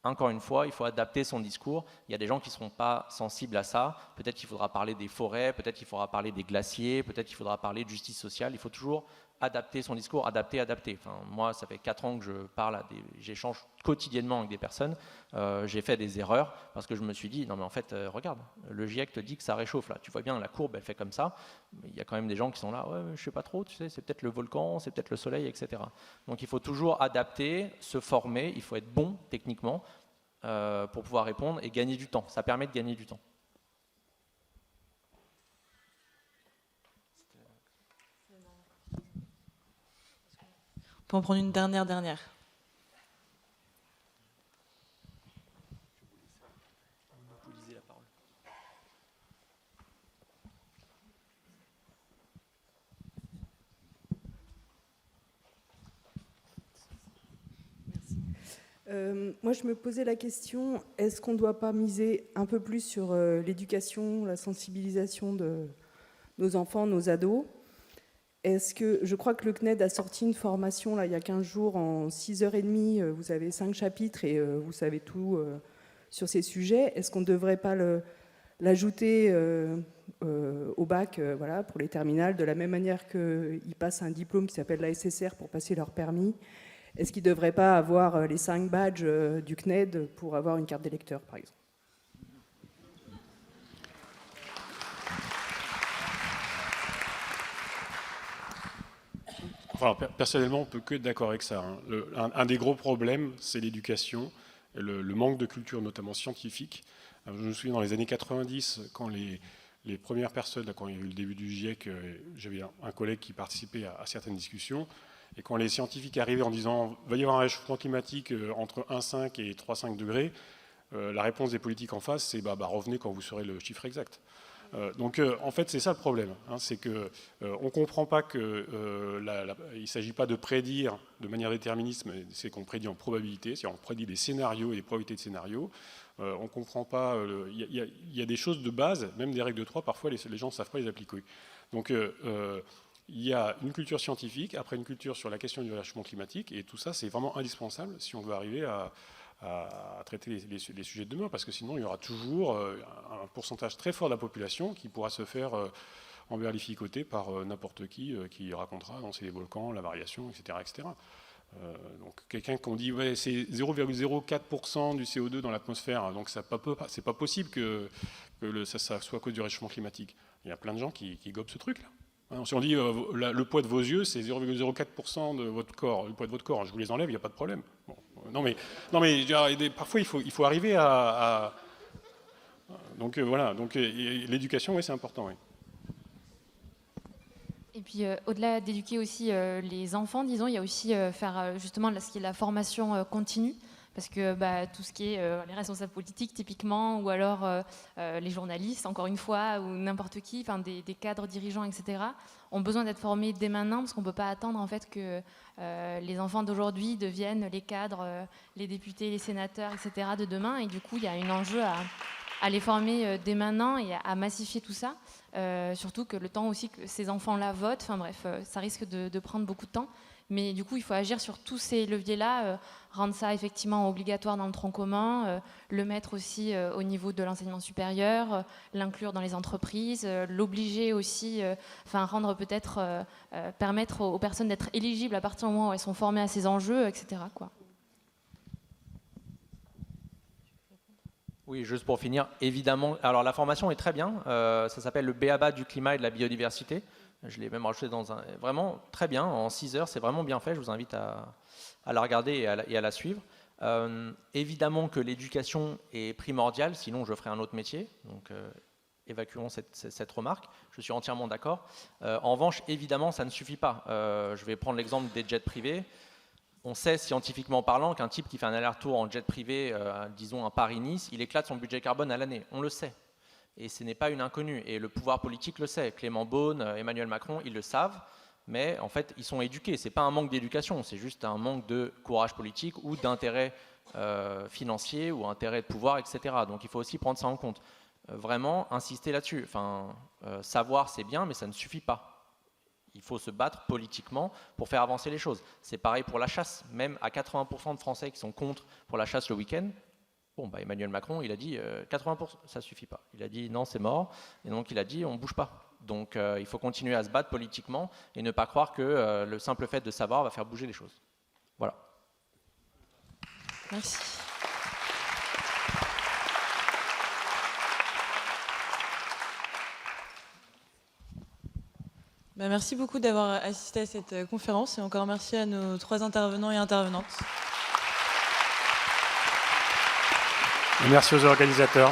C: Encore une fois, il faut adapter son discours. Il y a des gens qui ne seront pas sensibles à ça. Peut-être qu'il faudra parler des forêts, peut-être qu'il faudra parler des glaciers, peut-être qu'il faudra parler de justice sociale. Il faut toujours adapter son discours, adapter. Enfin, moi, ça fait 4 ans que je parle, j'échange quotidiennement avec des personnes. J'ai fait des erreurs parce que je me suis dit, non mais en fait, regarde, le GIEC te dit que ça réchauffe là. Tu vois bien, la courbe, elle fait comme ça. Mais il y a quand même des gens qui sont là, ouais, je sais pas trop, tu sais, c'est peut-être le volcan, c'est peut-être le soleil, etc. Donc il faut toujours adapter, se former, il faut être bon techniquement pour pouvoir répondre et gagner du temps. Ça permet de gagner du temps.
A: On peut en prendre une dernière.
O: Moi, je me posais la question, est-ce qu'on ne doit pas miser un peu plus sur l'éducation, la sensibilisation de nos enfants, nos ados, Est-ce que, je crois que le CNED a sorti une formation là, il y a 15 jours en 6h30, vous avez 5 chapitres et vous savez tout sur ces sujets. Est-ce qu'on ne devrait pas l'ajouter au bac voilà, pour les terminales, de la même manière qu'ils passent un diplôme qui s'appelle la SSR pour passer leur permis? Est-ce qu'ils ne devraient pas avoir les 5 badges du CNED pour avoir une carte d'électeur, par exemple?
D: Enfin, personnellement, on ne peut que être d'accord avec ça. Un des gros problèmes, c'est l'éducation, le manque de culture, notamment scientifique. Je me souviens dans les années 90, quand les premières personnes, quand il y a eu le début du GIEC, j'avais un collègue qui participait à certaines discussions, et quand les scientifiques arrivaient en disant « va y avoir un réchauffement climatique entre 1,5 et 3,5 degrés », la réponse des politiques en face, c'est revenez quand vous saurez le chiffre exact. Donc en fait c'est ça le problème, c'est qu'on ne comprend pas qu'il ne s'agit pas de prédire de manière déterministe, mais c'est qu'on prédit en probabilité, c'est-à-dire on prédit des scénarios et des probabilités de scénarios. On ne comprend pas, il y a des choses de base, même des règles de 3, parfois les gens ne savent pas les appliquer. Donc il y a une culture scientifique, après une culture sur la question du réchauffement climatique, et tout ça c'est vraiment indispensable si on veut arriver à traiter les sujets de demain, parce que sinon il y aura toujours un pourcentage très fort de la population qui pourra se faire emberlificoter par n'importe qui racontera dans les volcans, la variation, etc. etc. Donc quelqu'un qu'on dit ouais, c'est 0,04% du CO2 dans l'atmosphère, donc c'est pas possible que ça soit à cause du réchauffement climatique. Il y a plein de gens qui gobent ce truc-là. Si on dit le poids de vos yeux, c'est 0,04% de votre corps, le poids de votre corps, je vous les enlève, il n'y a pas de problème. Bon, non mais parfois il faut arriver à donc voilà, donc l'éducation, oui, c'est important, oui.
B: Et puis au-delà d'éduquer aussi les enfants, disons, il y a aussi faire justement ce qui est la formation continue. Parce que tout ce qui est les responsables politiques typiquement, ou alors les journalistes, encore une fois, ou n'importe qui, des cadres dirigeants, etc., ont besoin d'être formés dès maintenant, parce qu'on ne peut pas attendre en fait que les enfants d'aujourd'hui deviennent les cadres, les députés, les sénateurs, etc. de demain. Et du coup, il y a un enjeu à les former dès maintenant et à massifier tout ça. Surtout que le temps aussi que ces enfants-là votent, enfin bref, ça risque de prendre beaucoup de temps. Mais du coup, il faut agir sur tous ces leviers-là, rendre ça effectivement obligatoire dans le tronc commun, le mettre aussi au niveau de l'enseignement supérieur, l'inclure dans les entreprises, l'obliger aussi, rendre peut-être, permettre aux personnes d'être éligibles à partir du moment où elles sont formées à ces enjeux, etc. quoi.
C: Oui, juste pour finir, évidemment, alors la formation est très bien, ça s'appelle le B.A.B.A. du climat et de la biodiversité. Je l'ai même rajouté dans un... Vraiment très bien, en 6 heures, c'est vraiment bien fait. Je vous invite à la regarder et à la suivre. Évidemment que l'éducation est primordiale, sinon je ferai un autre métier. Donc évacuons cette remarque. Je suis entièrement d'accord. En revanche, évidemment, ça ne suffit pas. Je vais prendre l'exemple des jets privés. On sait scientifiquement parlant qu'un type qui fait un aller-retour en jet privé, disons un Paris-Nice, il éclate son budget carbone à l'année. On le sait. Et ce n'est pas une inconnue. Et le pouvoir politique le sait. Clément Beaune, Emmanuel Macron, ils le savent. Mais en fait, ils sont éduqués. Ce n'est pas un manque d'éducation, c'est juste un manque de courage politique ou d'intérêt financier ou intérêt de pouvoir, etc. Donc il faut aussi prendre ça en compte. Vraiment insister là-dessus. Savoir, c'est bien, mais ça ne suffit pas. Il faut se battre politiquement pour faire avancer les choses. C'est pareil pour la chasse. Même à 80% de Français qui sont contre pour la chasse le week-end, Emmanuel Macron, il a dit 80%, ça ne suffit pas. Il a dit non, c'est mort. Et donc il a dit on ne bouge pas. Donc il faut continuer à se battre politiquement et ne pas croire que le simple fait de savoir va faire bouger les choses. Voilà.
A: Merci. Merci beaucoup d'avoir assisté à cette conférence et encore merci à nos 3 intervenants et intervenantes.
D: Merci aux organisateurs.